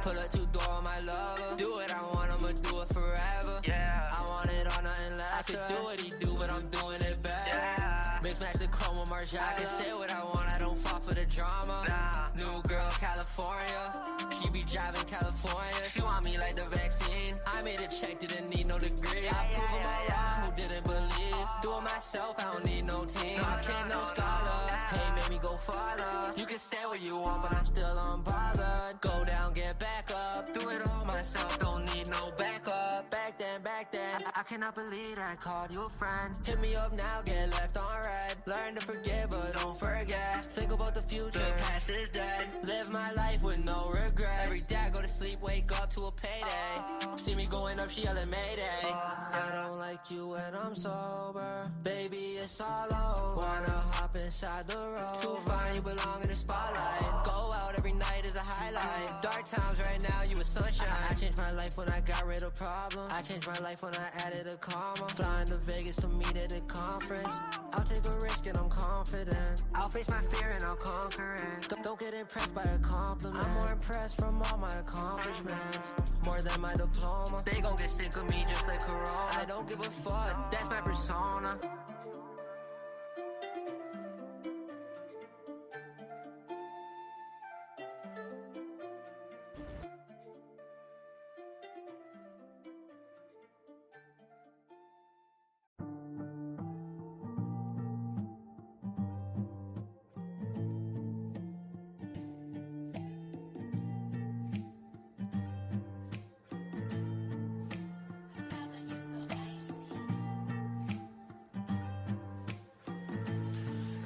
Pull up two door on my lover. Do what I want, I'ma do it forever. Yeah. I want it all, nothing less. I could do what he do, but I'm doing it better. Yeah. Mix match the chrome with Marshall. I can say what I want, I don't fall for the drama. Nah. New girl, California. She be driving California. She want me like the vaccine. I made a check, didn't need no degree. I prove them all wrong, who didn't believe. Do it myself, I don't need no team. No kid, no scholar. Hey, made me go farther. You can say what you want, but I'm still unbothered. Go down, get back up. Do it all myself, don't need no backup. Back then, I cannot believe I called you a friend. Hit me up now, get left on red. Learn to forget, but don't forget. Think about the future, the past is dead. Live my life with no regrets. Every day I go to sleep, wake up to a payday. See me going up, she yelling Mayday. I don't like you when I'm sober. Baby, it's all over. Wanna hop inside the road. Too fine, you belong in the spotlight. Go out every night is a highlight. Dark times right now, you a sunshine. I changed my life when I got rid of problems. I changed my life when I added a comma. Flying to Vegas to meet at a conference. I'll take a risk and I'm confident. I'll face my fear and I'll conquer it. Don't get impressed by a compliment. I'm more impressed from all my accomplishments. More than my diploma. They gon' get sick of me just like Corona. I don't give a fuck, that's my persona.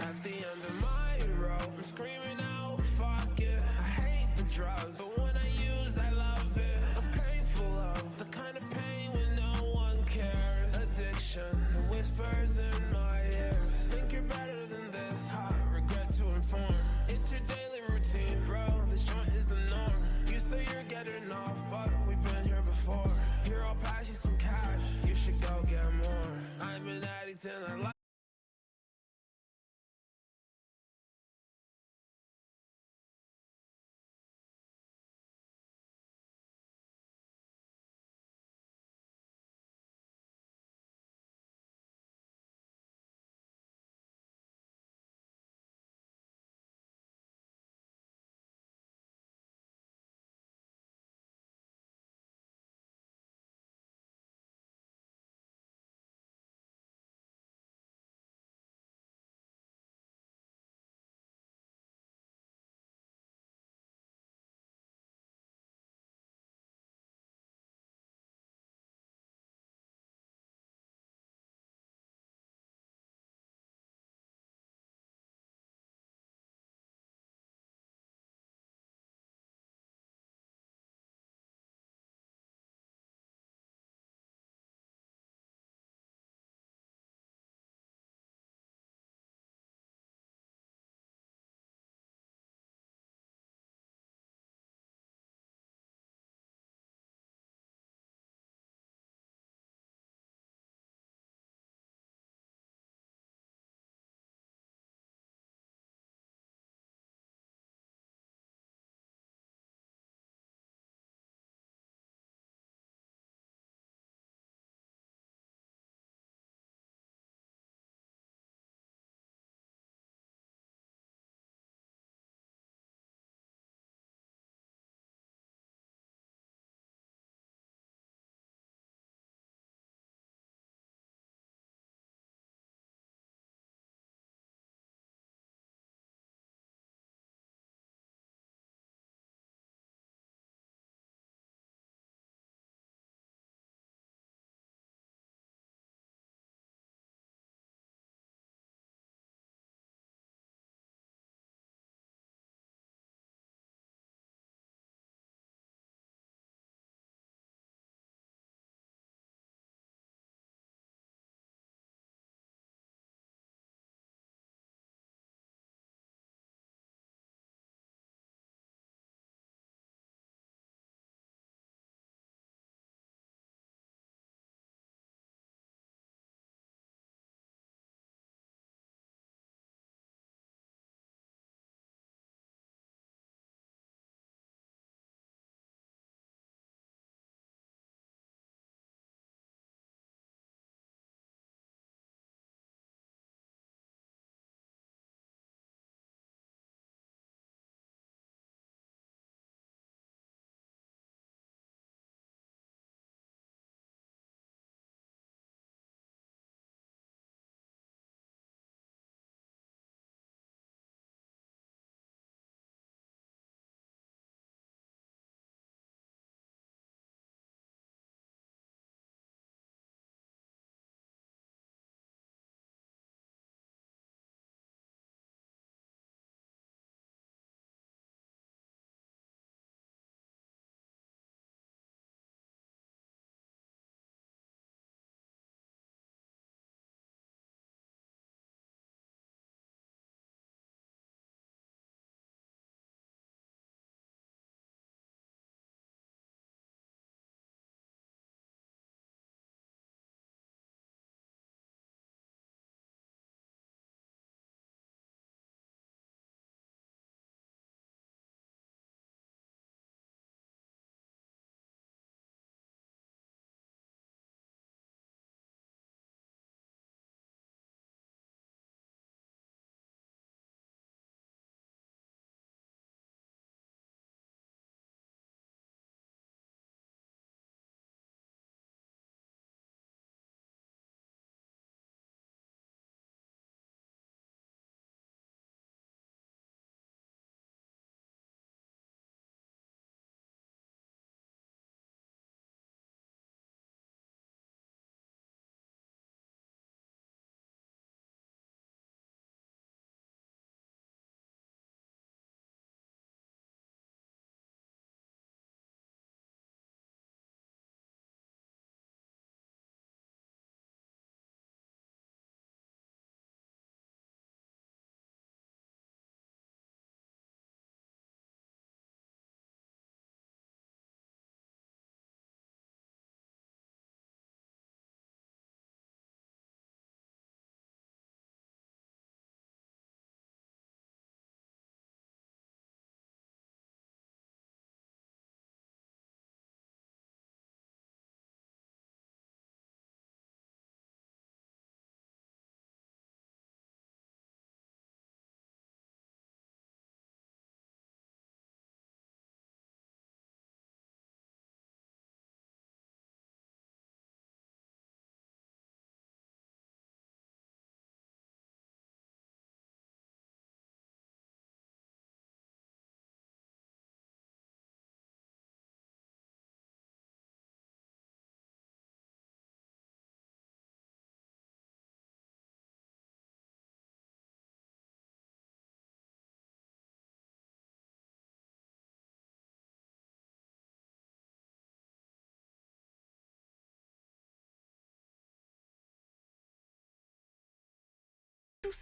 At the end of my rope, I'm screaming out, fuck it. I hate the drugs, but when I use, I love it. A painful love, the kind of pain when no one cares. Addiction, the whispers in my ears. Think you're better than this, regret to inform. It's your daily routine, bro, this joint is the norm. You say you're getting off, but we've been here before. Here, I'll pass you some cash, you should go get more. I'm an addict and I like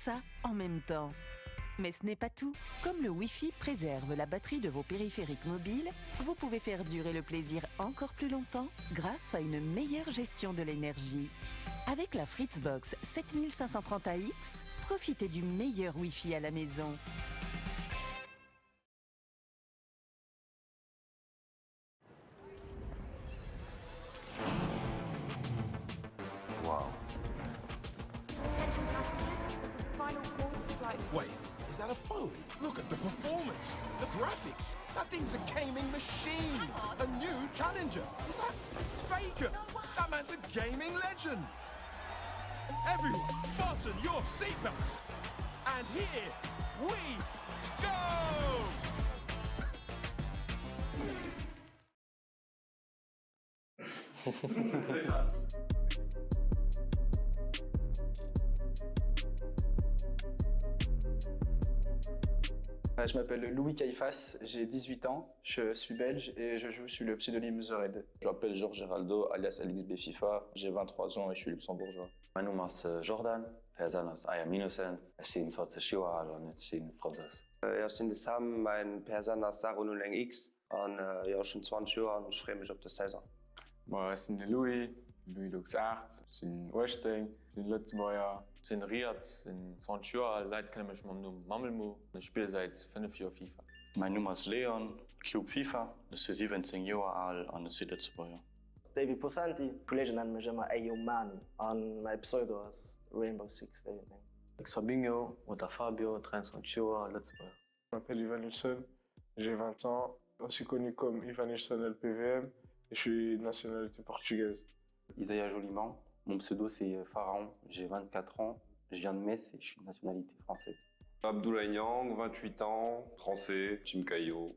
ça en même temps. Mais ce n'est pas tout. Comme le Wi-Fi préserve la batterie de vos périphériques mobiles, vous pouvez faire durer le plaisir encore plus longtemps grâce à une meilleure gestion de l'énergie. Avec la Fritzbox 7530 AX, profitez du meilleur Wi-Fi à la maison. Wow. Wait, is that a phone? Look at the performance, the graphics. That thing's a gaming machine. A new challenger. Is that Faker? That man's a gaming legend. Everyone, fasten your seatbelts. And here we go! Je m'appelle Louis Caïfas, j'ai 18 ans, je suis belge et je joue sous le pseudonyme The Red. Je m'appelle Georges Geraldo, alias LXB FIFA. J'ai 23 ans et je suis luxembourgeois. Mijn naam is Jordan. Hij is als I am innocent. Ik zie 20 jaar en ik zie Franses. Ja, sind zusammen mein Persona Sarunuleng X und ja, schon 20 Jahre und ich freue mich auf das Saison. Moi, c'est Louis Lux 8, c'est 18, c'est Lutzmeier. Ich bin Riyad, ich bin 20 Jahre alt, Leute kennen mich mit dem Namen Mamelmo. Ich spiele seit 5 Jahren FIFA. Mijn naam is Leon, Cube FIFA. Ik ben 17 jaar alt en ik zie dit bij. David Posanti, Kollegen nennen mich immer Ayo Man und mein Pseudo ist Rainbow Six David. Ich Fabinho oder Fabio, 23 Jahre, Lutzmeier. Je m'appelle Ivan Nilsson, j'ai 20 ans, aussi connu comme Ivan Nilsson LPVM et je suis de nationalité portugaise. Isaiah Joliman, mon pseudo c'est Pharaon, j'ai 24 ans, je viens de Metz et je suis de nationalité française. Abdoulaye Niang, 28 ans, français, Jim Caillot,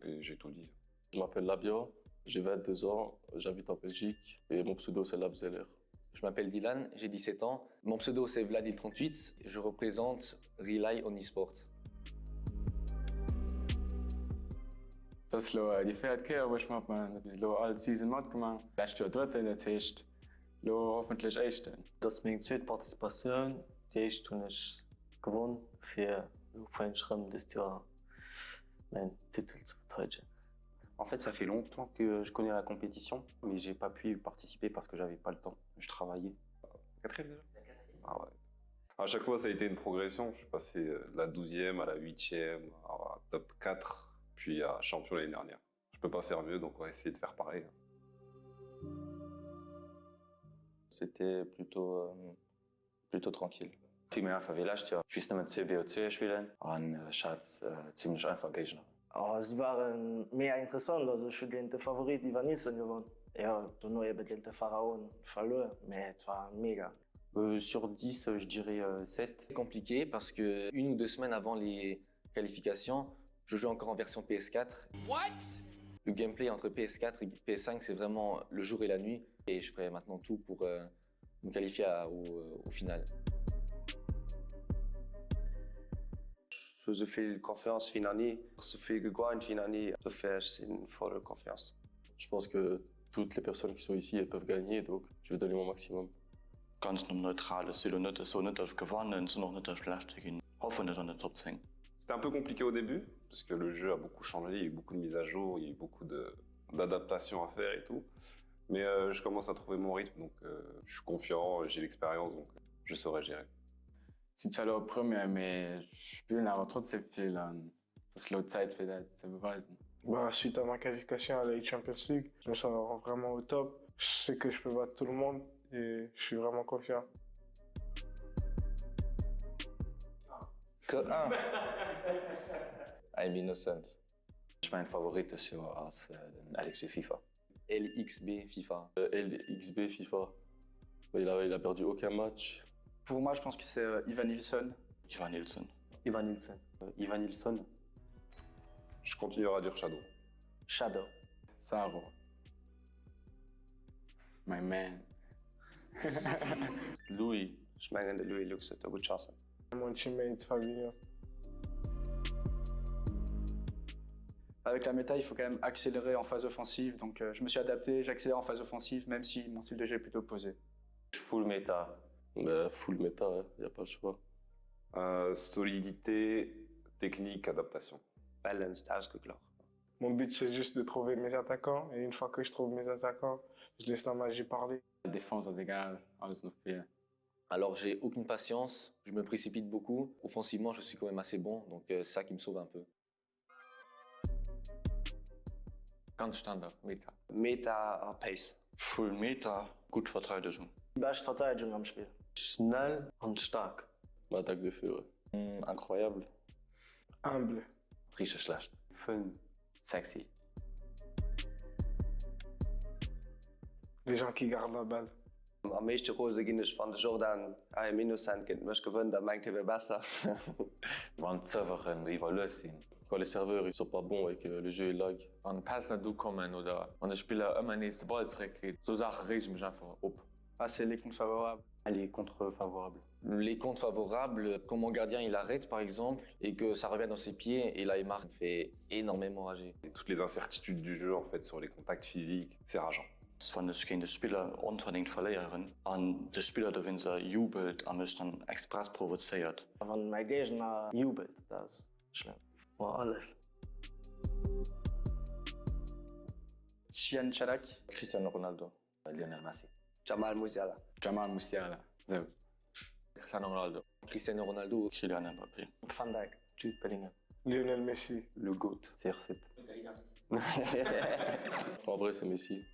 et j'ai tout dit. Je m'appelle Labia, j'ai 22 ans, j'habite en Belgique et mon pseudo c'est Labzeller. Je m'appelle Dylan, j'ai 17 ans, mon pseudo c'est Vladil38, je représente Relay on Esports. Das ist die vierte Kehr, wo ich alle Season mitgemacht habe. Letztes Jahr Dritte, jetzt erst hoffentlich Erste. Das ist meine zweite Partizipation. Die erste habe ich gewonnen, für einen Schritt dieses Jahr meinen Titel zu verteidigen. En fait, ça fait longtemps que je connais la compétition, mais j'ai pas pu participer parce que j'avais pas le temps. Je travaillais. Quatrième déjà? Ah ouais. À chaque fois, ça a été une progression. Je suis passé de la 12e à la 8e, à top 4. Puis à champion l'année dernière. Je peux pas faire mieux, donc on va essayer de faire pareil. C'était plutôt tranquille. Viel mehr verwählt, ja. Ich weiß nicht, mit 2 spielen und ich hatte ziemlich einfach Gegner. Oh, sie waren mehr interessant, also ich habe den Favorit Ivan Nilsson gewonnen. Ja, du nur eben den Pharaon verloren, mais es war mega. Sur 10, je dirais 7. C'est compliqué parce que 1 ou 2 semaines avant les qualifications, je joue encore en version PS4. What? Le gameplay entre PS4 et PS5, c'est vraiment le jour et la nuit. Et je ferai maintenant tout pour me qualifier au final. So viel Confiance wie noch nie, so viel gewonnen wie noch nie. Dafür ist in voller Confiance. Je pense que toutes les personnes qui sont ici elles peuvent gagner, donc je vais donner mon maximum. Ganz neutral, c'est le nicht so nicht, dass ich gewonnen, c'est noch nicht schlecht zu gehen. Hoffentlich in der Top 10. C'était un peu compliqué au début, parce que le jeu a beaucoup changé, il y a eu beaucoup de mises à jour, il y a eu beaucoup d'adaptations à faire et tout. Mais je commence à trouver mon rythme, donc je suis confiant, j'ai l'expérience, donc je saurai gérer. C'est zwar Premier, mais je spiele aber trotzdem viel an. Das ist Zeit für das zu beweisen. Suite à ma qualification à la Champions League, je me sens vraiment au top. Je sais que je peux battre tout le monde et je suis vraiment confiant. Que 1. I'm innocent. Mein Favorit ist ja als LXB FIFA. LXB FIFA. LXB FIFA. Il a perdu aucun match. Pour moi, je pense que c'est Ivan Nilsson. Ivan Nilsson. Ivan Nilsson. Ivan Nilsson. Je continuerai à dire Shadow. Shadow. Saro. My man. Louis. Je meine, Louis Lux hat eine gute Chance. Mon teammate Fabinho. Avec la méta, il faut quand même accélérer en phase offensive, donc je me suis adapté, j'accélère en phase offensive, même si mon style de jeu est plutôt posé. Full méta. Full méta, il n'y a pas le choix. Solidité, technique, adaptation. Balanced, ausgeglichen. Mon but, c'est juste de trouver mes attaquants. Et une fois que je trouve mes attaquants, je laisse la magie parler. Défense, das egal, alles noch viel. Alors, j'ai aucune patience, je me précipite beaucoup. Offensivement, je suis quand même assez bon, donc c'est ça qui me sauve un peu. Ganz Standard, Meta. Meta, Pace. Full Meter, gut Verteidigung. Die beste Verteidigung am Spiel. Schnell und stark. Attaque de feu, ouais. Incroyable. Humble. Richtig schlecht. Fun. Sexy. Des gens qui gardent la balle. Am meisten Rose ging ich von Jordan -1 kind mich gewöhnt, da meinte wir besser. Wann Serveren iwwerlös sinn. Quand les serveurs ils sont pas bons et que le jeu est lag. Wenn Pässe du kommen oder wenn der Spieler immer nächste Ball zurückkriegt, so Sachen reg ich mich einfach op. Ah, c'est les comptes favorables. Les contre favorables. Les comptes favorables, quand mon gardien il arrête par exemple et que ça revient dans ses pieds et là il marque, me fait énormément rager. Toutes les incertitudes du jeu en fait sur les contacts physiques, c'est rageant. Wenn es gegen den Spieler unverdient verlieren, an der Spieler, der wenn er jubelt, am es dann express provoziert. Wenn mein Gegner jubelt, das ist schlimm. War alles. Sian Chalak. Cristiano Ronaldo. Lionel Messi. Jamal Musiala. Jamal Musiala. So. Cristiano Ronaldo. Cristiano Ronaldo. Kylian Mbappé. Van Dijk. Jude Bellingham. Lionel Messi. Le GOAT. CR7. En vrai, c'est Messi.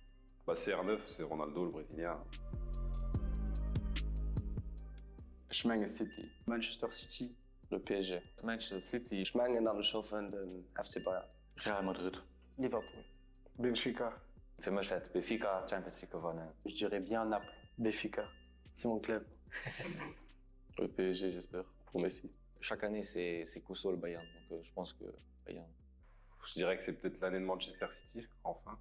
Bah, CR9, c'est Ronaldo, le Brésilien. Ich meine City. Manchester City. Le PSG. Manchester City. Ich meine dann schon den FC Bayern. Real Madrid. Liverpool. Benfica. Für mich wird Benfica Champions League gewonnen. Je dirais bien Naples. Benfica. C'est mon club. Le PSG, j'espère, pour Messi. Chaque année c'est Koso le Bayern, donc je pense que Bayern. Je dirais que c'est peut-être l'année de Manchester City, enfin.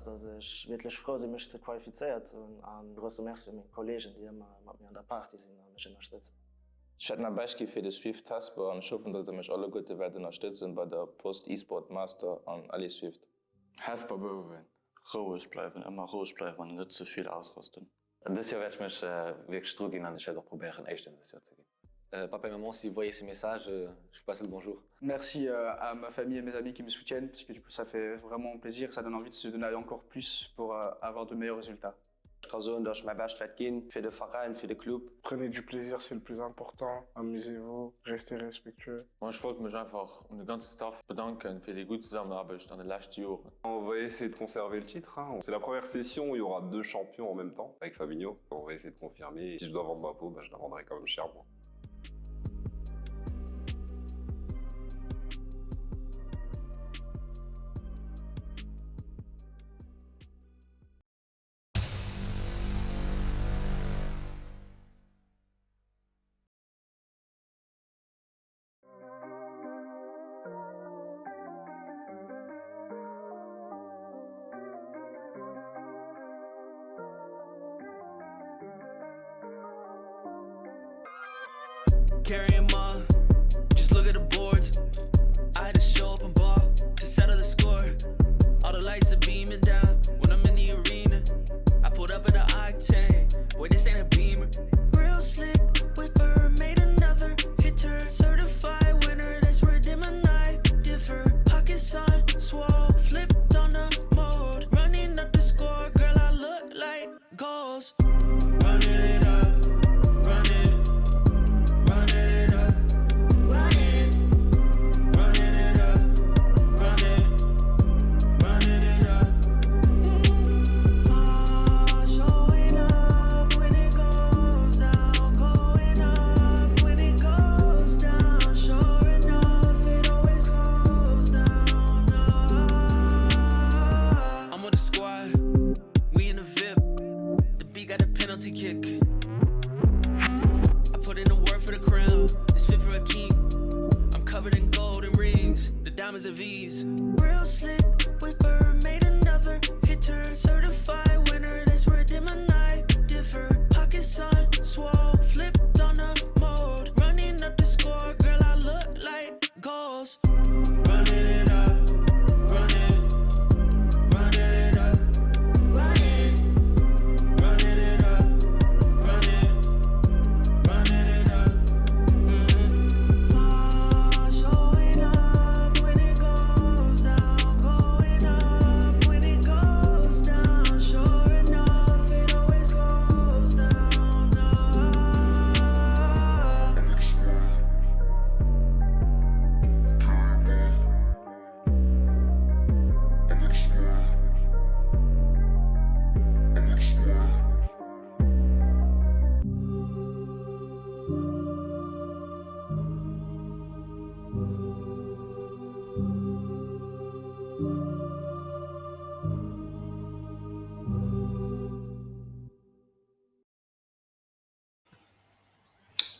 Also ich wirklich froh, sie mich zu qualifiziert und ein großes Merci an meine Kollegen, die immer mit mir an der Party sind und mich unterstützen. Ich hätte ein Beispiel für den Swift-Tasper und ich hoffe, dass mich alle Gute werden unterstützen bei der Post-E-Sport Master an alle Swift. Hasper boven. Ruhig bleiben, immer ruhig bleiben und nicht zu viel ausrasten. Das Jahr werde ich mich wirklich stur gehen und ich werde auch probieren, echt in das Jahr zu gehen. Papa et maman, si vous voyez ces messages, je passe le bonjour. Merci à ma famille et mes amis qui me soutiennent, parce que du coup ça fait vraiment plaisir, ça donne envie de se donner encore plus pour avoir de meilleurs résultats. Ich kann sagen, dass ich mein Bestes gehen für den Verein, für den Club. Prenez du plaisir, c'est le plus important. Amusez-vous, restez respectueux. Moi, ich wollte mich einfach den ganzen Staff bedanken für die gute Zusammenarbeit in den letzten Jahren. On va essayer de conserver le titre. Hein. C'est la première session où il y aura 2 champions en même temps, avec Fabinho. On va essayer de confirmer. Si je dois vendre ma peau, je la vendrai quand même cher, moi. Carry 'em all, just look at the boards. I had to show up and ball to settle the score. All the lights are beaming down when I'm in the arena. I pulled up at the Octane, boy, this ain't a Beamer. Real slick, whipper, made another hitter. Certified winner, that's where dim and I differ. Pockets on, swole, flipped on the mode. Running up the score, girl, I look like goals. Running it up, running. Kick. I put in the work for the crown. It's fit for a king. I'm covered in gold and rings. The diamonds are V's. Real slick, whipper, made another hitter. Certified winner, that's where dim and I differ. Pockets on, swole, flipped on the mode. Running up the score, girl, I look like goals. Running it up, running. Running it up, running. Running it up.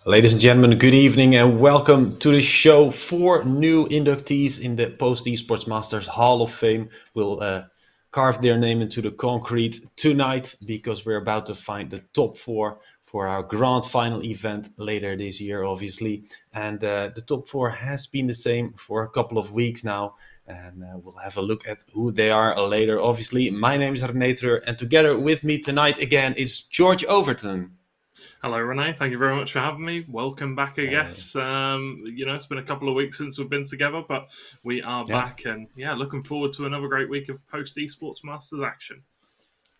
Ladies and gentlemen, good evening and welcome to the show. 4 new inductees in the Post Esports Masters Hall of Fame will carve their name into the concrete tonight because we're about to find the top 4 for our grand final event later this year, obviously. And the top 4 has been the same for a couple of weeks now. And we'll have a look at who they are later, obviously. My name is René Treur, and together with me tonight again is George Overton. Hello, Renee. Thank you very much for having me. Welcome back, I guess. It's been a couple of weeks since we've been together, but we are back, and looking forward to another great week of Post Esports Masters action.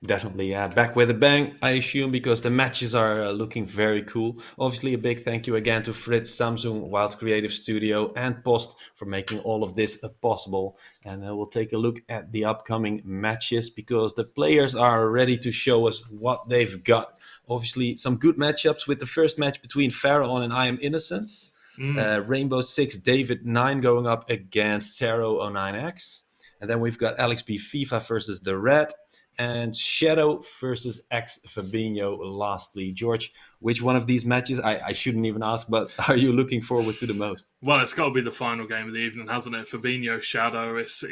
Definitely, yeah. Back with a bang, I assume, because the matches are looking very cool. Obviously, a big thank you again to Fritz, Samsung, Wild Creative Studio, and Post for making all of this possible. And we'll take a look at the upcoming matches because the players are ready to show us what they've got. Obviously, some good matchups with the first match between Pharaon and I Am Innocence. Rainbow 6 David 9 going up against Zero 09X. And then we've got Alex B FIFA versus The Red. And Shadow versus X Fabinho lastly. George, which one of these matches, I shouldn't even ask, but are you looking forward to the most? Well, it's got to be the final game of the evening, hasn't it? Fabinho Shadow. It's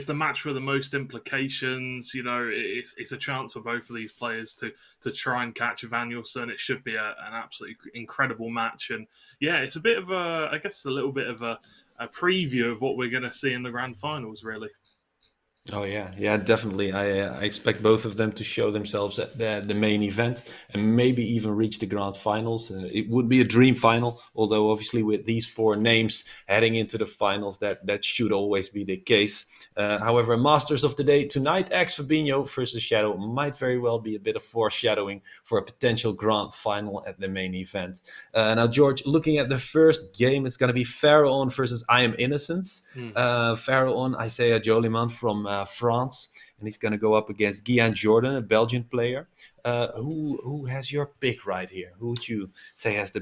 the match with the most implications. You know, it's a chance for both of these players to try and catch Evanilson. It should be an absolutely incredible match. And yeah, it's a bit of a little bit of a preview of what we're going to see in the grand finals, really. Oh yeah, definitely. I expect both of them to show themselves at the main event and maybe even reach the grand finals. It would be a dream final, although obviously with these 4 names heading into the finals, that should always be the case. However, Masters of the Day tonight, X Fabinho versus Shadow might very well be a bit of foreshadowing for a potential grand final at the main event. Now, George, looking at the first game, it's going to be Pharaon versus I Am Innocence. Pharaon, Isaiah Joliman from France, and he's going to go up against Guian Jordan, a Belgian player. Who has your pick right here? Who would you say has the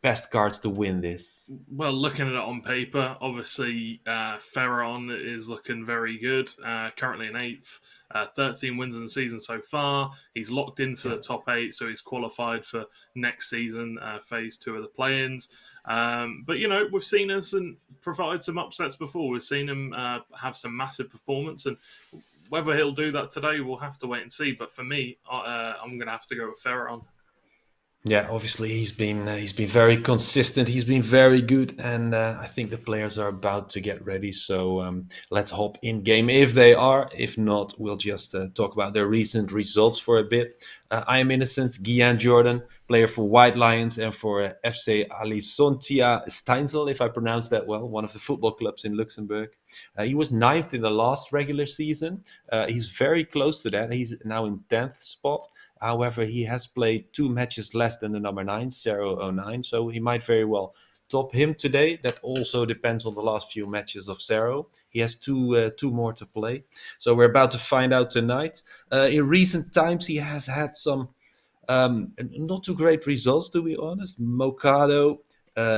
best cards to win this? Well, looking at it on paper, obviously Pharaon is looking very good. Currently in 8th, 13 wins in the season so far. He's locked in for the top 8, so he's qualified for next season, phase 2 of the play-ins. But, you know, we've seen us and provide some upsets before. We've seen him have some massive performance, and whether he'll do that today, we'll have to wait and see. But for me, I'm going to have to go with Pharaon. Yeah, obviously he's been very consistent. He's been very good, and I think the players are about to get ready. So let's hop in game if they are. If not, we'll just talk about their recent results for a bit. I Am Innocence, Guian Jordan, player for White Lions and for FC Alisontia Steinsel, if I pronounce that well, one of the football clubs in Luxembourg. He was 9th in the last regular season. He's very close to that. He's now in 10th spot. However, he has played 2 matches less than the number 9, 009, so he might very well top him today. That also depends on the last few matches of Zero. He has two more to play, so we're about to find out tonight. In recent times, he has had some not too great results, to be honest. Mokado,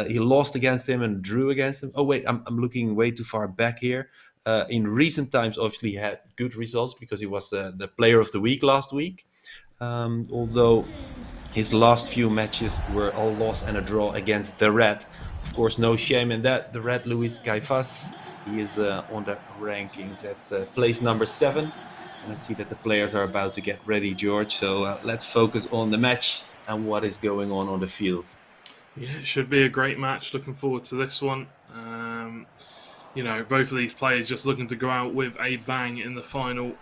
he lost against him and drew against him. Oh wait, I'm looking way too far back here. In recent times, obviously, he had good results because he was the player of the week last week. Although his last few matches were all loss and a draw against the Red. Of course, no shame in that. The Red, Luis Caifas, he is on the rankings at place number 7. And I see that the players are about to get ready, George. So let's focus on the match and what is going on the field. Yeah, it should be a great match. Looking forward to this one. You know, both of these players just looking to go out with a bang in the final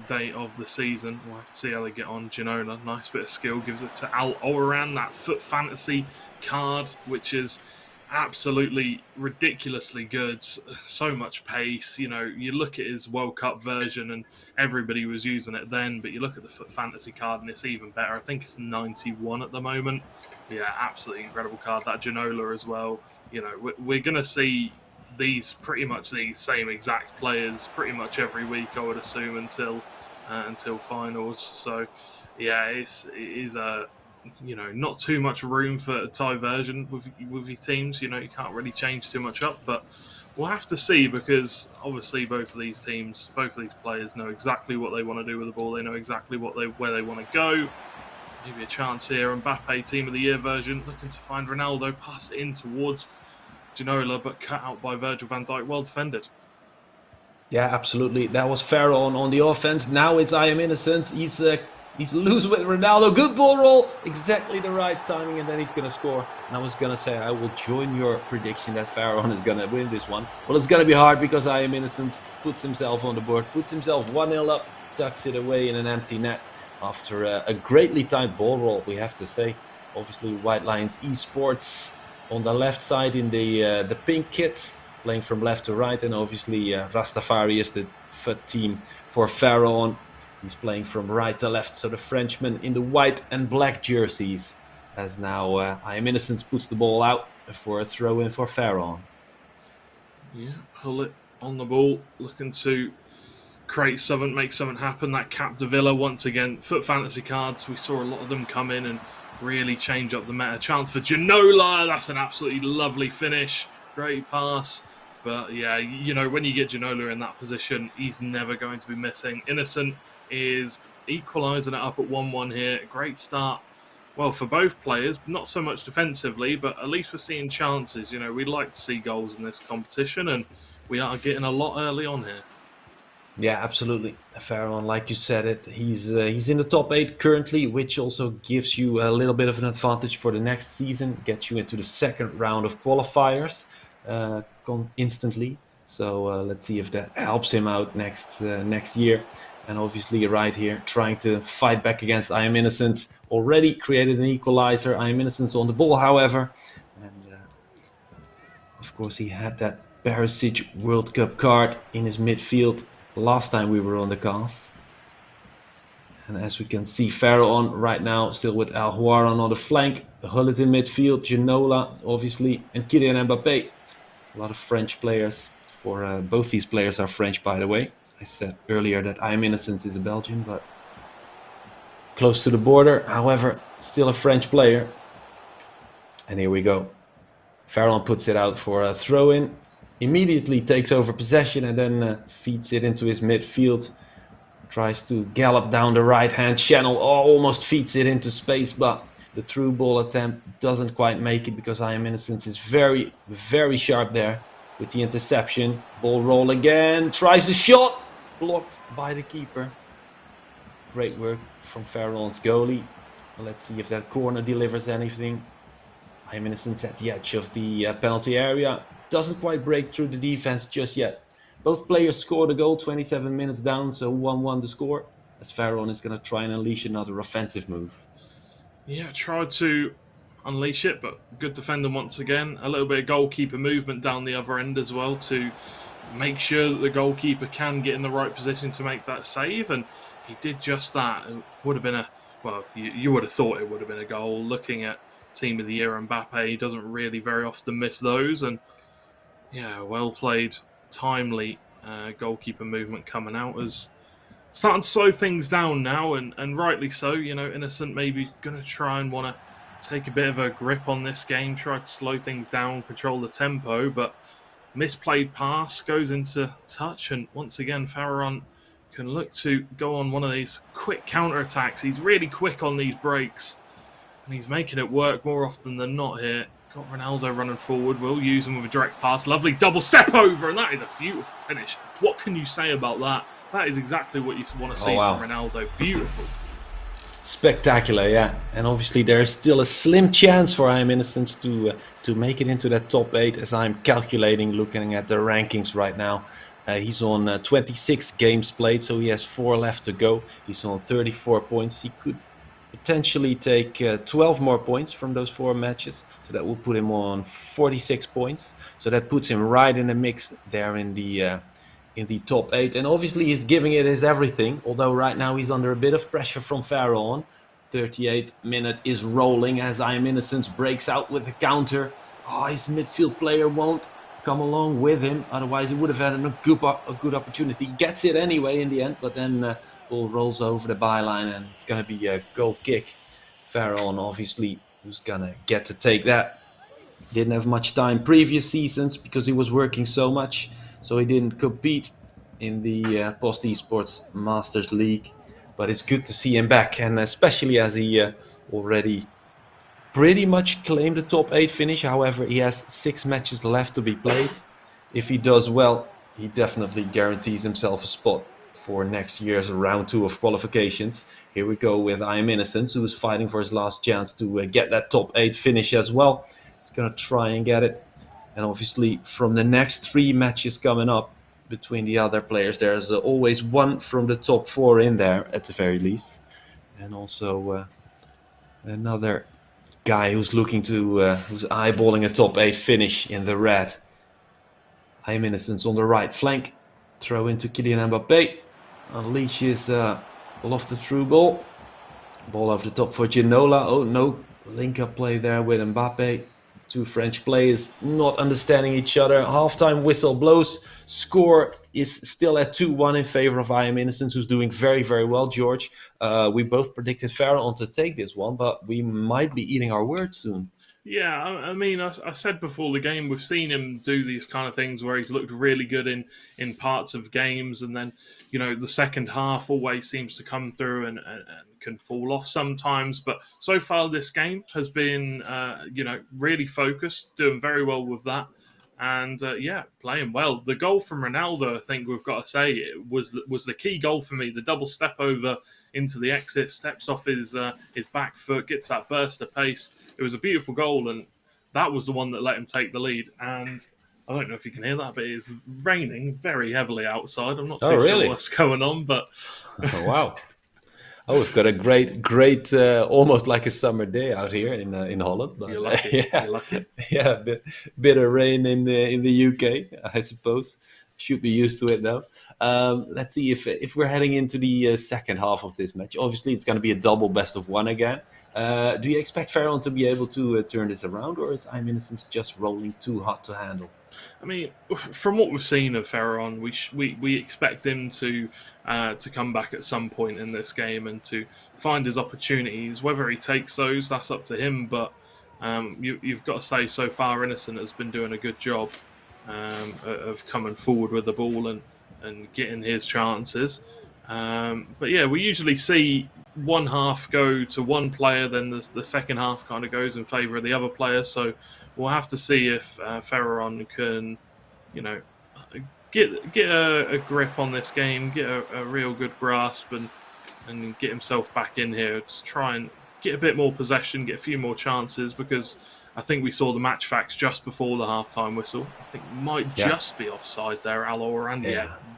day of the season. We'll have to see how they get on. Ginola, nice bit of skill, gives it to Al Oran, that Foot Fantasy card, which is absolutely ridiculously good. So much pace. You know, you look at his World Cup version and everybody was using it then, but you look at the Foot Fantasy card and it's even better. I think it's 91 at the moment. Yeah, absolutely incredible card. That Ginola as well. You know, we're going to see these pretty much these same exact players pretty much every week, I would assume, until finals. So yeah, it is a not too much room for diversion with your teams. You know, you can't really change too much up, but we'll have to see because obviously both of these teams, both of these players know exactly what they want to do with the ball. They know exactly where they want to go. Maybe a chance here. Mbappe, Team of the Year version, looking to find Ronaldo, pass it in towards Ginola, but cut out by Virgil van Dijk. Well defended. Yeah, absolutely. That was Farrell on the offense. Now it's I Am Innocent. He's loose with Ronaldo. Good ball roll. Exactly the right timing, and then he's going to score. And I was going to say, I will join your prediction that Farrell is going to win this one. Well, it's going to be hard because I Am Innocent puts himself on the board, puts himself 1-0 up, tucks it away in an empty net after a greatly timed ball roll, we have to say. Obviously, White Lions Esports on the left side in the pink kits, playing from left to right, and obviously Rastafari is the team for Pharaon. He's playing from right to left, so the Frenchman in the white and black jerseys. As now I Am Innocence puts the ball out for a throw in for Pharaon. Yeah, pull it on the ball, looking to create something, make something happen. That Cap de Villa once again. Foot fantasy cards, we saw a lot of them come in and really change up the meta. Chance for Ginola, that's an absolutely lovely finish. Great pass. But yeah, you know, when you get Ginola in that position, he's never going to be missing. Innocent is equalising it up at 1-1 here. Great start. Well, for both players, not so much defensively, but at least we're seeing chances. You know, we'd like to see goals in this competition, and we are getting a lot early on here. Yeah, absolutely. Pharaon, like you said it, he's in the top 8 currently, which also gives you a little bit of an advantage for the next season, gets you into the second round of qualifiers instantly. So let's see if that helps him out next year. And obviously right here, trying to fight back against I Am Innocent. Already created an equalizer. I Am Innocent on the ball, however. And of course, he had that Barisic World Cup card in his midfield last time we were on the cast. And as we can see, Pharaon right now still with Al Huaran on the flank. Hullet in midfield, Ginola obviously, and Kylian Mbappe. A lot of French players. For both these players are French, by the way. I said earlier that I Am Innocent is a Belgian, but close to the border. However, still a French player. And here we go. Pharaon puts it out for a throw-in. Immediately takes over possession and then feeds it into his midfield. Tries to gallop down the right-hand channel. Almost feeds it into space, but the through ball attempt doesn't quite make it because I Am Innocent is very, very sharp there with the interception. Ball roll again. Tries a shot. Blocked by the keeper. Great work from Pharaon's goalie. Let's see if that corner delivers anything. I Am Innocent at the edge of the penalty area. Doesn't quite break through the defense just yet. Both players scored a goal 27 minutes down, so 1-1 the score. As Pharaon is going to try and unleash another offensive move. Yeah, tried to unleash it, but good defending once again. A little bit of goalkeeper movement down the other end as well to make sure that the goalkeeper can get in the right position to make that save, and he did just that. It would have been you would have thought it would have been a goal. Looking at Team of the Year Mbappe, he doesn't really very often miss those, and yeah, well played, timely goalkeeper movement coming out as starting to slow things down now, and rightly so. You know, Innocent maybe going to try and want to take a bit of a grip on this game, try to slow things down, control the tempo, but misplayed pass goes into touch, and once again, Pharaon can look to go on one of these quick counter-attacks. He's really quick on these breaks, and he's making it work more often than not here. Got Ronaldo running forward. We'll use him with a direct pass. Lovely double step over, and that is a beautiful finish. What can you say about that? That is exactly what you want to see from Ronaldo. Beautiful. Spectacular, yeah. And obviously there is still a slim chance for I Am Innocent to make it into that top 8, as I'm calculating, looking at the rankings right now. He's on 26 games played, so he has 4 left to go. He's on 34 points. He could potentially take 12 more points from those 4 matches, so that will put him on 46 points. So that puts him right in the mix there in the top 8, and obviously he's giving it his everything, although right now he's under a bit of pressure from Pharaon. 38th minute is rolling as I Am Innocent breaks out with a counter. His midfield player won't come along with him, otherwise he would have had a good opportunity. Gets it anyway in the end, but then ball rolls over the byline and it's going to be a goal kick. Pharaon obviously who's going to get to take that. Didn't have much time previous seasons because he was working so much, so he didn't compete in the Post Esports Masters League. But it's good to see him back, and especially as he already pretty much claimed the top 8 finish. However, he has 6 matches left to be played. If he does well, he definitely guarantees himself a spot for next year's round 2 of qualifications. Here we go with I Am Innocence, who is fighting for his last chance to get that top 8 finish as well. He's going to try and get it. And obviously, from the next 3 matches coming up between the other players, there's always one from the top 4 in there, at the very least. And also another guy who's looking to, who's eyeballing a top 8 finish in the red. I Am Innocence on the right flank. Throw into Kylian Mbappé. Unleashes lofted through ball. Ball over the top for Ginola. Oh no, link-up play there with Mbappé. 2 French players not understanding each other. Halftime whistle blows. Score is still at 2-1 in favor of I Am Innocence, who's doing very, very well, George. We both predicted Pharaon to take this one, but we might be eating our words soon. Yeah, I mean, I said before the game, we've seen him do these kind of things where he's looked really good in parts of games, and then, the second half always seems to come through and can fall off sometimes. But so far this game has been, really focused, doing very well with that. And, playing well. The goal from Ronaldo, I think we've got to say, was the key goal for me. The double step over into the exit, steps off his back foot, gets that burst of pace. It was a beautiful goal, and that was the one that let him take the lead. And I don't know if you can hear that, but it's raining very heavily outside. I'm not too sure what's going on, but... Oh, wow. Oh, we've got a great, almost like a summer day out here in Holland. But, You're lucky. Yeah, You're lucky. Yeah, bit of rain in the UK, I suppose. Should be used to it though. Let's see if we're heading into the second half of this match. Obviously, it's going to be a double best of 1 again. Do you expect Pharaon to be able to turn this around, or is I Am Innocence just rolling too hot to handle? I mean, from what we've seen of Pharaon, we expect him to come back at some point in this game and to find his opportunities. Whether he takes those, that's up to him. But you've got to say, so far, Innocent has been doing a good job of coming forward with the ball and getting his chances. But yeah, we usually see one half go to one player, then the second half kind of goes in favour of the other player. So we'll have to see if Pharaon can, get a grip on this game, get a real good grasp, and get himself back in here to try and get a bit more possession, get a few more chances, because I think we saw the match facts just before the halftime whistle. I think might just be offside there, Alor, and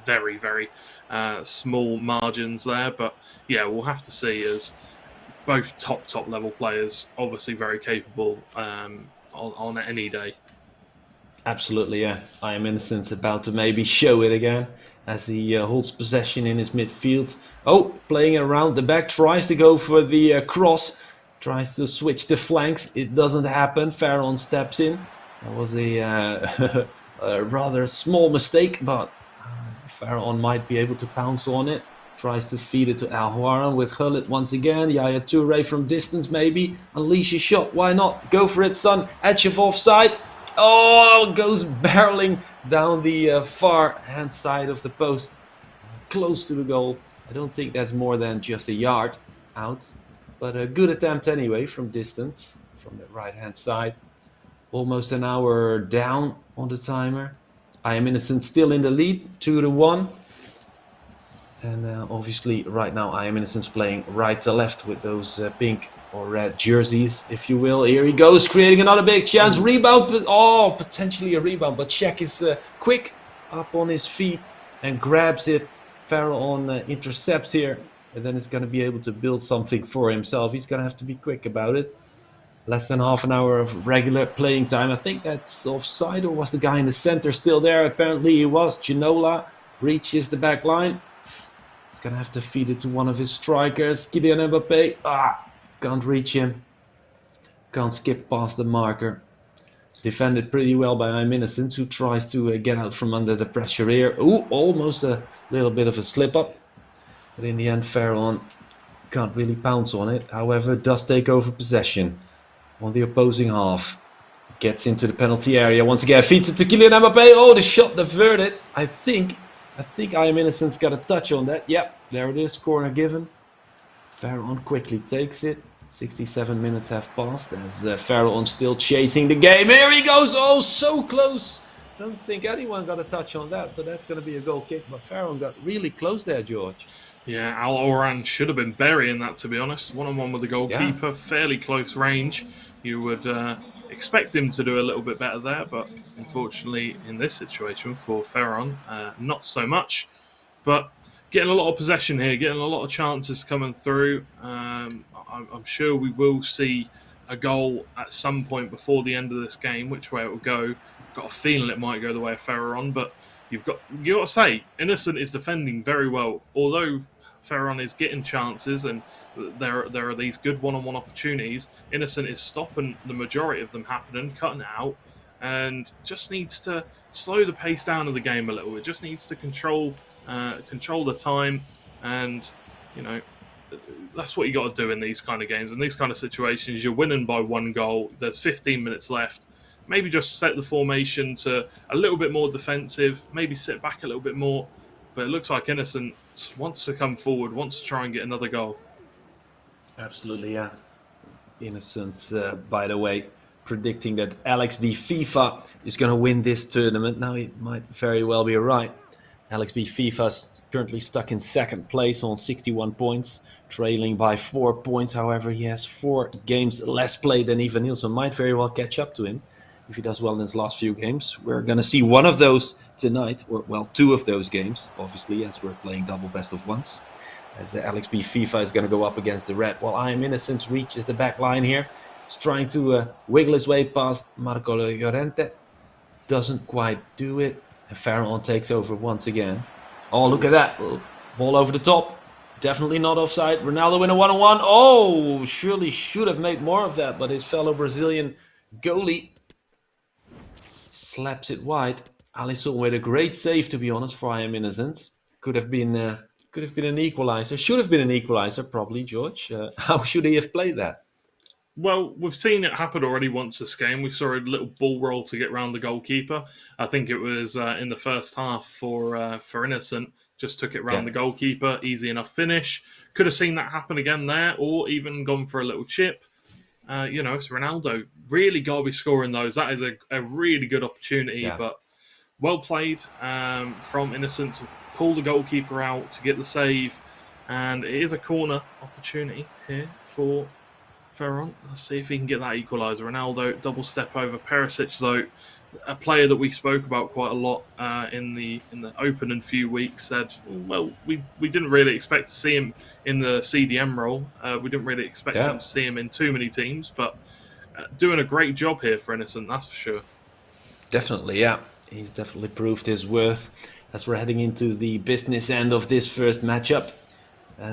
very, very small margins there. But yeah, we'll have to see, as both top level players, obviously very capable on any day. Absolutely, yeah. I Am Innocence about to maybe show it again as he holds possession in his midfield. Oh, playing around the back, tries to go for the cross. Tries to switch the flanks. It doesn't happen. Pharaon steps in. That was a rather small mistake, but Pharaon might be able to pounce on it. Tries to feed it to Al Houaran with Gullit once again. Yaya Touré from distance maybe. Unleash a shot. Why not? Go for it, son. Edge of offside. Oh, goes barreling down the far hand side of the post. Close to the goal. I don't think that's more than just a yard out. But a good attempt anyway from distance, from the right-hand side. Almost an hour down on the timer. I Am Innocent still in the lead, 2-1. And obviously right now I Am Innocent playing right to left with those pink or red jerseys, if you will. Here he goes, creating another big chance. Rebound, but potentially a rebound. But Czech is quick up on his feet and grabs it. Pharaon intercepts here. And then he's going to be able to build something for himself. He's going to have to be quick about it. Less than half an hour of regular playing time. I think that's offside, or was the guy in the center still there? Apparently he was. Ginola reaches the back line. He's going to have to feed it to one of his strikers. Kylian Mbappé. Can't reach him. Can't skip past the marker. Defended pretty well by I Am Innocent, who tries to get out from under the pressure here. Ooh, almost a little bit of a slip up. But in the end, Pharaon can't really pounce on it. However, does take over possession on the opposing half. Gets into the penalty area. Once again, feeds it to Kylian Mbappé. Oh, the shot diverted. I think I Am Innocent's got a touch on that. Yep, there it is. Corner given. Pharaon quickly takes it. 67 minutes have passed as Farron still chasing the game. Here he goes. Oh, so close. Don't think anyone got a touch on that, so that's going to be a goal kick. But Farron got really close there, George. Yeah, Al Oran should have been burying that, to be honest. One-on-one with the goalkeeper, fairly close range. You would expect him to do a little bit better there, but unfortunately in this situation for Ferron, not so much. But getting a lot of possession here, getting a lot of chances coming through. I'm sure we will see a goal at some point before the end of this game. Which way it will go, got a feeling it might go the way of Ferron, but you got to say, Innocent is defending very well. Although Ferron is getting chances and there are these good one-on-one opportunities, Innocent is stopping the majority of them happening, cutting it out, and just needs to slow the pace down of the game a little. It just needs to control the time, and that's what you got to do in these kind of games. In these kind of situations, you're winning by 1 goal. There's 15 minutes left. Maybe just set the formation to a little bit more defensive. Maybe sit back a little bit more. But it looks like Innocent wants to come forward, wants to try and get another goal. Absolutely, yeah. Innocent, by the way, predicting that Alex B. FIFA is going to win this tournament. Now, he might very well be right. Alex B. FIFA is currently stuck in second place on 61 points, trailing by 4 points. However, he has 4 games less played than Ivan Nielsen. Might very well catch up to him if he does well in his last few games. We're going to see one of those tonight, or well, 2 of those games, obviously, as we're playing double best of ones. As Alex B. FIFA is going to go up against the red, while I Am Innocent reaches the back line here. He's trying to wiggle his way past Marco Llorente. Doesn't quite do it. And Farron takes over once again. Oh, look at that. Ball over the top. Definitely not offside. Ronaldo in a one-on-one. Oh, surely should have made more of that, but his fellow Brazilian goalie slaps it wide. Alisson with a great save, to be honest, for I Am Innocent. Could have been an equalizer. Should have been an equalizer, probably, George. How should he have played that? Well, we've seen it happen already once this game. We saw a little ball roll to get round the goalkeeper. I think it was in the first half for Innocent. Just took it round the goalkeeper. Easy enough finish. Could have seen that happen again there, or even gone for a little chip. It's Ronaldo. Really got to be scoring those. That is a really good opportunity, but well played from Innocent to pull the goalkeeper out to get the save. And it is a corner opportunity here for Ferron. Let's see if he can get that equaliser. Ronaldo, double step over. Perisic, though, a player that we spoke about quite a lot in the opening few weeks, said, well, we didn't really expect to see him in the CDM role. We didn't really expect him to see him in too many teams, but doing a great job here for Innocent, that's for sure. Definitely, yeah. He's definitely proved his worth as we're heading into the business end of this first matchup.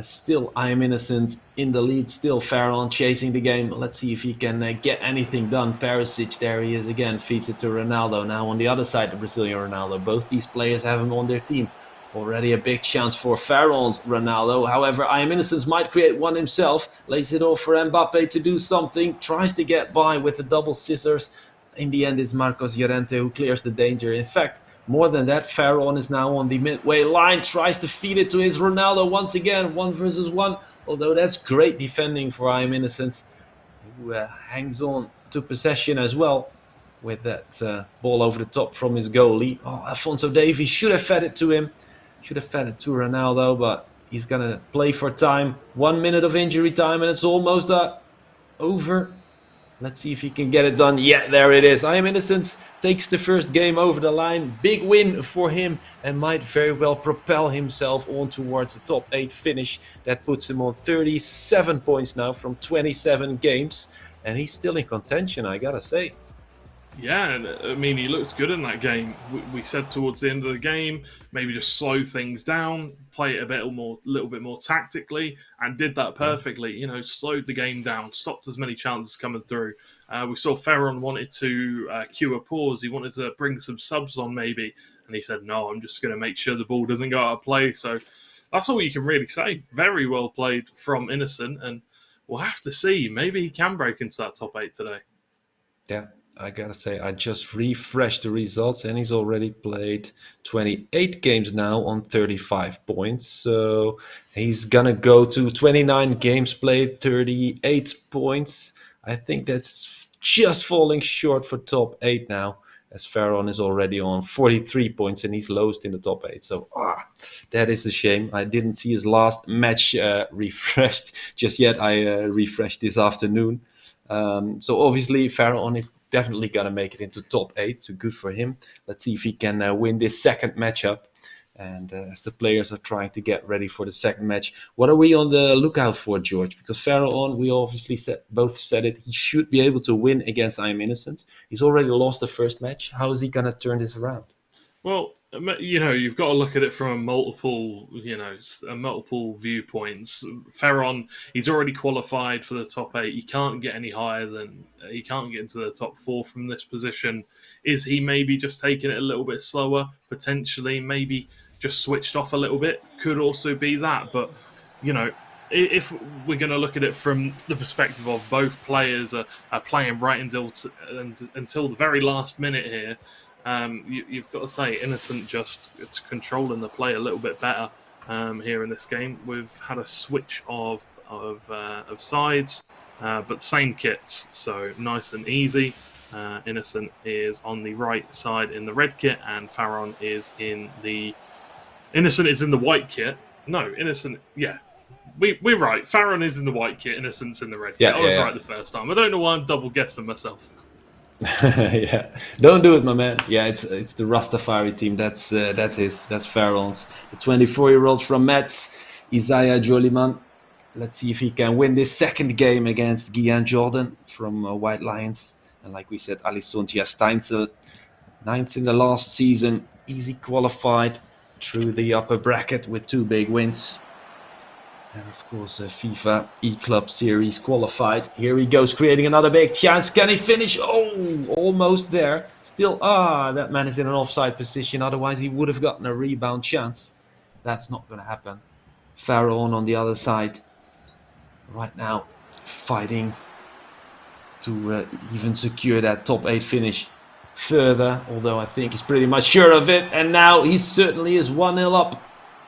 Still, I Am Innocent in the lead. Still, Farron chasing the game. Let's see if he can get anything done. Perisic, there he is again. Feeds it to Ronaldo. Now on the other side, the Brazilian Ronaldo. Both these players have him on their team. Already a big chance for Farron's Ronaldo. However, I Am Innocent might create one himself. Lays it off for Mbappe to do something. Tries to get by with the double scissors. In the end, it's Marcos Llorente who clears the danger. In fact, more than that, Farron is now on the midway line, tries to feed it to his Ronaldo once again, 1 versus 1. Although that's great defending for I Am Innocent, who hangs on to possession as well with that ball over the top from his goalie. Oh, Alphonso Davies should have fed it to him, should have fed it to Ronaldo, but he's going to play for time. 1 minute of injury time and it's almost over. Let's see if he can get it done. Yeah, there it is. I Am Innocent takes the first game over the line. Big win for him and might very well propel himself on towards the top 8 finish. That puts him on 37 points now from 27 games. And he's still in contention, I gotta say. Yeah, and I mean, he looked good in that game. We said towards the end of the game, maybe just slow things down, play it a little bit more tactically, and did that perfectly. Slowed the game down, stopped as many chances coming through. We saw Ferron wanted to cue a pause. He wanted to bring some subs on maybe, and he said, no, I'm just going to make sure the ball doesn't go out of play. So that's all you can really say. Very well played from Innocent, and we'll have to see. Maybe he can break into that top 8 today. Yeah. I gotta say, I just refreshed the results, and he's already played 28 games now on 35 points. So he's gonna go to 29 games played, 38 points. I think that's just falling short for top 8 now, as Farron is already on 43 points, and he's lowest in the top 8. So that is a shame. I didn't see his last match refreshed just yet. I refreshed this afternoon. So obviously Farron is definitely going to make it into top 8, so good for him. Let's see if he can win this second matchup. And as the players are trying to get ready for the second match, what are we on the lookout for, George? Because Farron, we obviously both said it, he should be able to win against I Am Innocent. He's already lost the first match. How is he going to turn this around? Well, you've got to look at it from a multiple viewpoints. Farron, he's already qualified for the top 8. He can't get any higher he can't get into the top 4 from this position. Is he maybe just taking it a little bit slower? Potentially, maybe just switched off a little bit. Could also be that. But, if we're going to look at it from the perspective of both players are playing right until the very last minute here, you've got to say Innocent just controlling the play a little bit better here in this game. We've had a switch of sides, but same kits, so nice and easy. Innocent is on the right side in the red kit, and Farron is in the white kit. No, Innocent, yeah. We're right. Farron is in the white kit, Innocent's in the red kit. I was right the first time. I don't know why I'm double guessing myself. Yeah, don't do it, my man. Yeah, it's the Rastafari team. That's Farron's. The 24-year-old from Metz, Isaiah Joliman. Let's see if he can win this second game against Guyan Jordan from White Lions. And like we said, Alisontia Steinsel, 9th in the last season, easy qualified through the upper bracket with 2 big wins. And of course, FIFA E-Club Series qualified. Here he goes, creating another big chance. Can he finish? Oh, almost there. Still, that man is in an offside position. Otherwise, he would have gotten a rebound chance. That's not going to happen. Farron on the other side. Right now, fighting to even secure that top 8 finish further. Although I think he's pretty much sure of it. And now he certainly is 1-0 up.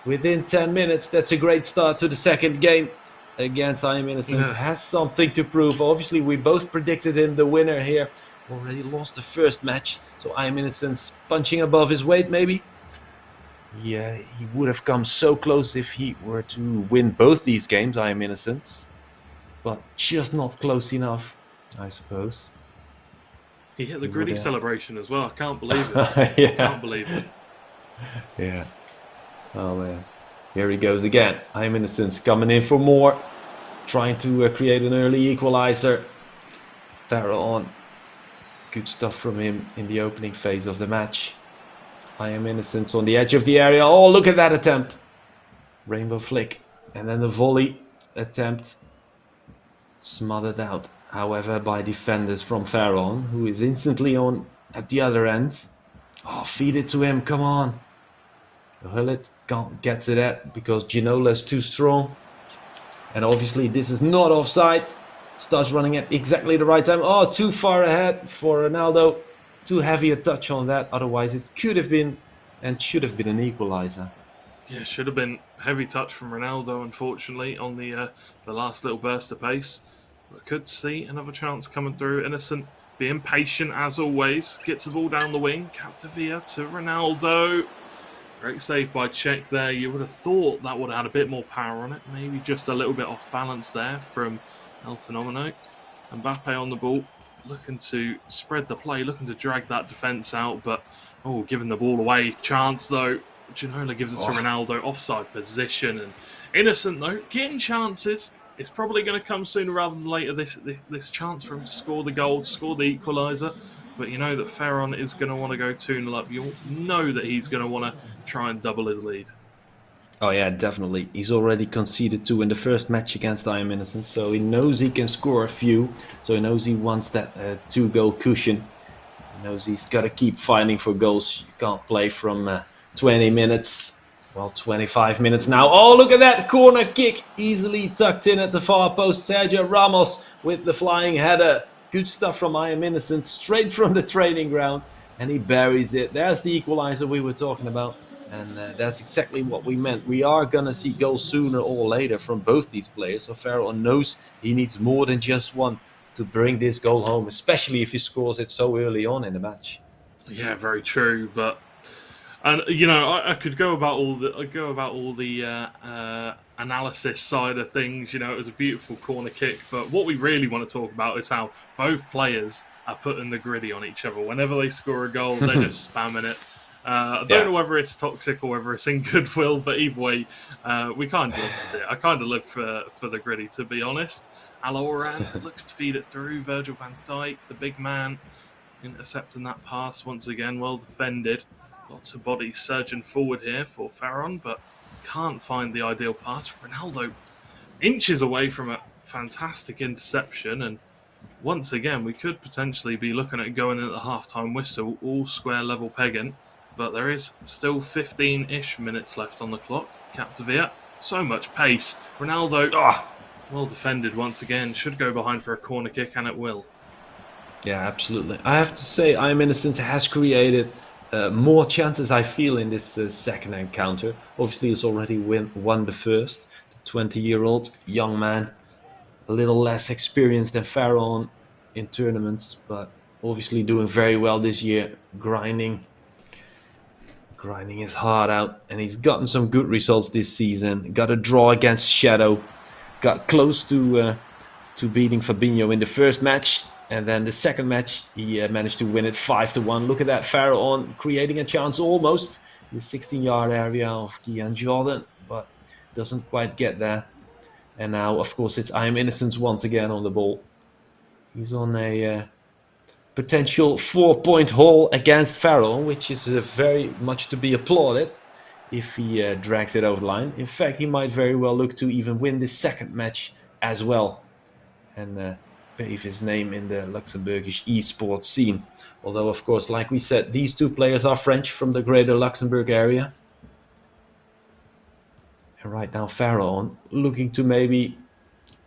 Within 10 minutes, that's a great start to the second game against I Am Innocent. Has something to prove. Obviously, we both predicted him the winner here. Already lost the first match, so I Am Innocent punching above his weight, maybe. Yeah, he would have come so close if he were to win both these games, I Am Innocent. But just not close enough, I suppose. He hit the gritty celebration as well. I can't believe it. Yeah. I can't believe it. Yeah. Oh man, here he goes again. I Am Innocent coming in for more, trying to create an early equalizer. Farron, good stuff from him in the opening phase of the match. I Am Innocent on the edge of the area. Oh, look at that attempt. Rainbow flick, and then the volley attempt smothered out, however, by defenders from Farron, who is instantly on at the other end. Oh, feed it to him, come on. Hullet can't get to that because Ginola is too strong. And obviously this is not offside. Starts running at exactly the right time. Oh, too far ahead for Ronaldo. Too heavy a touch on that. Otherwise it could have been and should have been an equalizer. Yeah, should have been heavy touch from Ronaldo, unfortunately, on the last little burst of pace. But could see another chance coming through. Innocent being patient as always. Gets the ball down the wing. Capdevia to Ronaldo. Great save by Czech there. You would have thought that would have had a bit more power on it. Maybe just a little bit off balance there from El Fenomeno. Mbappe on the ball, looking to spread the play, looking to drag that defence out, but giving the ball away. Chance though. Ginola gives it to Ronaldo. Offside position. And Innocent though, getting chances. It's probably going to come sooner rather than later, this chance for him to score the goal, to score the equaliser. But you know that Farron is going to want to go 2-0 up. You know that he's going to want to try and double his lead. Oh yeah, definitely. He's already conceded 2 in the first match against I Am Innocent, so he knows he can score a few. So he knows he wants that 2-goal cushion. He knows he's got to keep fighting for goals. You can't play from 20 minutes. Well, 25 minutes now. Oh, look at that corner kick. Easily tucked in at the far post. Sergio Ramos with the flying header. Good stuff from I Am Innocent, straight from the training ground, and he buries it. There's the equalizer we were talking about, and that's exactly what we meant. We are going to see goals sooner or later from both these players, so Farrell knows he needs more than just one to bring this goal home, especially if he scores it so early on in the match. Yeah, very true, but... And you know, I could go about all the analysis side of things. You know, it was a beautiful corner kick, but what we really want to talk about is how both players are putting the gritty on each other. Whenever they score a goal, they're just spamming it. I don't know whether it's toxic or whether it's in goodwill, but either way, we kind of love to see it. I kind of live for the gritty, to be honest. Al-Oran looks to feed it through. Virgil van Dijk, the big man, intercepting that pass once again. Well defended. Lots of bodies surging forward here for Farron, but can't find the ideal pass. Ronaldo inches away from a fantastic interception, and once again, we could potentially be looking at going into the half-time whistle, all square level pegging, but there is still 15-ish minutes left on the clock. Capdevia, so much pace. Ronaldo, well defended once again, should go behind for a corner kick, and it will. Yeah, absolutely. I have to say, I Am Innocent has created more chances, I feel, in this second encounter. Obviously, he's already won the first. The 20-year-old young man, a little less experienced than Farron in tournaments, but obviously doing very well this year, grinding his heart out, and he's gotten some good results this season. Got a draw against Shadow, got close to beating Fabinho in the first match. And then the second match, he managed to win it 5-1. Look at that, Farrell creating a chance almost in the 16-yard area of Kian Jordan, but doesn't quite get there. And now, of course, it's I Am Innocent once again on the ball. He's on a potential 4-point haul against Farrell, which is very much to be applauded if he drags it over the line. In fact, he might very well look to even win this second match as well. And pave his name in the Luxembourgish esports scene. Although, of course, like we said, these two players are French from the greater Luxembourg area. And right now, Farrell looking to maybe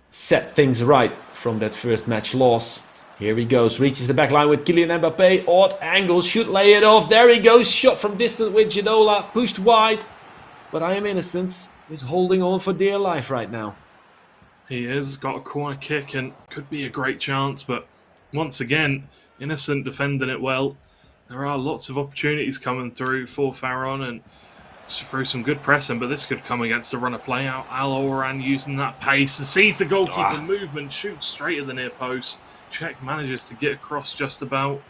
set things right from that first match loss. Here he goes, reaches the back line with Kylian Mbappé. Odd angle, should lay it off. There he goes, shot from distance with Ginola, pushed wide. But I Am Innocent is holding on for dear life right now. He is, got a corner kick and could be a great chance, but once again, Innocent defending it well. There are lots of opportunities coming through for Farron and through some good pressing, but this could come against the runner play out. Al-Oran using that pace and sees the goalkeeper movement, shoots straight at the near post. Czech manages to get across just about.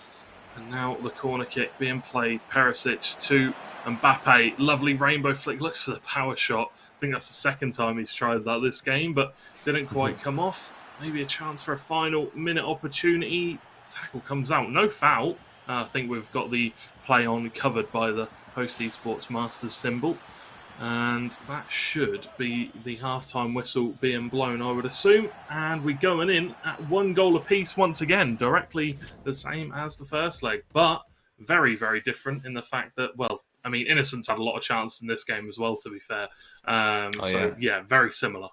And now the corner kick being played. Perisic to Mbappe. Lovely rainbow flick. Looks for the power shot. I think that's the second time he's tried that this game, but didn't quite come off. Maybe a chance for a final minute opportunity. Tackle comes out. No foul. I think we've got the play on covered by the Post Esports Masters symbol. And that should be the half-time whistle being blown, I would assume. And we're going in at 1 goal apiece once again, directly the same as the first leg. But very, very different in the fact that, well, I mean, Innocence had a lot of chance in this game as well, to be fair. Yeah, very similar.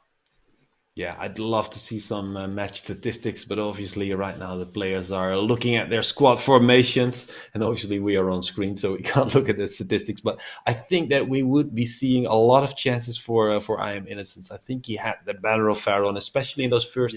Yeah, I'd love to see some match statistics, but obviously right now the players are looking at their squad formations, and obviously we are on screen, so we can't look at the statistics. But I think that we would be seeing a lot of chances for I Am Innocence. I think he had the better of Farron, especially in those first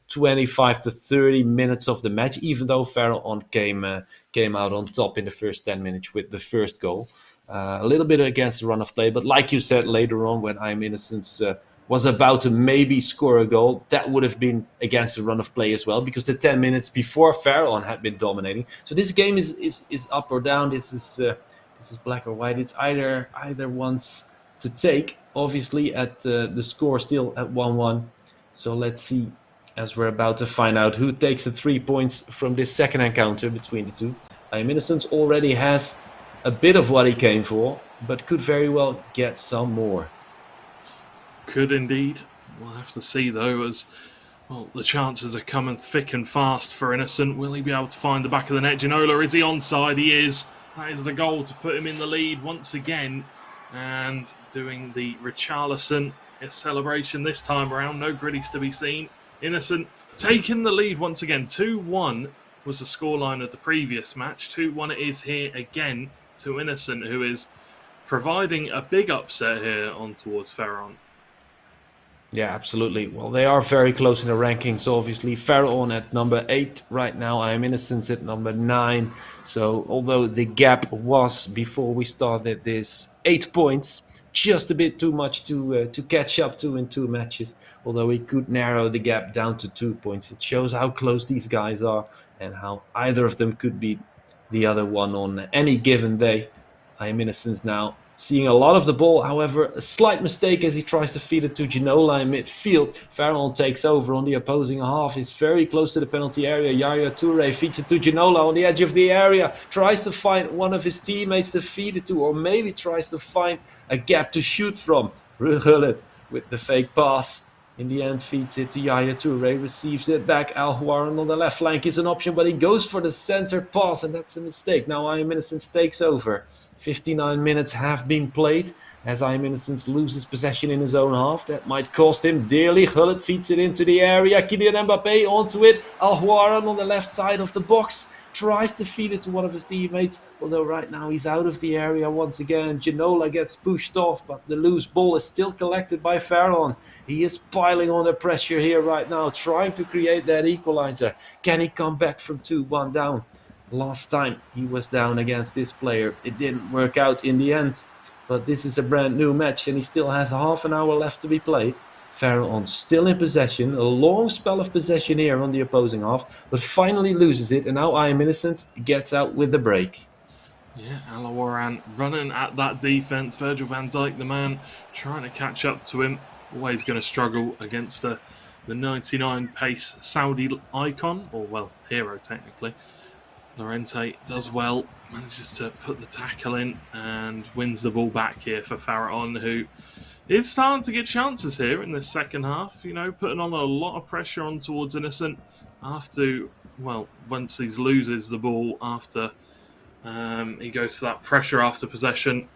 25 to 30 minutes of the match, even though Farron came out on top in the first 10 minutes with the first goal. A little bit against the run of play, but like you said, later on when I Am Innocence was about to maybe score a goal, that would have been against the run of play as well, because the 10 minutes before Farron had been dominating. So this game is up or down. This is black or white. It's either wants to take. Obviously, at the score still at 1-1. So let's see, as we're about to find out who takes the 3 points from this second encounter between the two. I Am Innocence already has a bit of what he came for, but could very well get some more. Could indeed. We'll have to see, though, as well, the chances are coming thick and fast for Innocent. Will he be able to find the back of the net? Ginola, is he onside? He is. That is the goal to put him in the lead once again. And doing the Richarlison celebration this time around. No gritties to be seen. Innocent taking the lead once again. 2-1 was the scoreline of the previous match. 2-1 it is here again to Innocent, who is providing a big upset here on towards Ferron. Yeah, absolutely. Well, they are very close in the rankings, obviously. Ferron at number 8 right now. I am Innocence at number 9. So, although the gap was, before we started this, 8 points, just a bit too much to catch up to in 2 matches. Although we could narrow the gap down to 2 points. It shows how close these guys are and how either of them could beat the other one on any given day. I am Innocence now, seeing a lot of the ball. However, a slight mistake as he tries to feed it to Ginola in midfield. Farrell takes over on the opposing half. Is very close to the penalty area. Yaya Toure feeds it to Ginola on the edge of the area. Tries to find one of his teammates to feed it to, or maybe tries to find a gap to shoot from. Rugullet with the fake pass. In the end, feeds it to Yaya Toure, receives it back. Al Huaran on the left flank is an option, but he goes for the center pass, and that's a mistake. Now I Am Innocence takes over. 59 minutes have been played as I Am Innocence loses possession in his own half. That might cost him dearly. Gullit feeds it into the area. Kylian Mbappé onto it. Al Huaran on the left side of the box tries to feed it to one of his teammates, although right now he's out of the area once again. Ginola gets pushed off, but the loose ball is still collected by Farron. He is piling on the pressure here right now, trying to create that equalizer. Can he come back from 2-1 down? Last time he was down against this player, it didn't work out in the end. But this is a brand new match and he still has half an hour left to be played. Farron still in possession, a long spell of possession here on the opposing half, but finally loses it, and now I Am Innocent gets out with the break. Yeah, Alawaran running at that defence. Virgil van Dijk, the man, trying to catch up to him. Always going to struggle against the 99 pace Saudi icon, or well, hero technically. Lorente does well, manages to put the tackle in and wins the ball back here for Farron, who is starting to get chances here in the second half, you know, putting on a lot of pressure on towards Innocent after, well, once he loses the ball after he goes for that pressure after possession.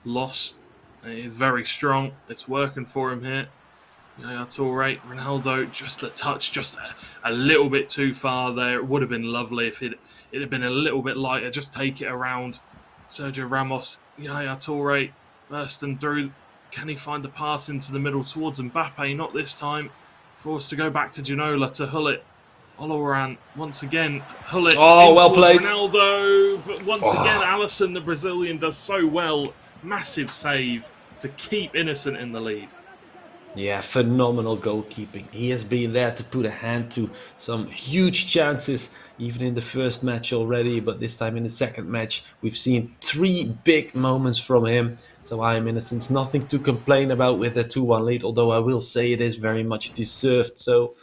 Loss is very strong. It's working for him here. Yaya Toure, Ronaldo, just a touch, just a little bit too far there. It would have been lovely if it had been a little bit lighter. Just take it around. Sergio Ramos, Yaya Toure bursting through. Can he find the pass into the middle towards Mbappe? Not this time. Forced to go back to Ginola, to Hullet. Oloran once again. Hullet well played. Ronaldo. But once again, Alisson, the Brazilian, does so well. Massive save to keep Innocent in the lead. Yeah, phenomenal goalkeeping. He has been there to put a hand to some huge chances, even in the first match already, but this time in the second match, we've seen 3 big moments from him. So I Am Innocence, nothing to complain about with a 2-1 lead, although I will say it is very much deserved. So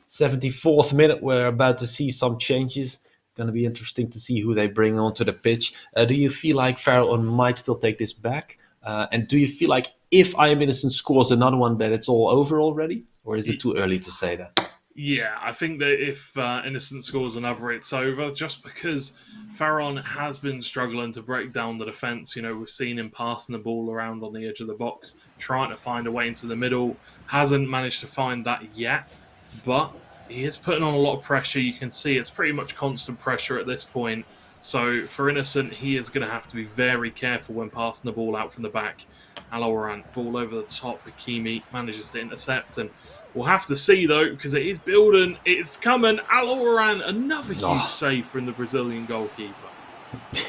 74th minute, we're about to see some changes. Going to be interesting to see who they bring onto the pitch. Do you feel like Farron might still take this back? And do you feel like if I Am Innocent scores another one, that it's all over already? Or is it too early to say that? Yeah, I think that if Innocent scores another, it's over, just because Farron has been struggling to break down the defence. You know, we've seen him passing the ball around on the edge of the box, trying to find a way into the middle. Hasn't managed to find that yet, but he is putting on a lot of pressure. You can see it's pretty much constant pressure at this point. So for Innocent, he is going to have to be very careful when passing the ball out from the back. Aloran, ball over the top. Hakimi manages to intercept, and we'll have to see though, because it is building. It's coming. Aloran, another huge save from the Brazilian goalkeeper.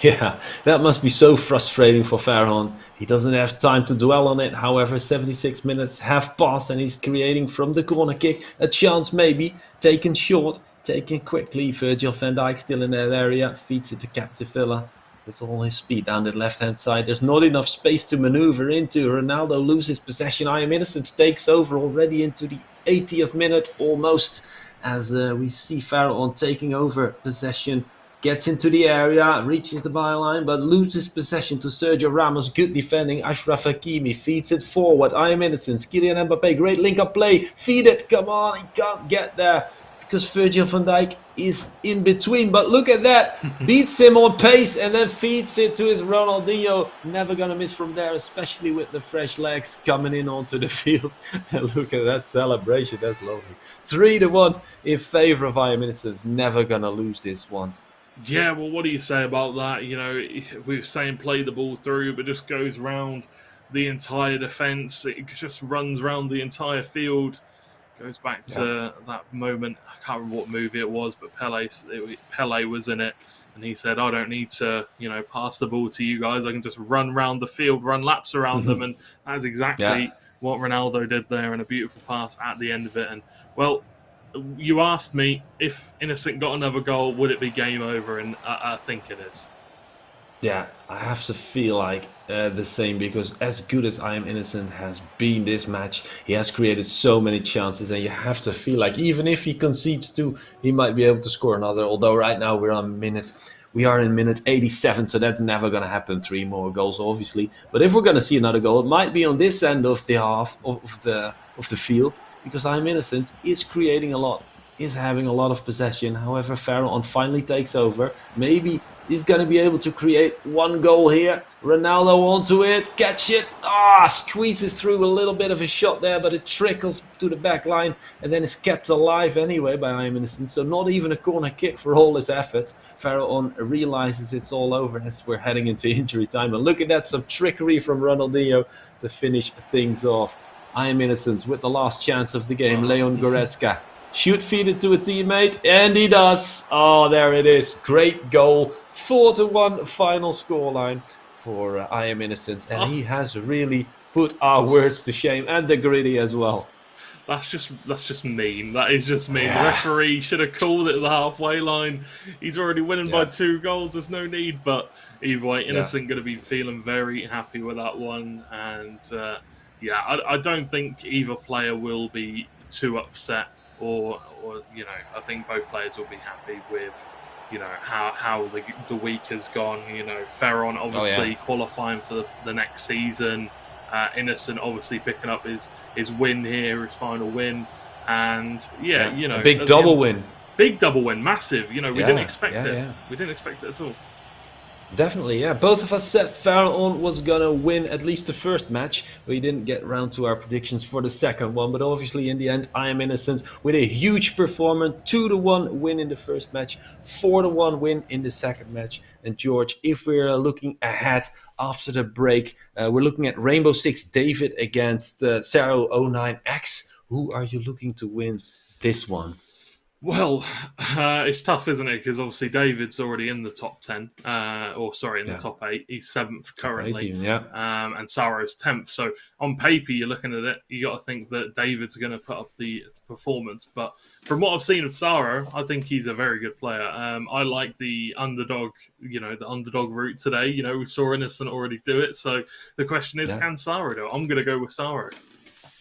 Yeah, that must be so frustrating for Farron. He doesn't have time to dwell on it. However, 76 minutes have passed and he's creating from the corner kick a chance, maybe taken short, taken quickly. Virgil van Dijk still in that area, feeds it to Captain Villa with all his speed down the left-hand side. There's not enough space to maneuver into. Ronaldo loses possession. I Am Innocent takes over already into the 80th minute almost, as we see Farron taking over possession. Gets into the area, reaches the byline, but loses possession to Sergio Ramos. Good defending. Achraf Hakimi feeds it forward. I Am Innocent. Kylian Mbappé, great link-up play. Feed it. Come on, he can't get there because Virgil van Dijk is in between. But look at that. Beats him on pace and then feeds it to his Ronaldinho. Never going to miss from there, especially with the fresh legs coming in onto the field. And look at that celebration. That's lovely. 3-1 in favor of Bayern Munich. Never going to lose this one. Yeah, well, what do you say about that? You know, we were saying play the ball through, but just goes round the entire defence. It just runs round the entire field. Goes back to that moment. I can't remember what movie it was, but Pele was in it, and he said, "I don't need to, pass the ball to you guys. I can just run round the field, run laps around them." And that's exactly what Ronaldo did there, and a beautiful pass at the end of it. And well, you asked me if Innocent got another goal, would it be game over? And I think it is. Yeah, I have to feel like the same, because as good as I Am Innocent has been this match, he has created so many chances, and you have to feel like even if he concedes two, he might be able to score another. Although right now we are in minute 87, so that's never going to happen. 3 more goals, obviously. But if we're going to see another goal, it might be on this end of the half of the field, because I Am Innocent is creating a lot, is having a lot of possession. However, Farrell finally takes over. Maybe he's going to be able to create one goal here. Ronaldo onto it, catch it. Squeezes through a little bit of a shot there, but it trickles to the back line and then is kept alive anyway by I Am Innocent. So not even a corner kick for all his efforts. Farrell realizes it's all over as we're heading into injury time. And look at that, some trickery from Ronaldinho to finish things off. I Am Innocent with the last chance of the game, Leon Goretzka. Should feed it to a teammate, and he does. Oh, there it is. Great goal. 4-1 final scoreline for I Am Innocent. And he has really put our words to shame, and the Gritty as well. That's just mean. That is just mean. The referee should have called it at the halfway line. He's already winning by 2 goals. There's no need. But either way, Innocent going to be feeling very happy with that one. And I don't think either player will be too upset. Or I think both players will be happy with, how the week has gone. Ferron obviously qualifying for the next season. Innocent obviously picking up his win here, his final win, and a big double win. Big double win, massive. We didn't expect it. Yeah. We didn't expect it at all. Definitely, yeah. Both of us said Farrell was going to win at least the first match. We didn't get around to our predictions for the second one, but obviously in the end, I Am Innocent with a huge performance. 2-1 win in the first match, 4-1 win in the second match. And George, if we're looking ahead after the break, we're looking at Rainbow Six David against Saro 09X. Who are you looking to win this one? Well, it's tough, isn't it? Because obviously David's already in the top 10, in the top 8. He's 7th currently, 18, and Saro's 10th. So on paper, you're looking at it, you got to think that David's going to put up the performance. But from what I've seen of Saro, I think he's a very good player. I like the underdog, the underdog route today. We saw Innocent already do it. So the question is, can Saro do it? I'm going to go with Saro.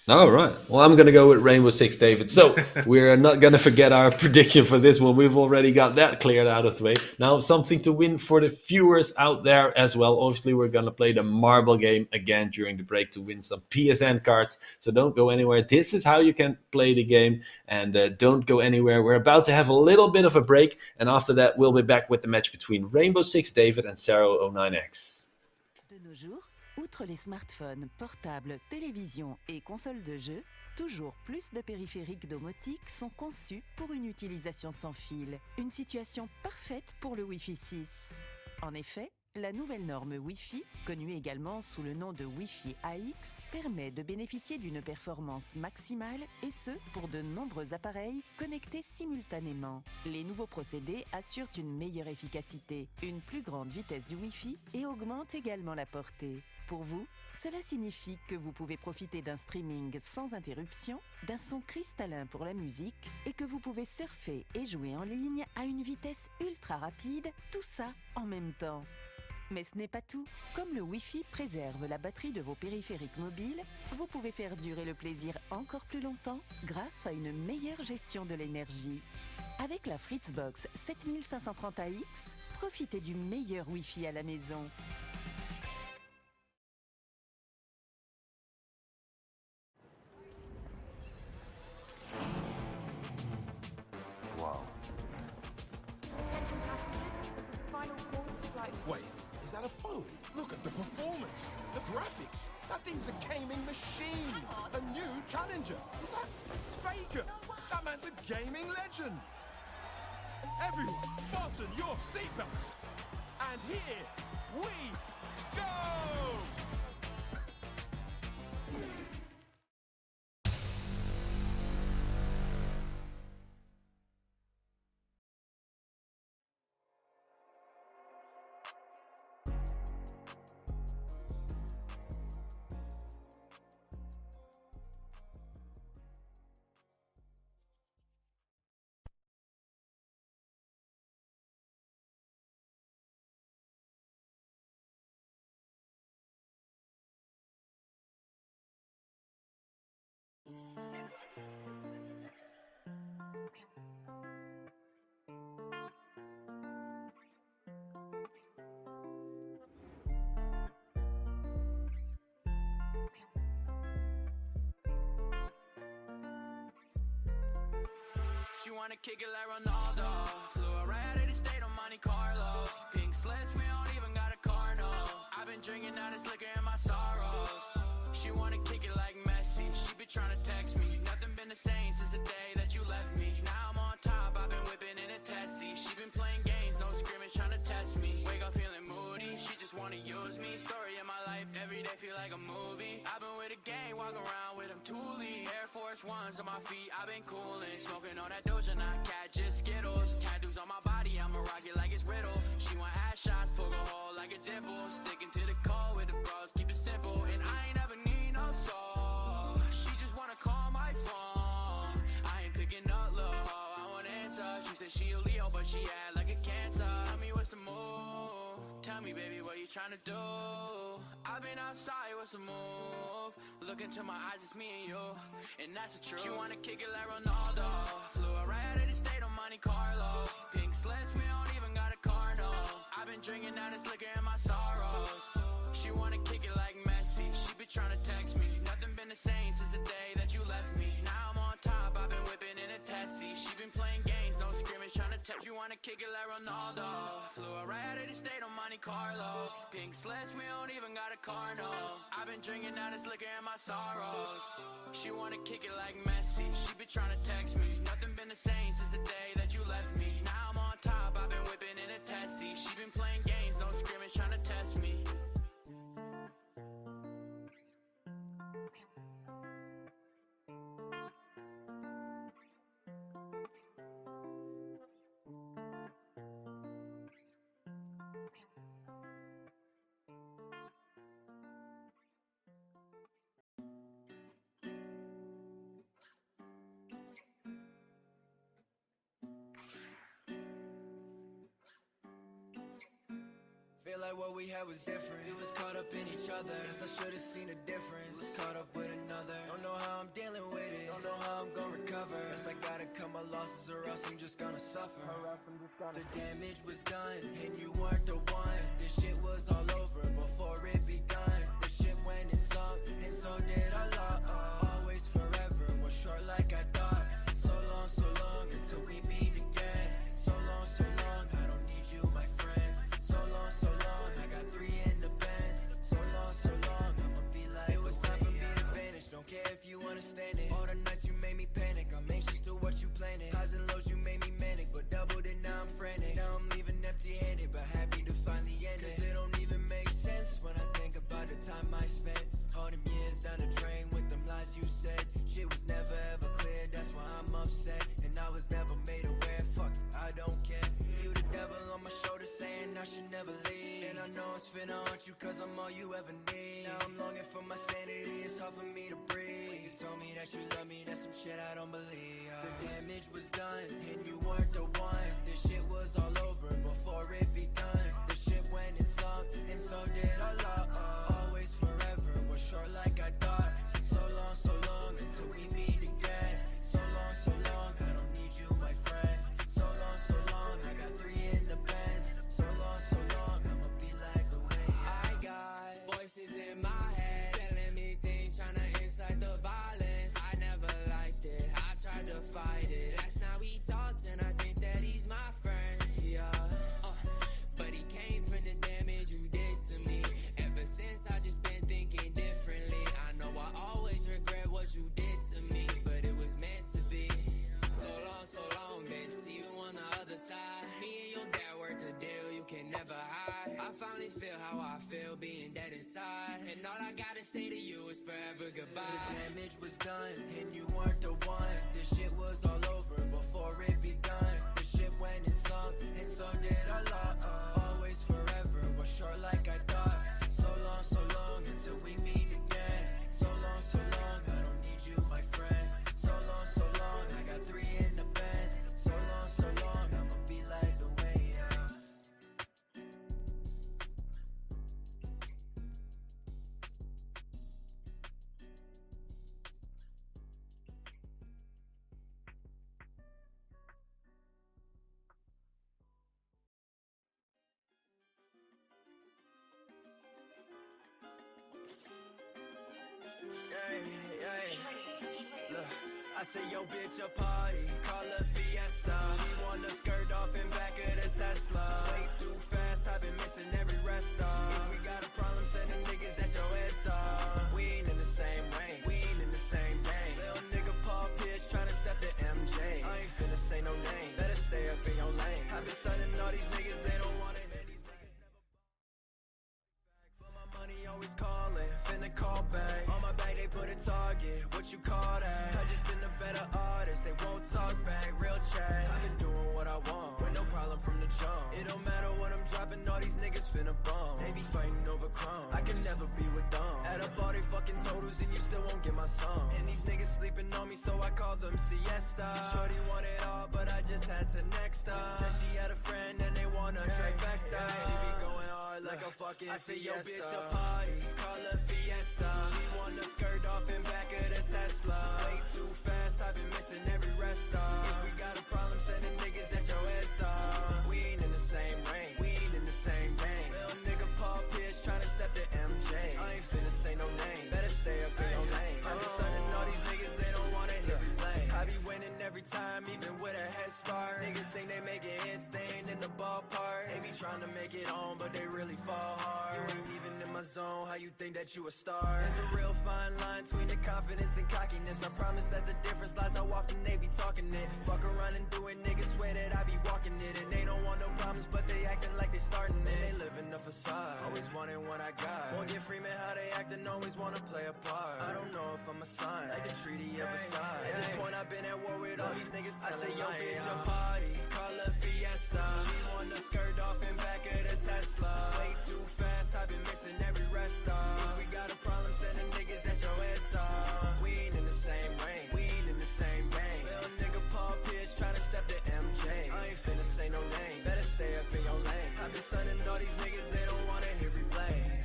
All right. Well, I'm going to go with Rainbow Six David. So we're not going to forget our prediction for this one. We've already got that cleared out of the way. Now, something to win for the viewers out there as well. Obviously, we're going to play the marble game again during the break to win some PSN cards. So don't go anywhere. This is how you can play the game. And don't go anywhere. We're about to have a little bit of a break. And after that, we'll be back with the match between Rainbow Six David and Saro 09X. Outre les smartphones, portables, télévisions et consoles de jeux, toujours plus de périphériques domotiques sont conçus pour une utilisation sans fil. Une situation parfaite pour le Wi-Fi 6. En effet, la nouvelle norme Wi-Fi, connue également sous le nom de Wi-Fi AX, permet de bénéficier d'une performance maximale, et ce, pour de nombreux appareils connectés simultanément. Les nouveaux procédés assurent une meilleure efficacité, une plus grande vitesse du Wi-Fi et augmentent également la portée. Pour vous, cela signifie que vous pouvez profiter d'un streaming sans interruption, d'un son cristallin pour la musique et que vous pouvez surfer et jouer en ligne à une vitesse ultra rapide, tout ça en même temps. Mais ce n'est pas tout. Comme le Wi-Fi préserve la batterie de vos périphériques mobiles, vous pouvez faire durer le plaisir encore plus longtemps grâce à une meilleure gestion de l'énergie. Avec la Fritzbox 7530AX, profitez du meilleur Wi-Fi à la maison. out of phone. Look at the performance, the graphics. That thing's a gaming machine. A new challenger. Is that Faker? That man's a gaming legend. Everyone, fasten your seatbelts. And here we go! She wanna kick it like Ronaldo. Flew her right out of the state on Monte Carlo. Pink slips, we don't even got a car, no. I've been drinking out this liquor in my sorrows. She wanna kick it like Messi. She been trying to text me. Nothing been the same since the day that you left me. Now I'm on top, I've been whipping in a Tessie. She been playing games, no scrimmage, trying to test me. Wake up feeling moody, she just wanna use me. Story of my life, every day feel like a movie. I've been with a gang, walk around with them Thule. Air Force Ones on my feet, I've been coolin'. Smoking on that Doja, not cat, just Skittles. Tattoos on my body, I'ma rock it like it's Riddle. She want ass shots, poke a hole like a dimple. Sticking to the call with the bros, keep it simple. And I ain't never need no soul. She just wanna call my phone. I ain't picking up, low, I won't answer. She said she a Leo, but she act like a Cancer. Tell me what's the move? Tell me, baby, what you tryna do? I've been outside, what's the move? Look into my eyes, it's me and you, and that's the truth. She wanna kick it like Ronaldo. Flew her right out of the state on Monte Carlo. Pink slips, we don't even got a car, no. I've been drinking out this liquor in my sorrows. She wanna kick it like Messi. She been trying to text me. Nothing been the same since the day that you left me. Now I'm on top, I've been whipping in a Tessie. She been playing games, no scrimmage, trying to text. You wanna kick it like Ronaldo. Flew her right out of the state on Monte Carlo. Pink slips, we don't even got a car, no. I've been drinking out this liquor in my sorrows. She wanna kick it like Messi. She been trying to text me. Nothing been the same since the day that you left me. Now I'm on top, I've been whipping in a Tessie. She been playing games, no scrimmage, trying to test me. Feel like what we had was different. We was caught up in each other. Guess I should've seen a difference. Was caught up with another. Don't know how I'm dealing with it. Don't know how I'm gonna recover. Guess I gotta cut my losses or else I'm just gonna suffer. The damage was done and you weren't the one. This shit was all over before it begun. The ship went and sunk and so did our love. Always forever was short like I thought. So long until we meet again. So long, I don't need you, my friend. So long, I got 3 in the Benz. So long, I'ma be like, it was time for me to vanish. Don't care if you understand it. All the nights you made me panic. I'm anxious to what you planning. Highs and lows you made me manic, but doubled it, now I'm frantic. Now I'm leaving empty-handed, but happy to finally end it. Cause it don't even make sense when I think about the time I spent. All them years down the drain with them lies you said. Shit was never ever clear, that's why I'm upset. And I was never made aware, fuck, I don't care. You the devil on my shoulder saying I should never leave. And I know it's finna haunt you cause I'm all you ever need. Now I'm longing for my sanity, it's hard for me to breathe. When you told me that you love me, that's some shit I don't believe. The damage was done and you weren't the one. This shit was all over before it begun. The ship went and sunk and so did our love. Always forever was short like I thought. So long until we meet again. So long, I don't need you, my friend. So long, I got 3 in the Benz. So long, I'ma be like the wind. I got voices in my head telling me things, trying to incite the violence. I never liked it, I tried to fight it. Last night we talked and I think that can never hide. I finally feel how I feel being dead inside. And all I gotta say to you is forever goodbye. The damage was done and you weren't the one. This shit was all over before it begun. The shit went and so did a lot. Always forever was short like I thought. So long until we meet again. So long, I don't need you, my friend. So long, I got 3 in the bed. So long, I'ma be like the way out. Look, I say yo bitch a party, call her Fiesta. She wanna skirt off in back of the Tesla. Way too fast, I've been missing every rest stop. If we got a problem, sending niggas at your head top. We ain't in the same range, we ain't in the same game. Little nigga Paul Pierce tryna step to MJ. I ain't finna say no name, better stay up in your lane. I've been sunning all these niggas, they don't wanna hear these niggas never. But my money always calling, finna call back. On my back they put a target, what you call that? I just been a better artist, they won't talk back, real chat. I've been doing what I want, with no problem from the jump. It don't matter what I'm dropping, all these niggas finna bum. They be fighting over crumbs, I can never be with them. Add up all they fucking totals and you still won't get my sum. And these niggas sleeping on me, so I call them siesta. Shorty want it all, but I just had to next up. Said she had a friend and they want a trifecta. She be going hard like a fucking I say yo bitch a party, call her Fiesta. She wanna skirt off in back of the Tesla. Way too fast, I've been missing every rest stop. If we got a problem, sending niggas at your head top. We ain't in the same range, we ain't in the same game. Little nigga Paul Pierce tryna step to MJ. I ain't finna say no name, better stay up in your lane. I've been sunning all these niggas, they don't wanna hear me play. I be winning every time, even with a head start. Niggas think they making hits, they ain't in the ballpark. They be trying to make it on, but they really fall hard. You ain't even in my zone, how you think that you a star? There's a real fine line between the confidence and cockiness. I promise that the difference lies how often they be talking it. Fuck around and do it, niggas swear that I be walking it. And they don't want no problems, but they acting like they starting it. They living the facade, always wanting what I got. Won't get Freeman how they acting, always wanna play a part. I don't know if I'm a sign, like the treaty of Versailles. At this point I've been at war with all these niggas. I say yo bitch a party, call her Fiesta. She wanna skirt off in back of the Tesla. Way too fast, I've been missing every rest stop. If we got a problem, sending niggas at your head top. We ain't in the same range, we ain't in the same game. Little nigga Paul Pierce tryna step to MJ. I ain't finna say no name, better stay up in your lane. I've been sunning all these niggas, they don't wanna hear me play.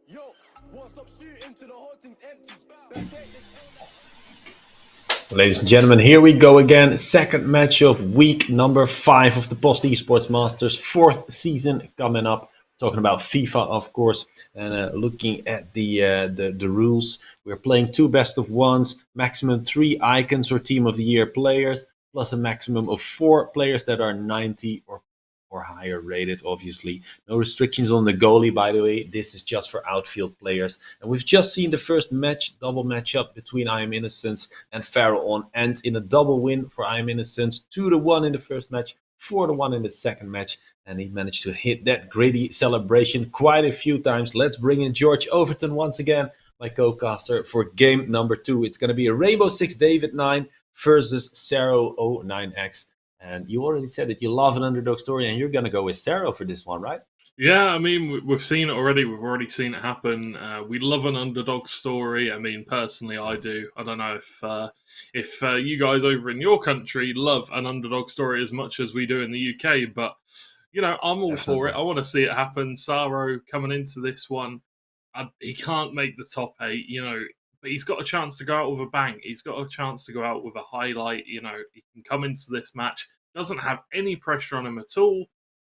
Yo, won't stop shooting till the whole thing's empty. Ladies and gentlemen, here we go again. Second match of week number 5 of the Post Esports Masters. 4th season coming up. Talking about FIFA, of course, and looking at the rules. We're playing 2 best of 1s, maximum 3 icons or team of the year players, plus a maximum of 4 players that are 90 or higher rated, obviously. No restrictions on the goalie, by the way. This is just for outfield players. And we've just seen the first match, double matchup between I Am Innocence and Pharaoh on End in a double win for I Am Innocence. 2-1 in the first match, 4-1 in the second match. And he managed to hit that gritty celebration quite a few times. Let's bring in George Overton once again, my co-caster, for game number 2. It's going to be a Rainbow Six David 9 versus Saro 09X. And you already said that you love an underdog story, and you're going to go with Saro for this one, right? Yeah, I mean, we've seen it already. We've already seen it happen. We love an underdog story. I mean, personally, I do. I don't know if you guys over in your country love an underdog story as much as we do in the UK, but, you know, I'm all for it. I want to see it happen. Saro coming into this one, he can't make the top 8, you know, but he's got a chance to go out with a bang. He's got a chance to go out with a highlight. You know, he can come into this match, doesn't have any pressure on him at all.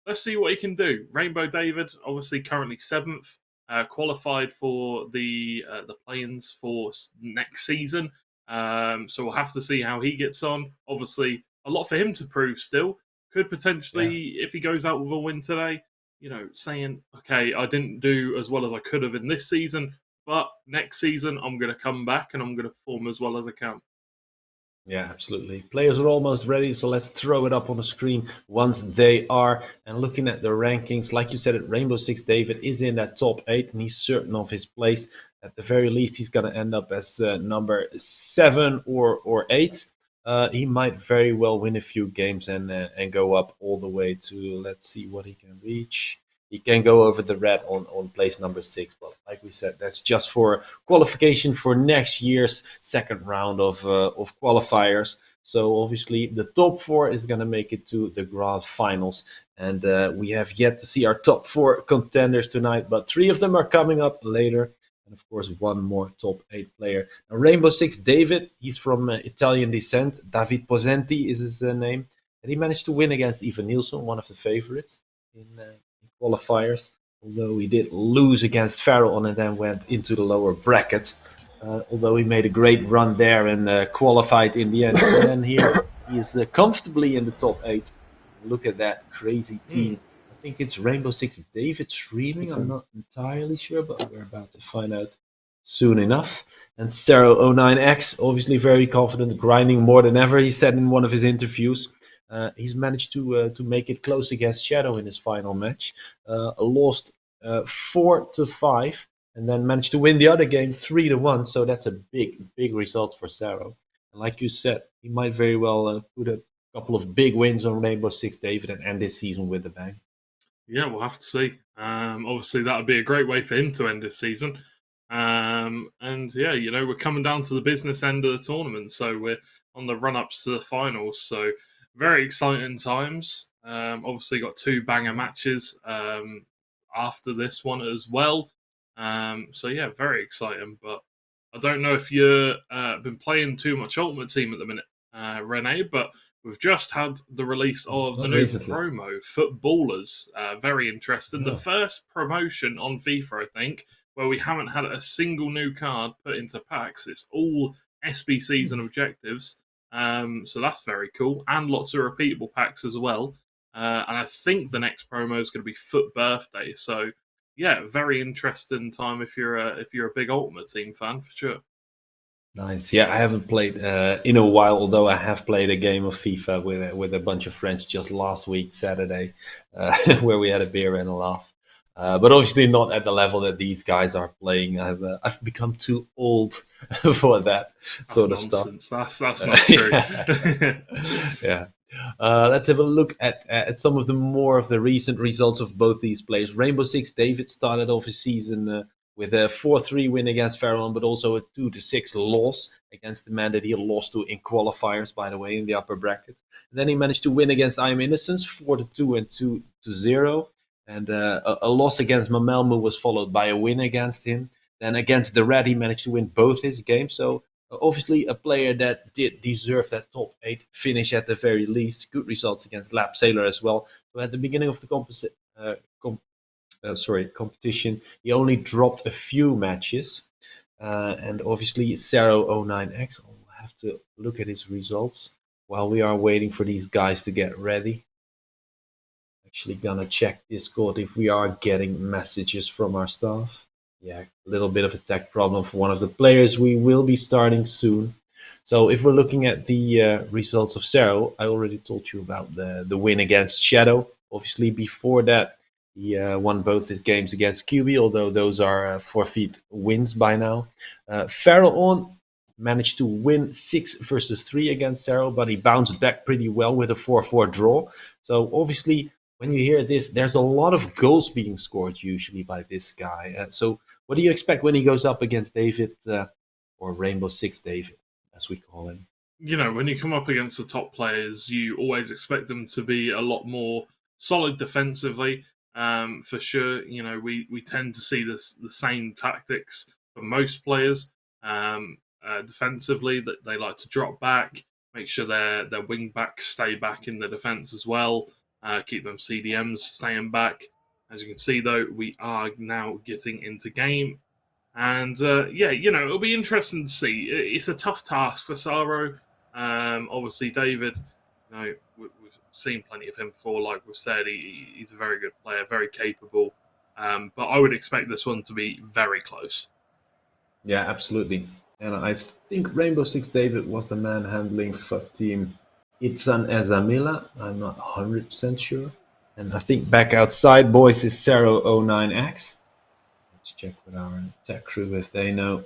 let's see what he can do. Rainbow David, obviously currently 7th, qualified for the play-ins for next season. So we'll have to see how he gets on. Obviously, a lot for him to prove still. Could potentially, if he goes out with a win today, saying, okay, I didn't do as well as I could have in this season, but next season I'm going to come back and I'm going to perform as well as I can. Yeah, absolutely. Players are almost ready, so let's throw it up on the screen once they are. And looking at the rankings, like you said, Rainbow Six David is in that top 8, and he's certain of his place. At the very least, he's going to end up as number 7 or 8. He might very well win a few games and go up all the way to, let's see what he can reach. He can go over the red on place number 6. But like we said, that's just for qualification for next year's second round of qualifiers. So obviously the top 4 is going to make it to the grand finals. And we have yet to see our top 4 contenders tonight, but 3 of them are coming up later. And of course, 1 more top 8 player. Now, Rainbow Six David, he's from Italian descent. David Posenti is his name. And he managed to win against Ivan Nielsen, one of the favorites in qualifiers, although he did lose against Farrell and then went into the lower bracket. Although he made a great run there and qualified in the end. And then here he is comfortably in the top 8. Look at that crazy team. I think it's Rainbow Six David streaming. I'm not entirely sure, but we're about to find out soon enough. And Sero09X, obviously very confident, grinding more than ever, he said in one of his interviews. He's managed to make it close against Shadow in his final match. Lost 4-5, and then managed to win the other game 3-1. So that's a big result for Sero. And like you said, he might very well put a couple of big wins on Rainbow Six David and end this season with a bang. Yeah, we'll have to see. Obviously, that would be a great way for him to end this season. And yeah, we're coming down to the business end of the tournament, so we're on the run-ups to the finals. So very exciting times. Obviously, got 2 banger matches after this one as well. So yeah, very exciting. But I don't know if you've been playing too much Ultimate Team at the minute, Rene, but we've just had the release of the new promo, Footballers. Very interesting. The first promotion on FIFA, I think, where we haven't had a single new card put into packs. It's all SBCs and objectives. So that's very cool. And lots of repeatable packs as well. And I think the next promo is going to be Foot Birthday. So yeah, very interesting time if you're a big Ultimate Team fan, for sure. Nice. Yeah, I haven't played in a while, although I have played a game of FIFA with a bunch of friends just last week, Saturday, where we had a beer and a laugh. But obviously not at the level that these guys are playing. I've become too old for that sort of nonsense. stuff. That's not true. Yeah. Let's have a look at some of the recent results of both these players. Rainbow Six David started off his season with a 4-3 win against Farrell, but also a 2-6 loss against the man that he lost to in qualifiers, by the way, in the upper bracket. And then he managed to win against I Am Innocence 4-2 and 2-0. And a loss against Mamelmu was followed by a win against him. Then against the Red, he managed to win both his games. So obviously a player that did deserve that top 8 finish at the very least. Good results against Lab Sailor as well. So at the beginning of the competition, he only dropped a few matches. And obviously Sero09X, I'll have to look at his results while we are waiting for these guys to get ready. Actually gonna check Discord if we are getting messages from our staff. Yeah, a little bit of a tech problem for one of the players. We will be starting soon. So if we're looking at the results of Sero, I already told you about the win against Shadow. Obviously before that, he won both his games against QB, although those are forfeit wins by now. Farrell managed to win 6-3 against Sero, but he bounced back pretty well with a 4-4 draw. So obviously, when you hear this, there's a lot of goals being scored usually by this guy. So what do you expect when he goes up against David, or Rainbow Six David, as we call him? When you come up against the top players, you always expect them to be a lot more solid defensively. For sure, we tend to see the same tactics for most players. Defensively, that they like to drop back, make sure their wing backs stay back in the defense as well. keep them CDMs staying back. As you can see, though, we are now getting into game. And yeah, it'll be interesting to see. It's a tough task for Saro. Obviously, David, we've seen plenty of him before. Like we've said, he's a very good player, very capable. But I would expect this one to be very close. Yeah, absolutely. And I think Rainbow Six David was the man handling FUT team Itzan Ezamila. I'm not 100% sure. And I think back outside, boys, is Saro09X. Let's check with our tech crew if they know.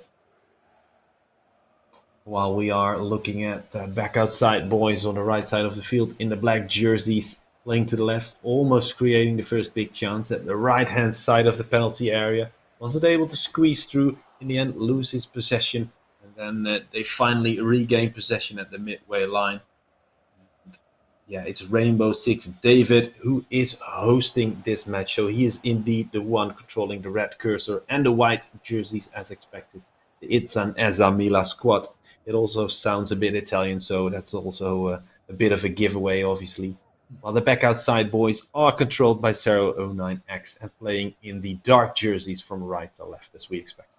While we are looking at back outside boys on the right side of the field in the black jerseys, playing to the left, almost creating the first big chance at the right-hand side of the penalty area. Wasn't able to squeeze through, in the end loses possession, and then they finally regain possession at the midway line. Yeah, it's Rainbow Six David who is hosting this match, so he is indeed the one controlling the red cursor and the white jerseys as expected. The Itzan Ezamila squad. It also sounds a bit Italian, so that's also a bit of a giveaway, obviously. While the back outside boys are controlled by Saro09X and playing in the dark jerseys from right to left, as we expect.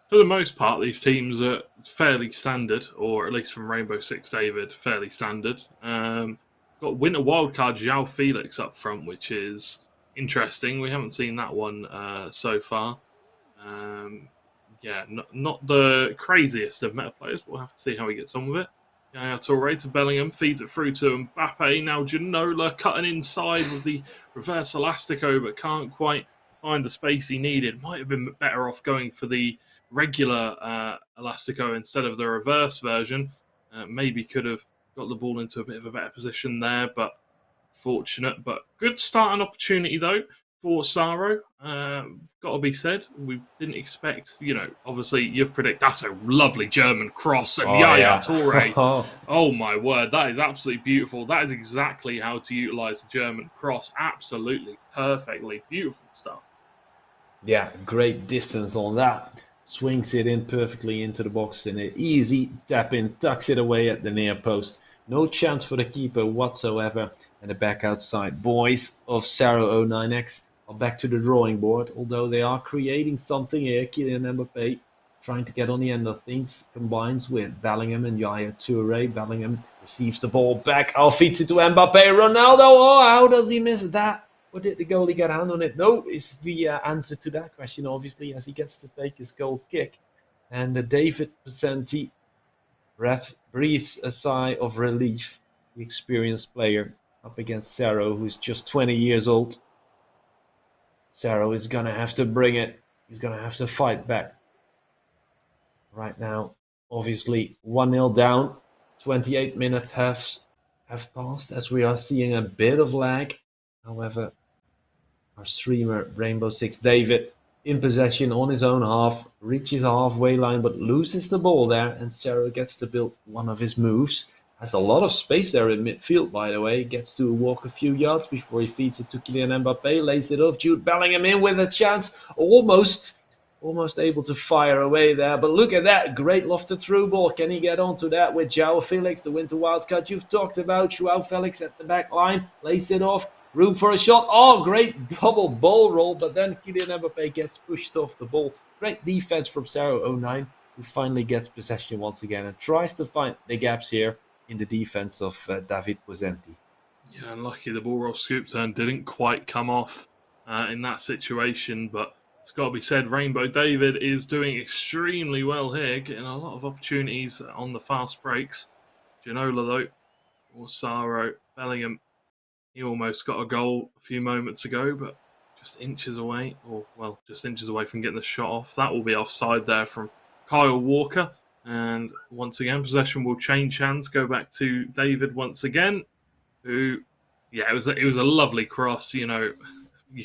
For the most part, these teams are fairly standard, or at least from Rainbow Six David, fairly standard. Got Winter Wildcard João Felix up front, which is interesting. We haven't seen that one so far. Yeah, not the craziest of meta players, but we'll have to see how he gets on with it. Yaya Toure to Bellingham, feeds it through to Mbappe. Now Ginola cutting inside with the reverse elastico, but can't quite find the space he needed. Might have been better off going for the regular elastico instead of the reverse version. Maybe could have got the ball into a bit of a better position there, but fortunate. But good starting opportunity, though, for Saro. Got to be said, we didn't expect, obviously you've predicted that's a lovely German cross and Yaya Toure. Oh my word, that is absolutely beautiful. That is exactly how to utilize the German cross. Absolutely perfectly beautiful stuff. Yeah, great distance on that. Swings it in perfectly into the box in an easy tap in, tucks it away at the near post. No chance for the keeper whatsoever. And the back outside boys of Saro09X are back to the drawing board, although they are creating something here. Kylian Mbappe trying to get on the end of things, combines with Bellingham and Yaya Toure. Bellingham receives the ball back, feeds it to Mbappe. Ronaldo, how does he miss that? Or did the goalie get a hand on it? No, is the answer to that question, obviously, as he gets to take his goal kick. And David Pesenti breathes a sigh of relief. The experienced player up against Saro, who's just 20 years old. Saro is going to have to bring it. He's going to have to fight back. Right now, obviously, 1-0 down. 28 minutes have passed as we are seeing a bit of lag. However, our streamer, Rainbow Six David, in possession on his own half, reaches the halfway line but loses the ball there, and Saro gets to build one of his moves. Has a lot of space there in midfield, by the way. Gets to walk a few yards before he feeds it to Kylian Mbappe, lays it off. Jude Bellingham in with a chance. Almost able to fire away there. But look at that. Great lofted through ball. Can he get onto that with João Felix, the Winter Wildcard you've talked about? João Felix at the back line, lays it off. Room for a shot. Oh, great double ball roll. But then Kylian Mbappe gets pushed off the ball. Great defense from Saro09, who finally gets possession once again and tries to find the gaps here in the defense of David Pesenti. Yeah, unlucky the ball roll scoop turn didn't quite come off in that situation, but it's got to be said, Rainbow David is doing extremely well here, getting a lot of opportunities on the fast breaks. Ginola, though, or Saro, Bellingham, he almost got a goal a few moments ago, but just inches away, just inches away from getting the shot off. That will be offside there from Kyle Walker. And once again, possession will change hands, go back to David once again, who, it was a lovely cross. You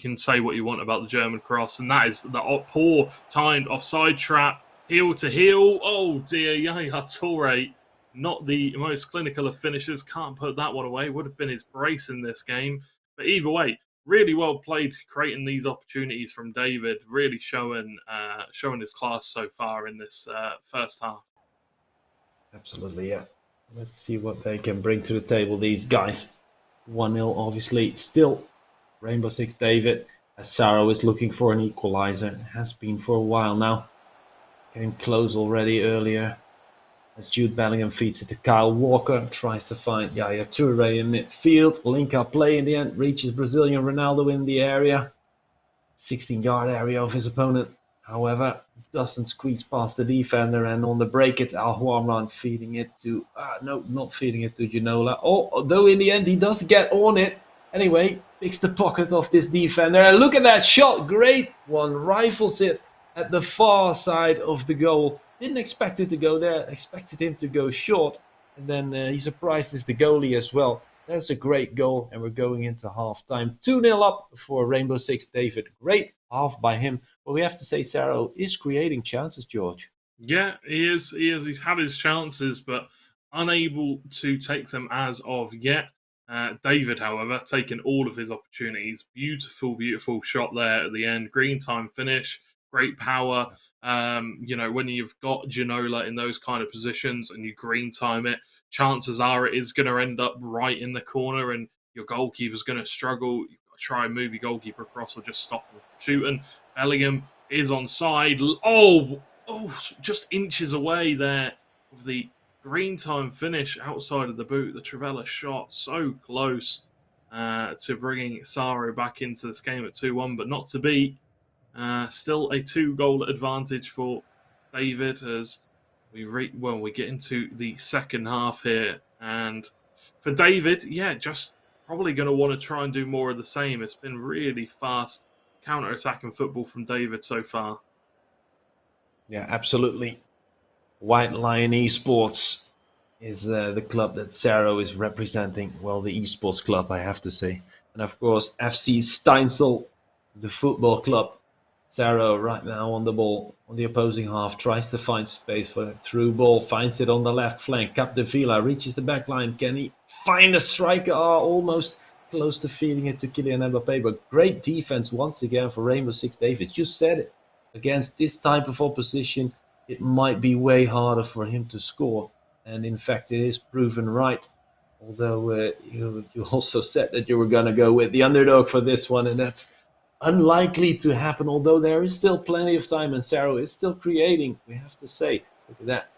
can say what you want about the German cross, and that is the poor timed offside trap, heel to heel. Oh dear, Yaya Toure, not the most clinical of finishers, can't put that one away. Would have been his brace in this game, but either way, really well played, creating these opportunities from David, really showing his class so far in this first half. Absolutely, yeah. Let's see what they can bring to the table, these guys. 1-0, obviously. Still Rainbow Six David, as Saro is looking for an equalizer. It has been for a while now. Came close already earlier. As Jude Bellingham feeds it to Kyle Walker, tries to find Yaya Toure in midfield. Link-up play in the end, reaches Brazilian Ronaldo in the area. 16-yard area of his opponent. However, doesn't squeeze past the defender, and on the break it's Al Huamran feeding it to... no, not feeding it to Ginola. Although in the end he does get on it. Anyway, picks the pocket of this defender. And look at that shot. Great one. Rifles it at the far side of the goal. Didn't expect it to go there. Expected him to go short. And then he surprises the goalie as well. That's a great goal. And we're going into half-time. 2-0 up for Rainbow Six David. Great half by him. But we have to say Saro is creating chances, George. Yeah, he is. He's had his chances, but unable to take them as of yet. David, however, taking all of his opportunities. Beautiful shot there at the end. Green time finish. Great power. When you've got Ginola in those kind of positions and you green time it, chances are it is going to end up right in the corner and your goalkeeper's going to struggle. You've got to try and move your goalkeeper across or just stop him from shooting. Bellingham is onside. Just inches away there of the green time finish outside of the boot. The Trivella shot so close to bringing Saro back into this game at 2-1, but not to be. Still a 2-goal advantage for David as we get into the second half here. And for David, just probably going to want to try and do more of the same. It's been really fast counter-attacking football from David so far. Yeah, absolutely. White Lion Esports is the club that Saro is representing. Well, the esports club, I have to say. And of course, FC Steinsel, the football club. Saro right now on the ball, on the opposing half, tries to find space for a through ball, finds it on the left flank. Capdevila reaches the back line. Can he find a striker? Almost close to feeding it to Kylian Mbappe, but great defense once again for Rainbow Six David. You said it. Against this type of opposition, it might be way harder for him to score. And in fact, it is proven right. Although you also said that you were going to go with the underdog for this one, and that's unlikely to happen, although there is still plenty of time and Saro is still creating, we have to say. Look at that.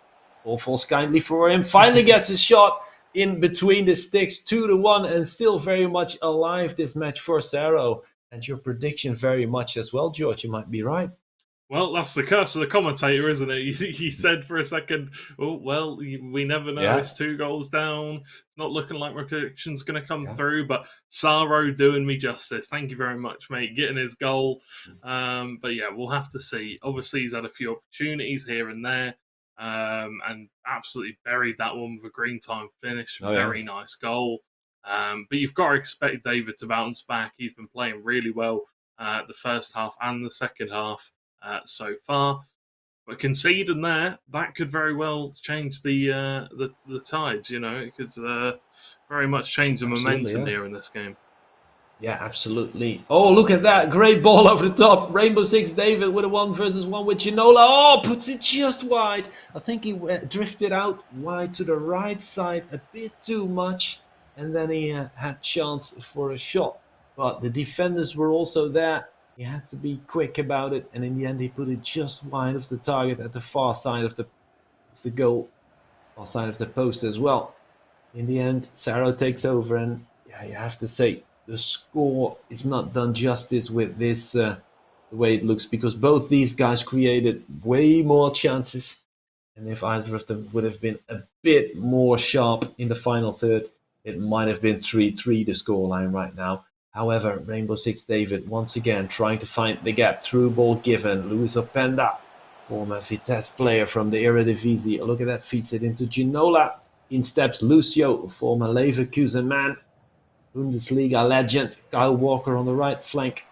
Ball falls kindly for him. Finally gets his shot in between the sticks, 2-1, and still very much alive this match for Saro. And your prediction very much as well, George. You might be right. Well, that's the curse of the commentator, isn't it? He said for a second, we never know. Yeah. It's 2 goals down. It's not looking like my prediction's going to come through, but Saro doing me justice. Thank you very much, mate. Getting his goal. But yeah, we'll have to see. Obviously, he's had a few opportunities here and there and absolutely buried that one with a green time finish. Very nice goal. But you've got to expect David to bounce back. He's been playing really well the first half and the second half. So far, but conceding there, that could very well change the tides. It could very much change the momentum here in this game. Yeah, absolutely. Oh, look at that. Great ball over the top. Rainbow Six David with a 1-versus-1 with Ginola. Puts it just wide. I think he drifted out wide to the right side a bit too much. And then he had chance for a shot. But the defenders were also there. He had to be quick about it, and in the end, he put it just wide of the target at the far side of the goal, far side of the post as well. In the end, Saro takes over, and you have to say the score is not done justice with this the way it looks, because both these guys created way more chances, and if either of them would have been a bit more sharp in the final third, it might have been 3-3 the scoreline right now. However, Rainbow Six David once again trying to find the gap. Through ball given. Luis Openda, former Vitesse player from the Eredivisie. Look at that, feeds it into Ginola. In steps Lucio, former Leverkusen man. Bundesliga legend. Kyle Walker on the right flank.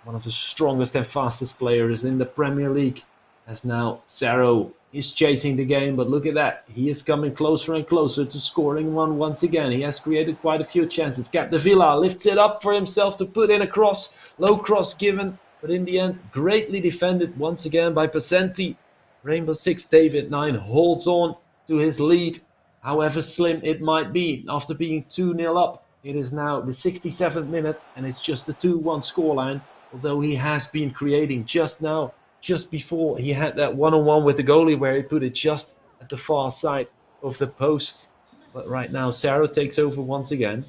One of the strongest and fastest players in the Premier League. As now Saro is chasing the game, but look at that. He is coming closer and closer to scoring one once again. He has created quite a few chances. Capdevila lifts it up for himself to put in a cross. Low cross given, but in the end, greatly defended once again by Pacenti. Rainbow Six David 9 holds on to his lead, however slim it might be, after being 2-0 up. It is now the 67th minute, and it's just a 2-1 scoreline. Although he has been creating just now, just before he had that one-on-one with the goalie where he put it just at the far side of the post. But right now, Sarro takes over once again.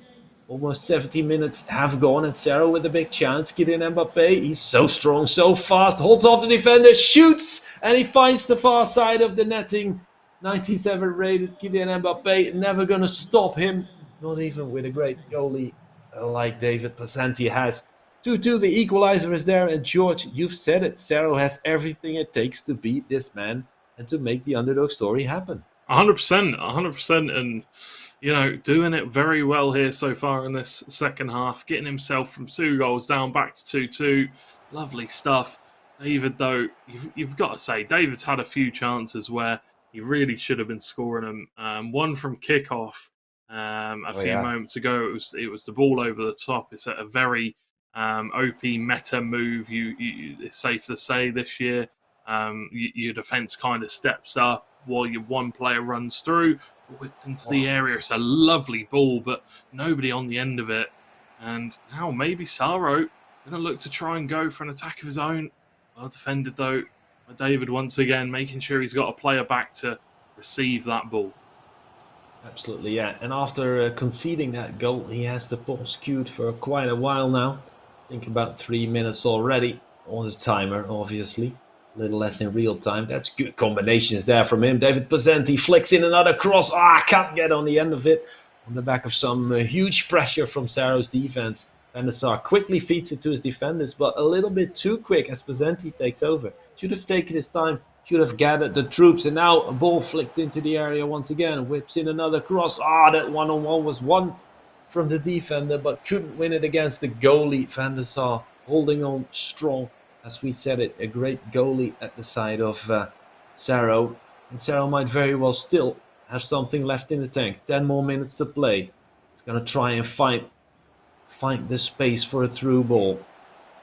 Almost 70 minutes have gone, and Sarro with a big chance. Kylian Mbappé, he's so strong, so fast, holds off the defender, shoots, and he finds the far side of the netting. 97 rated Kylian Mbappé, never going to stop him, not even with a great goalie like David Placenti has. 2-2, the equalizer is there, and George, you've said it. Sarro has everything it takes to beat this man and to make the underdog story happen. 100%, and doing it very well here so far in this second half, getting himself from 2 goals down back to 2-2. Lovely stuff. David, though, you've got to say, David's had a few chances where he really should have been scoring them. One from kickoff a few moments ago. It was the ball over the top. It's a very OP meta move. It's safe to say this year. Your defense kind of steps up while your one player runs through, whipped into the area. It's a lovely ball, but nobody on the end of it. And now maybe Sarro going to look to try and go for an attack of his own. Well defended, though, by David once again, making sure he's got a player back to receive that ball. Absolutely, yeah. And after conceding that goal, he has the ball skewed for quite a while now. I think about 3 minutes already on the timer, obviously. A little less in real time. That's good combinations there from him. David Placenti flicks in another cross. Can't get on the end of it. On the back of some huge pressure from Sarro's defense. Van der Sar quickly feeds it to his defenders, but a little bit too quick as Placenti takes over. Should have taken his time. Should have gathered the troops, and now a ball flicked into the area once again. Whips in another cross. That one-on-one was won from the defender, but couldn't win it against the goalie. Van der Sar holding on strong. As we said it, a great goalie at the side of Sarro. And Sarro might very well still have something left in the tank. 10 more minutes to play. He's going to try and find the space for a through ball.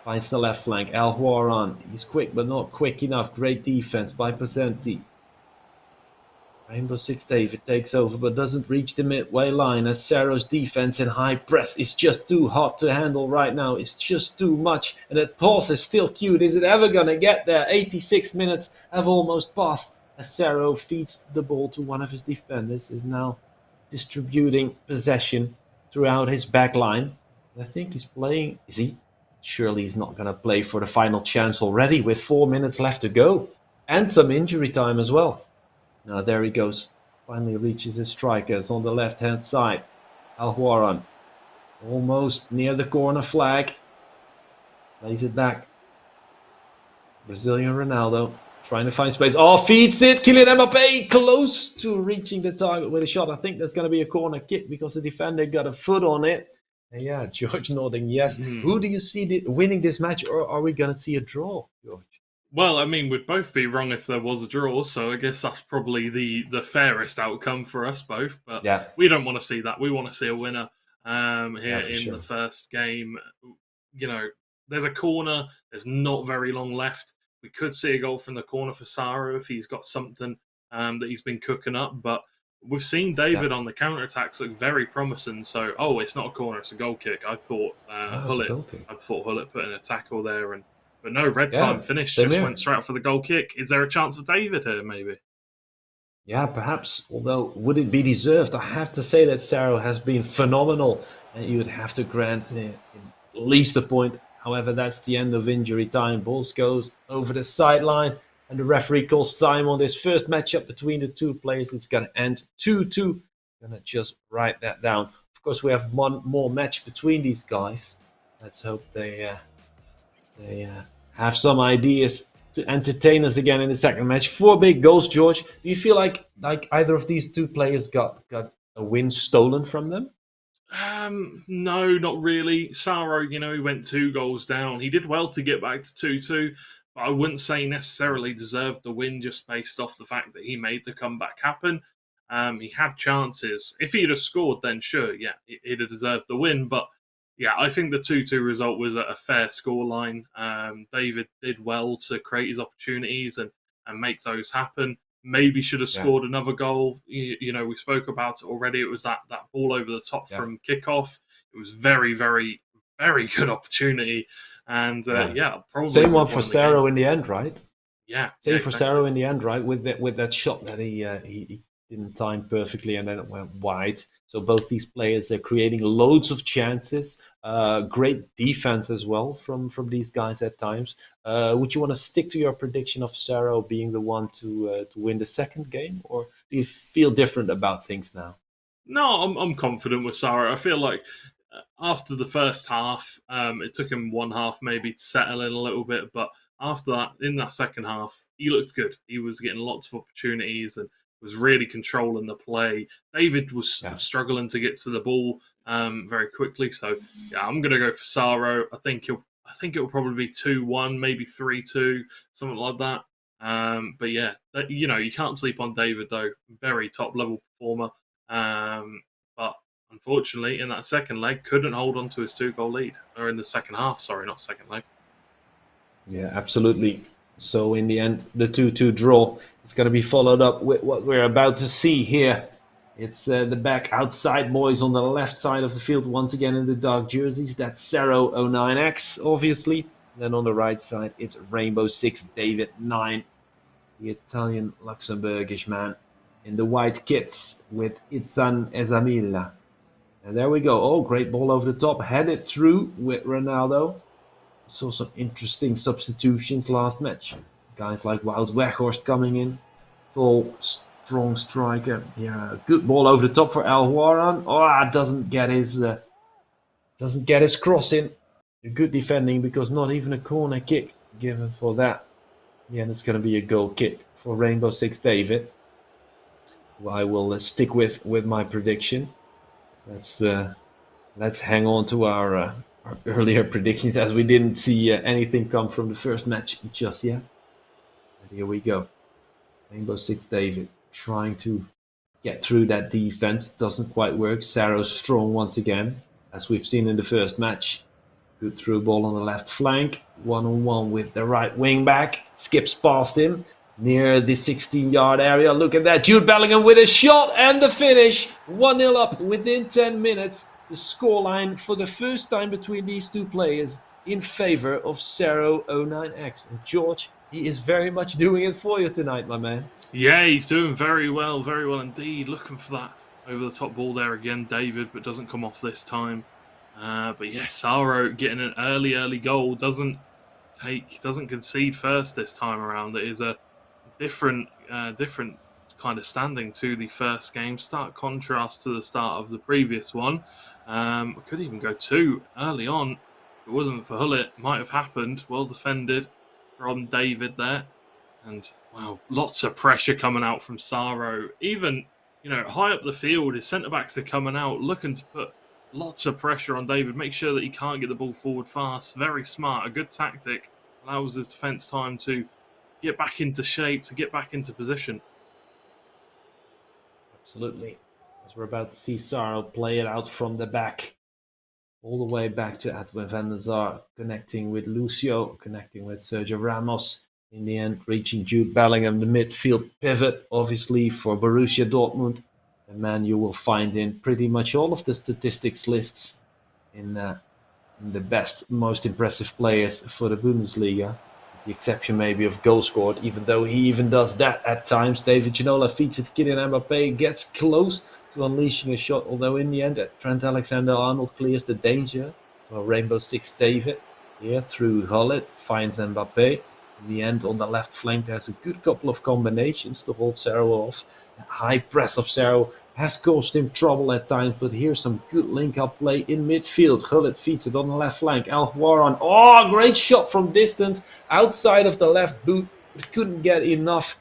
Finds the left flank. Al Huaran. He's quick, but not quick enough. Great defense by Placenti. Rainbow Six David takes over, but doesn't reach the midway line as Sarro's defense and high press is just too hot to handle right now. It's just too much, and that pause is still cute. Is it ever going to get there? 86 minutes have almost passed as Sarro feeds the ball to one of his defenders, is now distributing possession throughout his back line. I think he's playing. Is he? Surely he's not going to play for the final chance already with 4 minutes left to go. And some injury time as well. Now there he goes. Finally reaches his strikers on the left-hand side. Al Huaran. Almost near the corner flag. Plays it back. Brazilian Ronaldo. Trying to find space. Feeds it. Kylian Mbappé close to reaching the target with a shot. I think that's going to be a corner kick because the defender got a foot on it. And yeah, George nodding yes. Who do you see winning this match, or are we going to see a draw, George? Well, I mean, we'd both be wrong if there was a draw, so I guess that's probably the fairest outcome for us both. But we don't want to see that. We want to see a winner here in the first game. There's a corner. There's not very long left. We could see a goal from the corner for Sarro if he's got something that he's been cooking up. But we've seen David on the counter-attacks look very promising. So, it's not a corner, it's a goal kick. I thought Hullet put in a tackle there, but no, red time finish, just went straight for the goal kick. Is there a chance for David here, maybe? Yeah, perhaps. Although, would it be deserved? I have to say that Sarro has been phenomenal, and you would have to grant at least a point. However, that's the end of injury time. Balls goes over the sideline, and the referee calls time on this first matchup between the two players. It's going to end 2-2. I'm going to just write that down. Of course, we have one more match between these guys. Let's hope they have some ideas to entertain us again in the second match. 4 big goals, George. Do you feel like either of these two players got a win stolen from them? No, not really. Sarro, he went 2 goals down. He did well to get back to 2-2, but I wouldn't say necessarily deserved the win just based off the fact that he made the comeback happen. He had chances. If he'd have scored, then sure, he'd have deserved the win, but I think the 2-2 result was a fair scoreline. David did well to create his opportunities and make those happen. Maybe should have scored another goal. We spoke about it already. It was that ball over the top from kickoff. It was very, very, very good opportunity. And probably same one for won the game. Saro in the end, right? Yeah, Same for Saro in the end, right? With that shot that he didn't time perfectly, and then it went wide. So both these players are creating loads of chances. Great defense as well from these guys at times. Would you want to stick to your prediction of Saro being the one to win the second game, or do you feel different about things now? No, I'm confident with Saro. I feel like after the first half, it took him one half maybe to settle in a little bit, but after that, in that second half, he looked good. He was getting lots of opportunities and was really controlling the play. David was struggling to get to the ball very quickly, so I'm going to go for Saro. I think it'll probably be 2-1, maybe 3-2, something like that. But you can't sleep on David though. Very top level performer. But unfortunately, in that second leg, couldn't hold on to his 2-goal lead. Or in the second half, sorry, not second leg. Yeah, absolutely. So in the end, the 2-2 draw is going to be followed up with what we're about to see here. It's the back outside boys on the left side of the field, once again in the dark jerseys. That's Saro 09X, obviously. And then on the right side, it's Rainbow 6 David 9, the Italian Luxembourgish man, in the white kits with Itzan Ezamila. And there we go. Oh, great ball over the top. Headed through with Ronaldo. Saw some interesting substitutions last match. Guys like Wout Weghorst coming in. Tall, strong striker. Yeah, good ball over the top for Al Waran. Oh, doesn't get his cross in. Good defending because not even a corner kick given for that. Yeah, and it's going to be a goal kick for Rainbow Six David. I will stick with my prediction. Let's hang on to our earlier predictions, as we didn't see anything come from the first match just yet. And here we go. Rainbow Six David trying to get through that defense. Doesn't quite work. Saro's strong once again, as we've seen in the first match. Good through ball on the left flank. One-on-one with the right wing back. Skips past him near the 16-yard area. Look at that. Jude Bellingham with a shot and the finish. 1-0 up within 10 minutes. The scoreline for the first time between these two players in favor of Saro 09X. And George, he is very much doing it for you tonight, my man. Yeah, he's doing very well indeed. Looking for that over-the-top ball there again, David, but doesn't come off this time. But yeah, Saro getting an early goal, doesn't concede first this time around. It is a different kind of standing to the first game. Stark contrast to the start of the previous one. Could even go 2 early on. If it wasn't for Hullet, might have happened. Well defended from David there. And wow, lots of pressure coming out from Saro. Even, high up the field, his centre-backs are coming out, looking to put lots of pressure on David. Make sure that he can't get the ball forward fast. Very smart. A good tactic. Allows his defence time to get back into shape, to get back into position. Absolutely. As we're about to see Saro play it out from the back. All the way back to Edwin van der Sar. Connecting with Lucio. Connecting with Sergio Ramos. In the end, reaching Jude Bellingham, the midfield pivot, obviously, for Borussia Dortmund. A man you will find in pretty much all of the statistics lists in the best, most impressive players for the Bundesliga. With the exception maybe of goal scored, even though he even does that at times. David Ginola feeds it to Kylian Mbappe, gets close to unleashing a shot, although in the end, Trent Alexander-Arnold clears the danger for Rainbow Six David. Here through Hullet, finds Mbappe. In the end, on the left flank, there's a good couple of combinations to hold Saro off. The high press of Saro has caused him trouble at times, but here's some good link-up play in midfield. Hullet feeds it on the left flank. Al Waran, great shot from distance, outside of the left boot, but couldn't get enough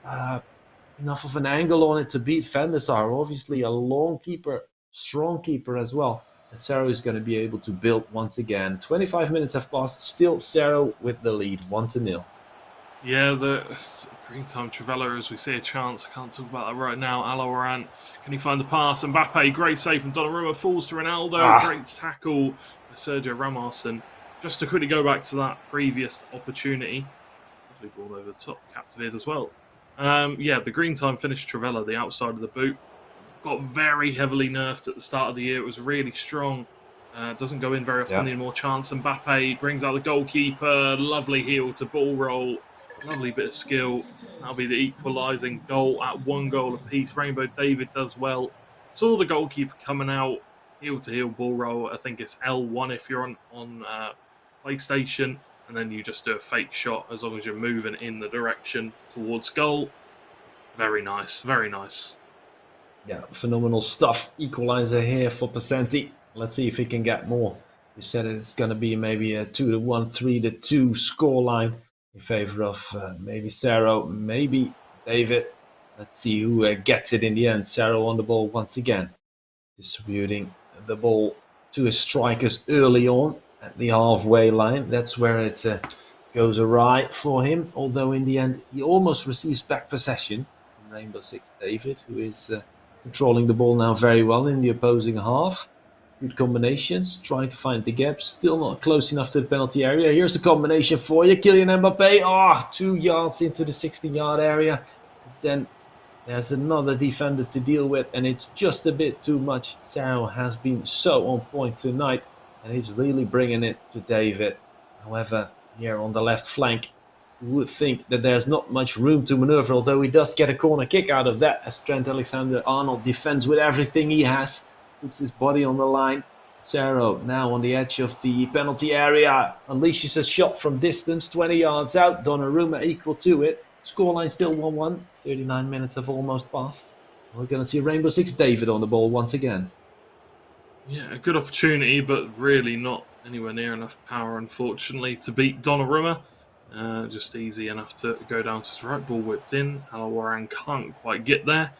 of an angle on it to beat Van der Sar. Obviously, a long keeper, strong keeper as well. And Saro is going to be able to build once again. 25 minutes have passed. Still Saro with the lead, 1-0. Yeah, the green time Trivela, as we see a chance. I can't talk about that right now. Alawarant, can he find the pass? Mbappe, great save from Donnarumma, falls to Ronaldo. Great tackle for Sergio Ramos. And just to quickly go back to that previous opportunity, lovely ball over the top, captivated as well. The green time finished Trivela, the outside of the boot. Got very heavily nerfed at the start of the year. It was really strong. Doesn't go in very often Yeah. anymore. Chance Mbappe brings out the goalkeeper. Lovely heel to ball roll. Lovely bit of skill. That'll be the equalising goal at 1 goal apiece. Rainbow David does well. Saw the goalkeeper coming out. Heel to heel ball roll. I think it's L1 if you're on PlayStation. And then you just do a fake shot as long as you're moving in the direction towards goal. Very nice. Very nice. Yeah, phenomenal stuff. Equalizer here for Pasenti. Let's see if he can get more. You said it's going to be maybe a 2-1, 3-2 scoreline in favor of maybe Saro, maybe David. Let's see who gets it in the end. Saro on the ball once again, distributing the ball to his strikers early on at the halfway line. That's where it goes awry for him. Although in the end, he almost receives back possession. Rainbow Six David, who is controlling the ball now very well in the opposing half. Good combinations, trying to find the gap. Still not close enough to the penalty area. Here's the combination for you. Kylian Mbappe. 2 yards into the 16-yard area. Then there's another defender to deal with, and it's just a bit too much. Saro has been so on point tonight, and he's really bringing it to David. However, here on the left flank, you would think that there's not much room to maneuver, although he does get a corner kick out of that as Trent Alexander-Arnold defends with everything he has, puts his body on the line. Saro now on the edge of the penalty area, unleashes a shot from distance, 20 yards out. Donnarumma equal to it. Scoreline still 1-1. 39 minutes have almost passed. We're going to see Rainbow Six David on the ball once again. Yeah, a good opportunity, but really not anywhere near enough power, unfortunately, to beat Donnarumma. Just easy enough to go down to his right. Ball whipped in. Alawaran can't quite get there.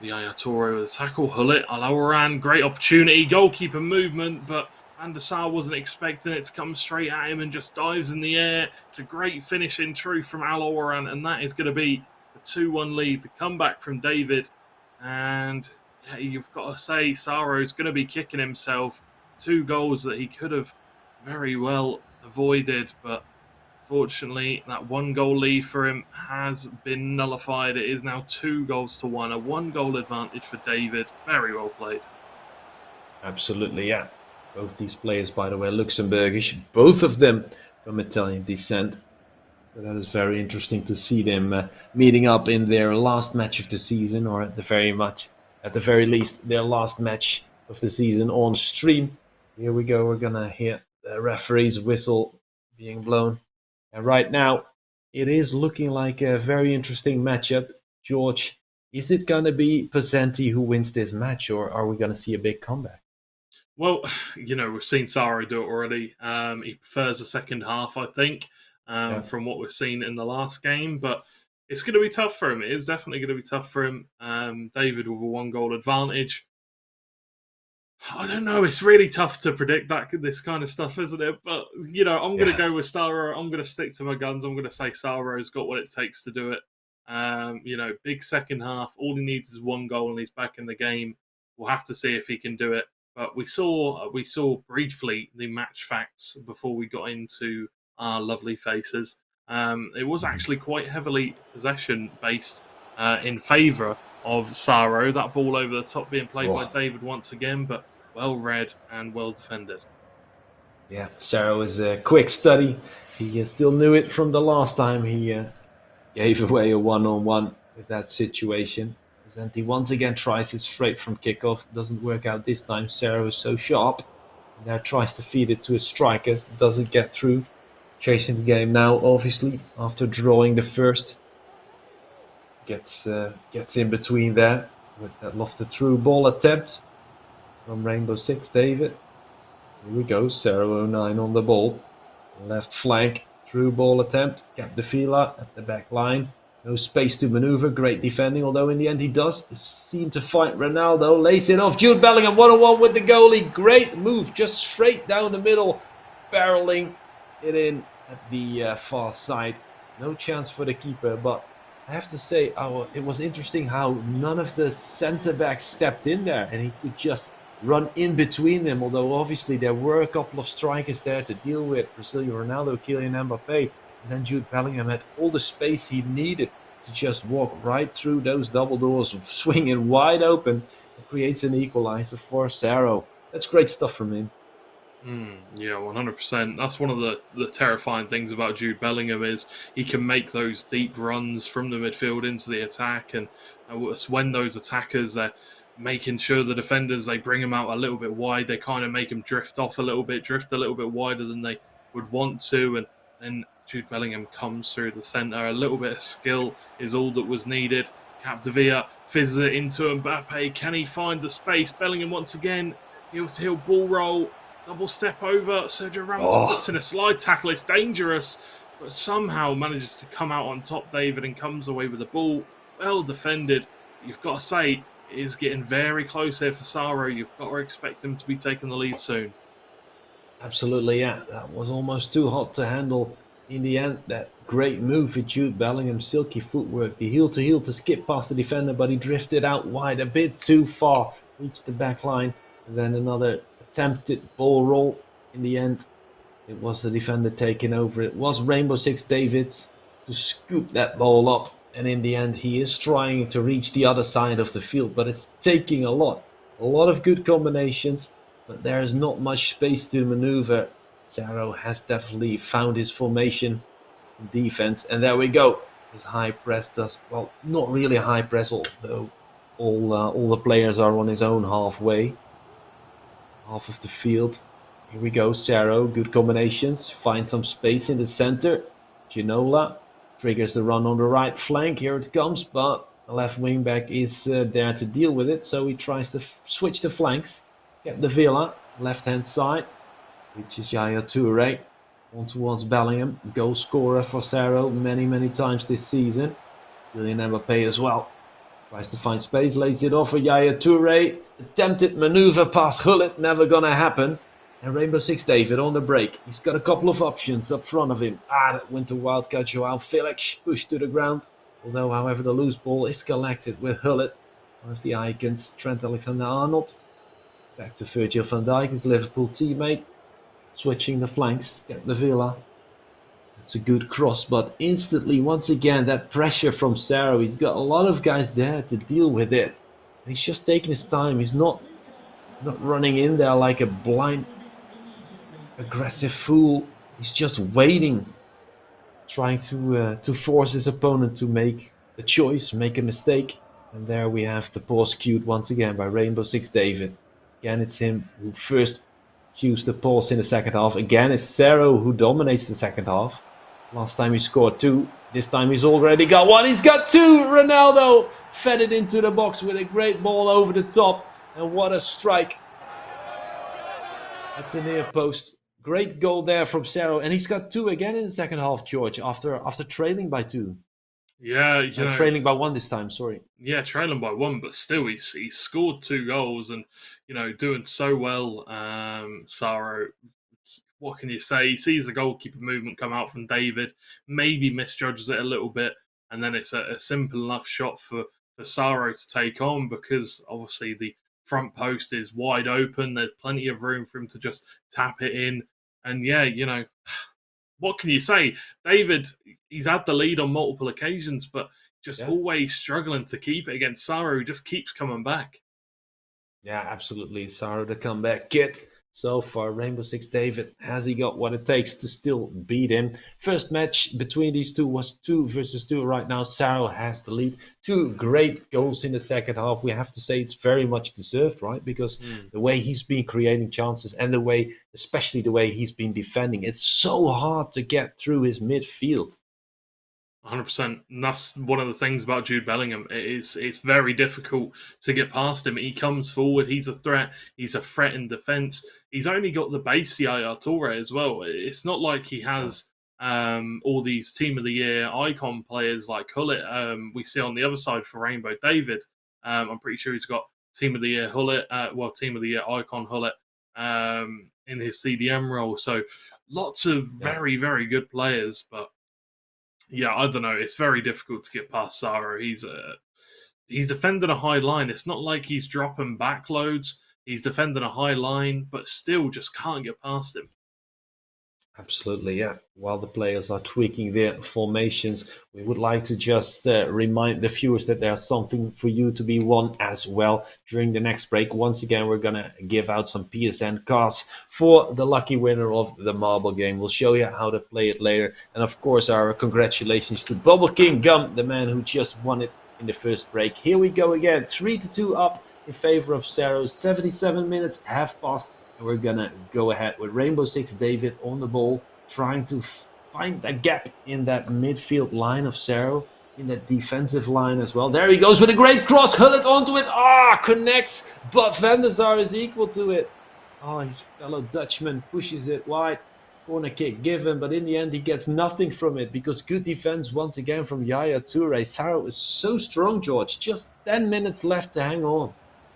The Ayatoro with a tackle. Hullet, Alawaran, great opportunity. Goalkeeper movement, but Van der Sar wasn't expecting it to come straight at him and just dives in the air. It's a great finish in truth from Alawaran, and that is going to be the 2-1 lead. The comeback from David. And yeah, you've got to say, Saro's going to be kicking himself. 2 goals that he could have very well avoided, but fortunately, that 1 goal lead for him has been nullified. It is now 2-1, a 1 goal advantage for David. Very well played. Absolutely, yeah. Both these players, by the way, Luxembourgish. Both of them from Italian descent. So that is very interesting to see them meeting up in their last match of the season, or at the very least, their last match of the season on stream. Here we go. We're gonna hear the referee's whistle being blown. And right now, it is looking like a very interesting matchup. George, is it going to be Pasenti who wins this match, or are we going to see a big comeback? Well, we've seen Saro do it already. He prefers the second half, I think, from what we've seen in the last game. But it's going to be tough for him. It is definitely going to be tough for him. David with a 1 goal advantage. I don't know. It's really tough to predict this kind of stuff, isn't it? But, I'm going to go with Saro. I'm going to stick to my guns. I'm going to say Saro's got what it takes to do it. Big second half. All he needs is 1 goal and he's back in the game. We'll have to see if he can do it. But we saw briefly the match facts before we got into our lovely faces. It was actually quite heavily possession-based in favour of Saro. That ball over the top being played by David once again, but well read and well defended. Yeah, Saro is a quick study. He still knew it from the last time he gave away a 1-on-1 with that situation. And he once again tries it straight from kickoff. Doesn't work out this time. Saro is so sharp. Now tries to feed it to his strikers. Doesn't get through. Chasing the game now, obviously, after drawing the first. Gets in between there with that lofted through ball attempt from Rainbow Six David. Here we go, Saro 09 on the ball. Left flank, through ball attempt. Capdevila at the back line. No space to maneuver, great defending, although in the end he does seem to fight Ronaldo. Lays it off, Jude Bellingham 1-on-1 with the goalie. Great move, just straight down the middle. Barreling it in at the far side. No chance for the keeper, but I have to say, it was interesting how none of the centre-backs stepped in there and he could just run in between them, although obviously there were a couple of strikers there to deal with. Brazilian Ronaldo, Kylian Mbappe, and then Jude Bellingham had all the space he needed to just walk right through those double doors, swinging wide open. It creates an equalizer for Saro. That's great stuff from him. Yeah, 100%. That's one of the terrifying things about Jude Bellingham is he can make those deep runs from the midfield into the attack, and it's when those attackers are making sure the defenders they bring him out a little bit wide, they kind of make him drift off a little bit, drift a little bit wider than they would want to, and then Jude Bellingham comes through the centre. A little bit of skill is all that was needed. Capdevila fizzes it into Mbappe. Can he find the space? Bellingham once again, heel to heel ball roll. Double step over. Sergio Ramos puts in a slide tackle. It's dangerous, but somehow manages to come out on top, David, and comes away with the ball. Well defended. You've got to say, it is getting very close here for Saro. You've got to expect him to be taking the lead soon. Absolutely, yeah. That was almost too hot to handle in the end. That great move with Jude Bellingham, silky footwork, the heel to skip past the defender, but he drifted out wide a bit too far, reached the back line, and then another attempted ball roll. In the end, it was the defender taking over. It was Rainbow Six Davids to scoop that ball up, and in the end, he is trying to reach the other side of the field, but it's taking a lot of good combinations. But there is not much space to maneuver. Saro has definitely found his formation in defense. And there we go. His high press does, well, not really a high press, although all the players are on his own half of the field. Here we go, Saro, good combinations. Find some space in the center. Ginola triggers the run on the right flank. Here it comes, but the left wing back is there to deal with it. So he tries to switch the flanks. Capdevila, left-hand side, reaches Yaya Toure, on towards Bellingham, goal scorer for Saro many times this season. Kylian Mbappe as well. Tries to find space, lays it off for Yaya Toure. Attempted maneuver past Gullit, never gonna happen. And Rainbow Six David on the break. He's got a couple of options up front of him. That winter wildcat Joao Felix pushed to the ground. Although, however, the loose ball is collected with Gullit. One of the icons, Trent Alexander-Arnold. Back to Virgil van Dijk, his Liverpool teammate. Switching the flanks, Capdevila. That's a good cross, but instantly, once again, that pressure from Saro. He's got a lot of guys there to deal with it. And he's just taking his time. He's not running in there like a blind, aggressive fool. He's just waiting, trying to force his opponent to make a choice, make a mistake. And there we have the pause cued once again by Rainbow Six David. Again, it's him who first cues the pause in the second half. Again, it's Saro who dominates the second half. Last time he scored 2. This time he's already got 1. He's got 2! Ronaldo fed it into the box with a great ball over the top. And what a strike at the near post. Great goal there from Saro. And he's got 2 again in the second half, George, after trailing by 2. Yeah, trailing by 1 this time, sorry. Yeah, trailing by 1, but still he scored 2 goals and, doing so well. Saro, what can you say? He sees the goalkeeper movement come out from David, maybe misjudges it a little bit, and then it's a simple enough shot for Saro to take on because obviously the front post is wide open. There's plenty of room for him to just tap it in. And yeah, what can you say? David, he's had the lead on multiple occasions, but just always struggling to keep it against Saro, who just keeps coming back. Yeah, absolutely. Saro, the comeback kid. So far, Rainbow Six David, has he got what it takes to still beat him? First match between these two was 2 versus 2. Right now, Saro has the lead. 2 great goals in the second half. We have to say it's very much deserved, right? Because the way he's been creating chances and especially the way he's been defending, it's so hard to get through his midfield. 100%. And that's one of the things about Jude Bellingham. It's very difficult to get past him. He comes forward. He's a threat. He's a threat in defence. He's only got the base Yaya Toure as well. It's not like he has all these Team of the Year icon players like Gullit we see on the other side for Rainbow David. I'm pretty sure he's got Team of the Year Gullit, Team of the Year icon Gullit in his CDM role. So lots of very, very good players, but yeah, I don't know. It's very difficult to get past Saro. He's defending a high line. It's not like he's dropping back loads. He's defending a high line, but still just can't get past him. Absolutely, yeah. While the players are tweaking their formations, we would like to just remind the viewers that there's something for you to be won as well during the next break. Once again, we're going to give out some PSN cards for the lucky winner of the marble game. We'll show you how to play it later. And of course, our congratulations to Bubble King Gum, the man who just won it in the first break. Here we go again, 3-2 up in favor of Cerro. 77 minutes have passed. And we're going to go ahead with Rainbow Six David on the ball, trying to find that gap in that midfield line of Cerro, in that defensive line as well. There he goes with a great cross. Hullet onto it. Connects, but Van der Sar is equal to it. His fellow Dutchman pushes it wide. Corner kick given, but in the end he gets nothing from it because good defense once again from Yaya Toure. Cerro is so strong, George. Just 10 minutes left to hang on.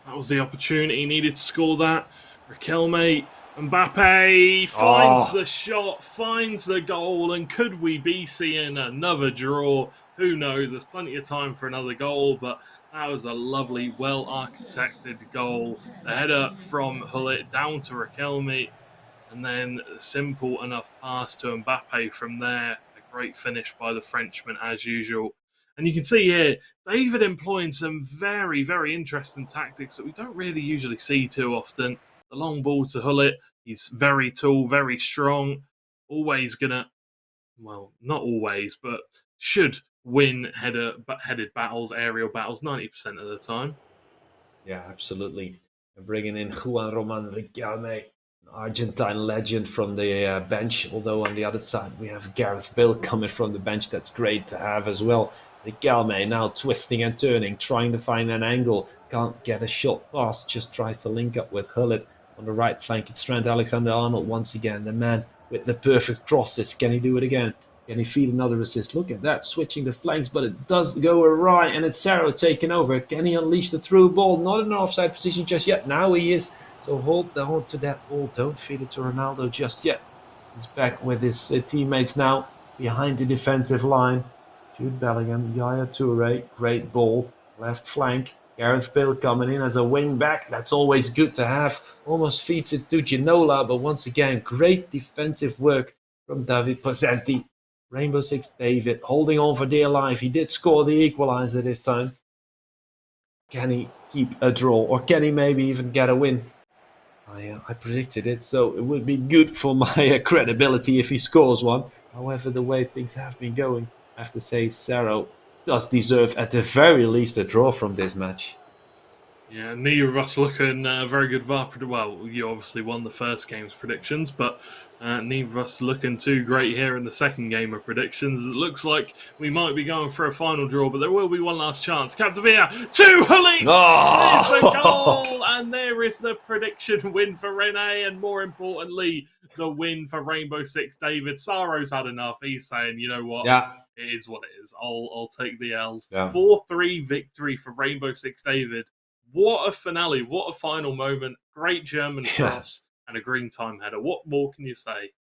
That was the opportunity. He needed to score that. Riquelme, Mbappe finds the shot, finds the goal, and could we be seeing another draw? Who knows? There's plenty of time for another goal, but that was a lovely, well-architected goal. The header from Hullet down to Riquelme, and then a simple enough pass to Mbappe from there. A great finish by the Frenchman, as usual. And you can see here, David employing some very, very interesting tactics that we don't really usually see too often. The long ball to Hullet. He's very tall, very strong. Always gonna, well, not always, but should win headed battles, aerial battles, 90% of the time. Yeah, absolutely. And bringing in Juan Roman Riquelme, an Argentine legend from the bench. Although on the other side we have Gareth Bale coming from the bench. That's great to have as well. Riquelme now twisting and turning, trying to find an angle. Can't get a shot past, just tries to link up with Hullet. On the right flank, it's Trent Alexander-Arnold once again, the man with the perfect crosses. Can he do it again? Can he feed another assist? Look at that, switching the flanks, but it does go awry, and it's Cerro taking over. Can he unleash the through ball? Not in an offside position just yet. Now he is. So hold on to that ball. Don't feed it to Ronaldo just yet. He's back with his teammates now behind the defensive line. Jude Bellingham, Yaya Toure, great ball. Left flank. Gareth Bale coming in as a wing back. That's always good to have. Almost feeds it to Ginola, but once again, great defensive work from David Pozzenti. Rainbow Six David holding on for dear life. He did score the equaliser this time. Can he keep a draw, or can he maybe even get a win? I predicted it, so it would be good for my credibility if he scores one. However, the way things have been going, I have to say Cerro does deserve at the very least a draw from this match. Yeah, neither of us looking very good. Well, you obviously won the first game's predictions, but neither of us looking too great here in the second game of predictions. It looks like we might be going for a final draw, but there will be one last chance. Capdevia to Hullet! There's the goal! And there is the prediction win for Rene, and more importantly, the win for Rainbow Six David. Saro's had enough. He's saying, you know what? Yeah. It is what it is. I'll take the L. Yeah. 4-3 victory for Rainbow Six David. What a finale, what a final moment. Great German cross and a green time header. What more can you say?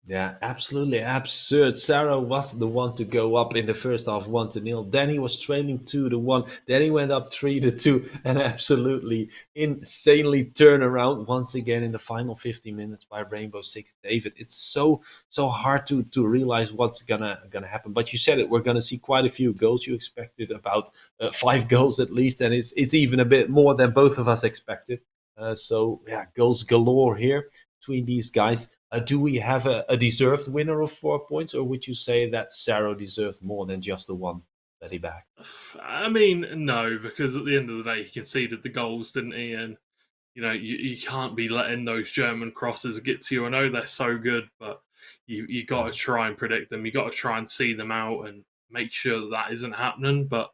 Yeah, absolutely absurd. Cerro was the one to go up in the first half 1-0. Then he was trailing 2-1. Then he went up 3-2 and absolutely insanely turn around once again in the final 50 minutes by Rainbow Six David. It's so hard to realize what's gonna happen. But you said it, we're gonna see quite a few goals. You expected about 5 goals at least, and it's even a bit more than both of us expected. So yeah, goals galore here between these guys. Do we have a deserved winner of 4 points, or would you say that Cerro deserved more than just the one that he backed? I mean, no, because at the end of the day, he conceded the goals, didn't he? And, you know, you can't be letting those German crosses get to you. I know they're so good, but you got to try and predict them. You got to try and see them out and make sure that isn't happening. But,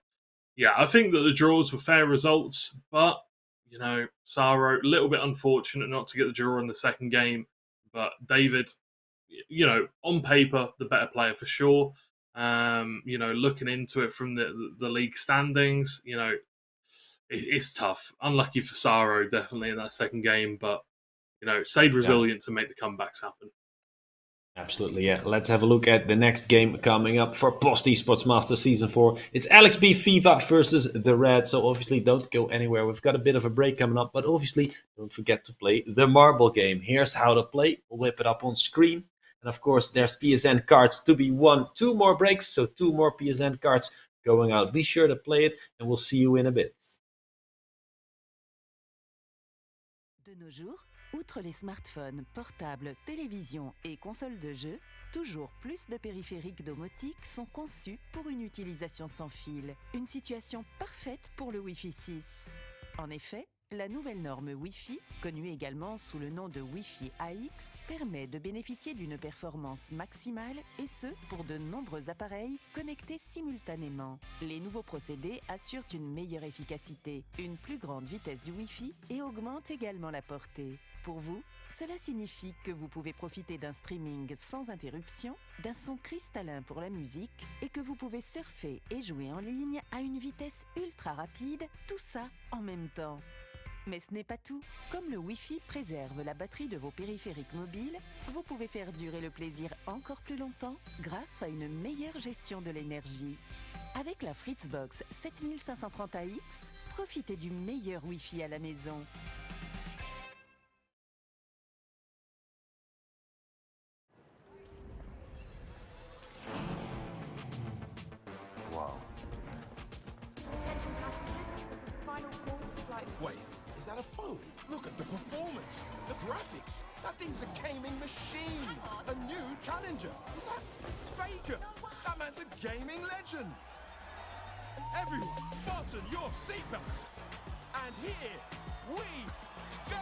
yeah, I think that the draws were fair results, but, you know, Cerro, a little bit unfortunate not to get the draw in the second game. But David, you know, on paper, the better player for sure. You know, looking into it from the league standings, you know, it's tough. Unlucky for Cerro, definitely in that second game, but, you know, stayed resilient to make the comebacks happen. Absolutely, yeah. Let's have a look at the next game coming up for Post Esports Master Season 4. It's Alex B FIFA versus the Red, so obviously don't go anywhere. We've got a bit of a break coming up, but obviously don't forget to play the marble game. Here's how to play. We'll whip it up on screen. And of course, there's PSN cards to be won. 2 more breaks, so 2 more PSN cards going out. Be sure to play it, and we'll see you in a bit. De nos jours, outre les smartphones, portables, télévisions et consoles de jeux, toujours plus de périphériques domotiques sont conçus pour une utilisation sans fil. Une situation parfaite pour le Wi-Fi 6. En effet, la nouvelle norme Wi-Fi, connue également sous le nom de Wi-Fi AX, permet de bénéficier d'une performance maximale et ce, pour de nombreux appareils connectés simultanément. Les nouveaux procédés assurent une meilleure efficacité, une plus grande vitesse du Wi-Fi et augmentent également la portée. Pour vous, cela signifie que vous pouvez profiter d'un streaming sans interruption, d'un son cristallin pour la musique et que vous pouvez surfer et jouer en ligne à une vitesse ultra rapide, tout ça en même temps. Mais ce n'est pas tout. Comme le Wi-Fi préserve la batterie de vos périphériques mobiles, vous pouvez faire durer le plaisir encore plus longtemps grâce à une meilleure gestion de l'énergie. Avec la Fritzbox 7530 AX, profitez du meilleur Wi-Fi à la maison. Wow. Wait, is that a phone? Look at the performance, the graphics. That thing's a gaming machine. A new challenger. Is that Faker? That man's a gaming legend. Everyone, fasten your seatbelts. And here we go!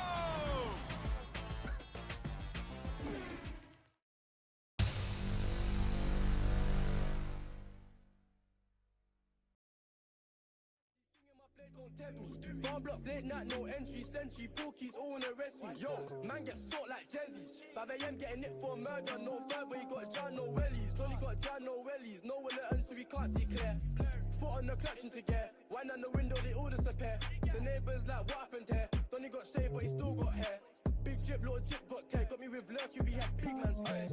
Farm blocks, late night, no entry, century, porkies, all in a rescue. Yo, man gets sort like Jezzy. 5 AM getting it for murder, no further, he got John, no wellies. Only got John, no wellies, no will it so we can't see clear. Foot on the collection to get, wine on the window, they all disappear. The neighbours like, what happened here? Donny got shaved, but he still got hair. Big drip, little drip got tear, got me with lurky, we had big man scared.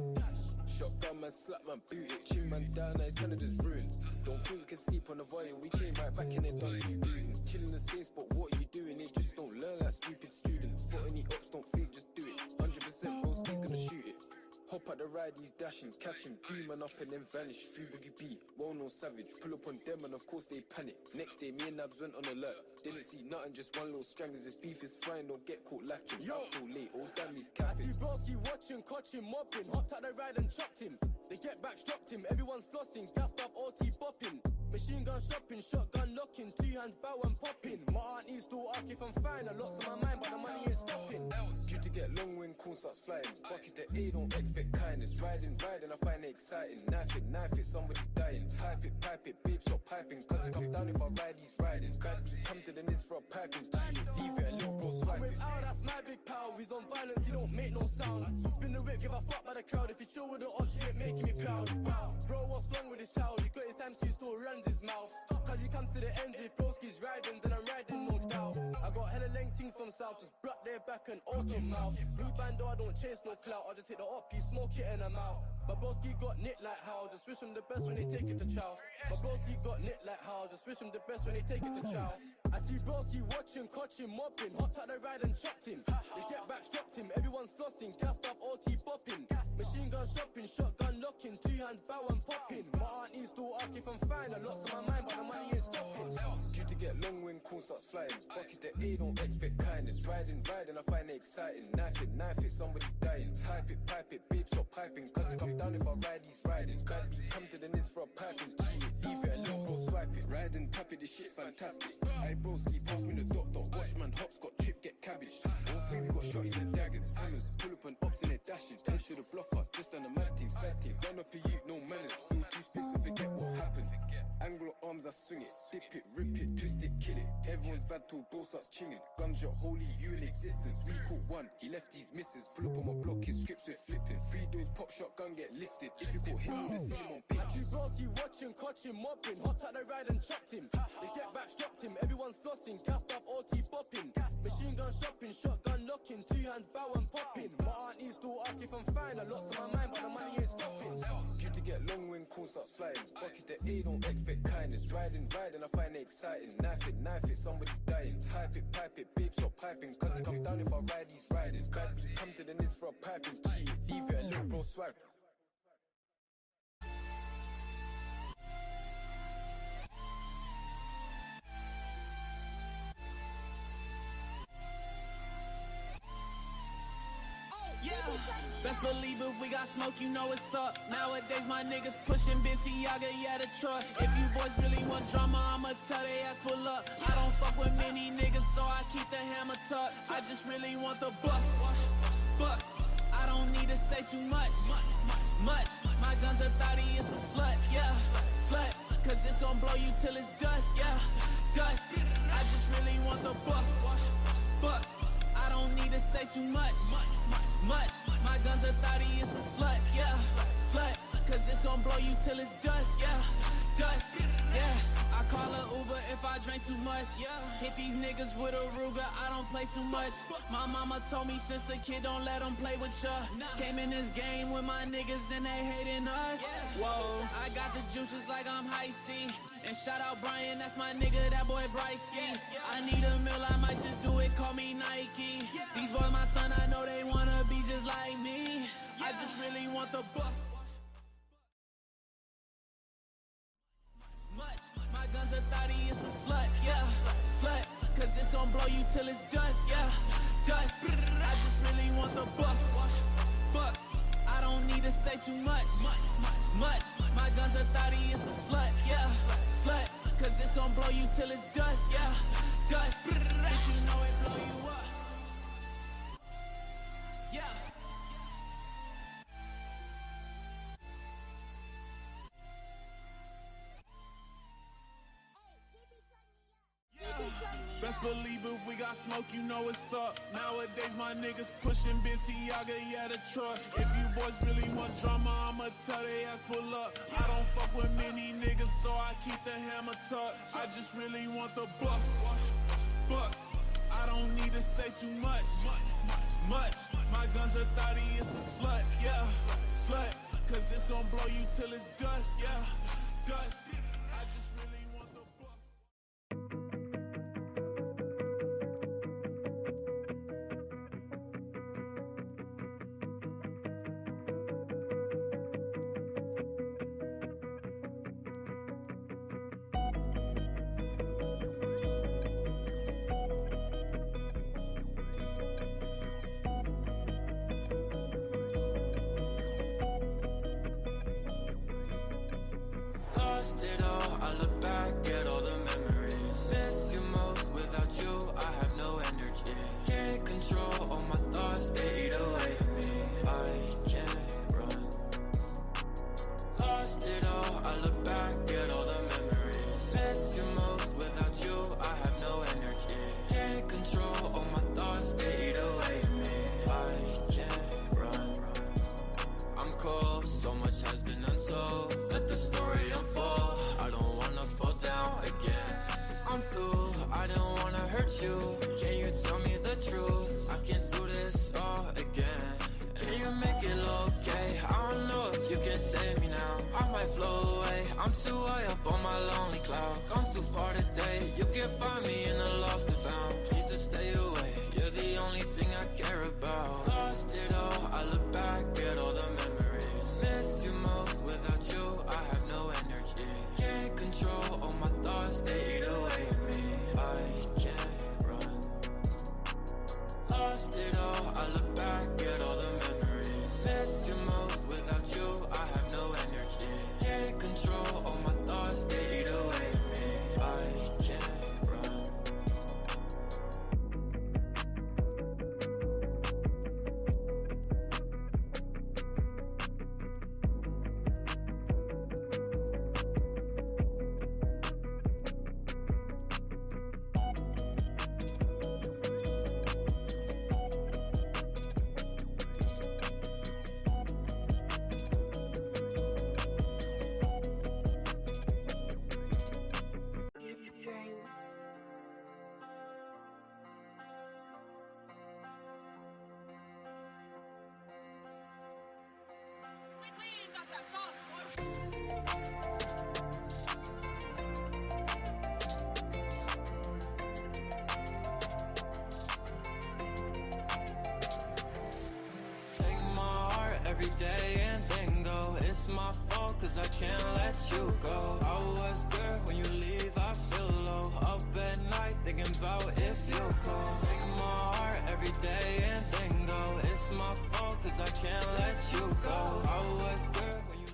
Shotgun man, slap man, boot it, tune man down, now it's kinda just ruined. Don't think we can sleep on the volume, we came right back and they done 2 bootings. Chill in the same spot, what are you doing? They just don't learn like stupid students. Spot any ops, don't think, just do it. 100% bro, he's gonna shoot it. Hop at the ride, he's dashing, catch him, beam man up and then vanish. Free Boogie B, well known savage, pull up on them and of course they panic. Next day, me and Nabs went on alert. Didn't see nothing, just one little strangers. This beef is frying, don't get caught lacking. Yo, too late, oh damn, he's capping. I see bros, he watching, catching, mopping. Hopped at the ride and chopped him. They get back, dropped him. Everyone's flossing, gassed up, OT bopping. Machine gun shopping, shotgun locking, 2 hands bow and popping. My auntie still ask if I'm fine. A lot's on my mind, but the money ain't stopping. Due to get long when cool starts flying. Bucket the A, don't expect kindness. Riding, I find it exciting. Knife it, somebody's dying. Pipe it, babe, stop piping. Cause it come down if I ride, he's riding. Bad beat, come to the nist for a piping. Leave it, a little bro swipe it. Without, that's my big pal. He's on violence, he don't make no sound. Spin the whip, give a fuck by the crowd. If you chill with the odds, you ain't making me proud. Bro, what's wrong with this child? He got his time to still runs his mouth. Cause he comes to the end, if broski's riding, then I'm riding, no doubt. I got hella length things from south, just brought their back and open mouth. Blue band, I don't chase no clout, I just hit the up, you smoke it and I'm out. My broski got knit like how, just wish him the best when they take it to chow. My broski got knit like how, just wish him the best when they take it to chow. I see broski watching, catching, mopping, hopped at the ride and chopped him. They get back, dropped him, everyone's flossing, gassed up, OT bopping. Machine gun shopping, shotgun locking, 2 hands bow and popping. My auntie still ask if I'm fine, a lot's on my mind, but the money ain't stopping. Due to get long when cool starts flying. Bucket the A, don't expect kindness. Riding, I find it exciting. Knife it, somebody's dying. Pipe it, babe, stop piping. Cause it come down if I ride, he's riding. Bad beat, come to the nist for a piping. Leave it, a little bro swipe it. Riding, tap it, this shit's fantastic. Hey broski, pass me the dot. Watchman hops, got chip, get cabbage. Both baby got shotties and daggers. Hammers, pull up and ops in it, dashing. Head to the blocker, just on the mad team, sad team. Done up a youth, no manners. Still too specific, forget what happened. Angle of arms, I swing it. Dip it, rip it, twist it, kill it. Everyone's bad till bro starts chinging. Gunshot, holy you in existence. We caught one, he left his misses. Pull up on my block, his scripts with flipping. 3 doors, pop shotgun, get lifted. If you caught him, you would see him on pitch. I see broski watching, catching, mopping, hopped at the ride and chopped him. They get back, dropped him, everyone's flossing, gassed up, OT bopping. Machine gun shopping, shotgun locking, 2 hands bow and popping. My auntie still ask if I'm fine, a lot's on my mind, but the money ain't stopping. Due to get long when cool starts flying. Bucket the A, don't expect kindness. Riding, I find it exciting. Knife it, somebody's dying. Pipe it, babe, stop piping. Cause it come down if I ride, he's riding. Bad beat, come to the nist for a piping. Leave it, a little bro swipe. Best believe if we got smoke, you know what's up. Nowadays my niggas pushing Balenciaga, yeah, the truck. If you boys really want drama, I'ma tell they ass pull up. I don't fuck with many niggas, so I keep the hammer tucked. I just really want the bucks. I don't need to say too much. My gun's a thotty, it's a slut, yeah, slut. Cause it's gon' blow you till it's dust, yeah, dust. I just really want the bucks. I don't need to say too much. My gun's a thotty, it's a slut, yeah, slut. Cause it's gon' blow you till it's dust, yeah, dust, yeah. I call a Uber if I drink too much, yeah. Hit these niggas with a Ruger, I don't play too much. My mama told me since a kid don't let them play with ya. Came in this game with my niggas and they hating us. Whoa, I got the juices like I'm high C. And shout out Brian, that's my nigga, that boy Brycey. I need a meal, I might just do it, call me Nike. These boys my son, I know they wanna be just like me. I just really want the bucks. My gun's a thotty, it's a slut, yeah, slut. Cause it's gon' blow you till it's dust, yeah, dust. I just really want the bucks. I don't need to say too much. My gun's a thotty, it's a slut, yeah, slut. Cause it's gon' blow you till it's dust, yeah, dust. Bitch, you know it blow you up. Yeah. Best believe if we got smoke, you know what's up. Nowadays my niggas pushing Balenciaga, yeah, the truck. If you boys really want drama, I'ma tell they ass pull up. I don't fuck with many niggas, so I keep the hammer tucked. I just really want the bucks. I don't need to say too much. My gun's a thotty, it's a slut, yeah, slut. Cause it's gon' blow you till it's dust, yeah, dust. I just really want the bucks. Lost it all, I look back at all the memories. Miss you most, without you I have no energy. Can't control all my thoughts, they eat away at me. I can't run. Lost it all, I look back at all the memories. Miss you most, without you I have no energy. Can't control all my thoughts, they eat away at me. I can't run. I'm cold, so much has been untold. Let the story unfold, I don't wanna fall down again. I'm through, I don't wanna hurt you. Can you tell me the truth? I can't do this all again. Can you make it okay? I don't know if you can save me now. I might flow away, I'm too high up on my lonely cloud. Gone too far today, you can find me in the lost and found. Please just stay away, you're the only thing I care about. Lost it all, I look back at all the memories. Miss you most, without you I have no energy. Can't control all my thoughts, they eat away at me. I can't run. Lost it all, I look back at all the memories. Miss you most, without you I have no energy. Can't control all my thoughts, they eat away at me. I can't run. Take my heart every day and then go. It's my fault cause I can't let you go. I was good when you leave, I feel low. Up at night thinking about if you call. Take my heart every day and then go. It's my fault cause cause I can't let you go. I was good when you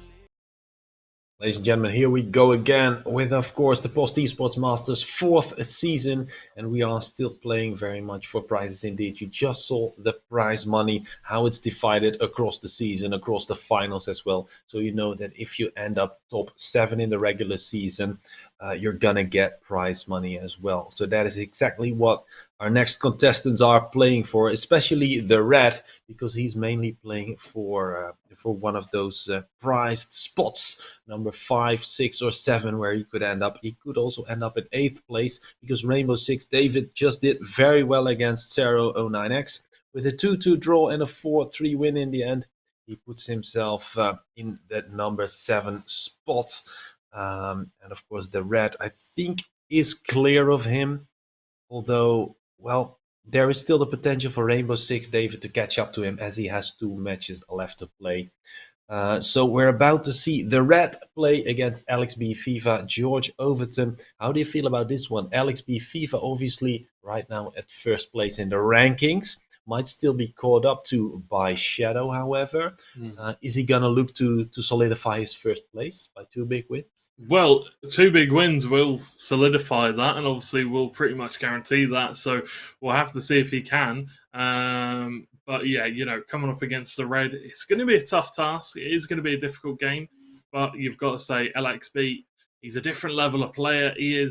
Ladies and gentlemen, here we go again with, of course, the Post Esports Masters 4th season, and we are still playing very much for prizes indeed. You just saw the prize money, how it's divided across the season, across the finals as well. So you know that if you end up top 7 in the regular season, you're gonna get prize money as well. So that is exactly what our next contestants are playing for, especially the Red, because he's mainly playing for one of those prized spots, number 5, 6, or 7, where he could end up. He could also end up in 8th place, because Rainbow Six David just did very well against Zero09X with a 2-2 draw and a 4-3 win in the end. He puts himself in that number 7 spot. And of course, the Red, I think, is clear of him. Although, well, there is still the potential for Rainbow Six David to catch up to him, as he has 2 matches left to play. So we're about to see the Red play against Alex B FIFA, George Overton. How do you feel about this one? Alex B FIFA, obviously, right now at 1st place in the rankings. Might still be caught up to by Shadow, however. Is he going to look to solidify his 1st place by 2 big wins? Well, 2 big wins will solidify that, and obviously will pretty much guarantee that. So we'll have to see if he can. But yeah, you know, coming up against the Red, it's going to be a tough task. It is going to be a difficult game, but you've got to say LXB, he's a different level of player. He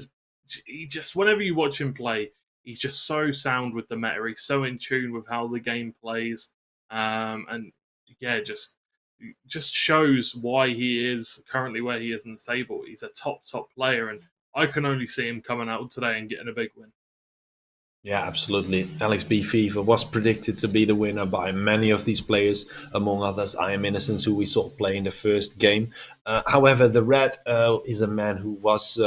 just, whenever you watch him play, he's just so sound with the meta. He's so in tune with how the game plays. And yeah, just shows why he is currently where he is in the table. He's a top player, and I can only see him coming out today and getting a big win. Yeah, absolutely. Alex B FIFA was predicted to be the winner by many of these players, among others I Am Innocence, who we saw play in the first game. However, the Red is a man who was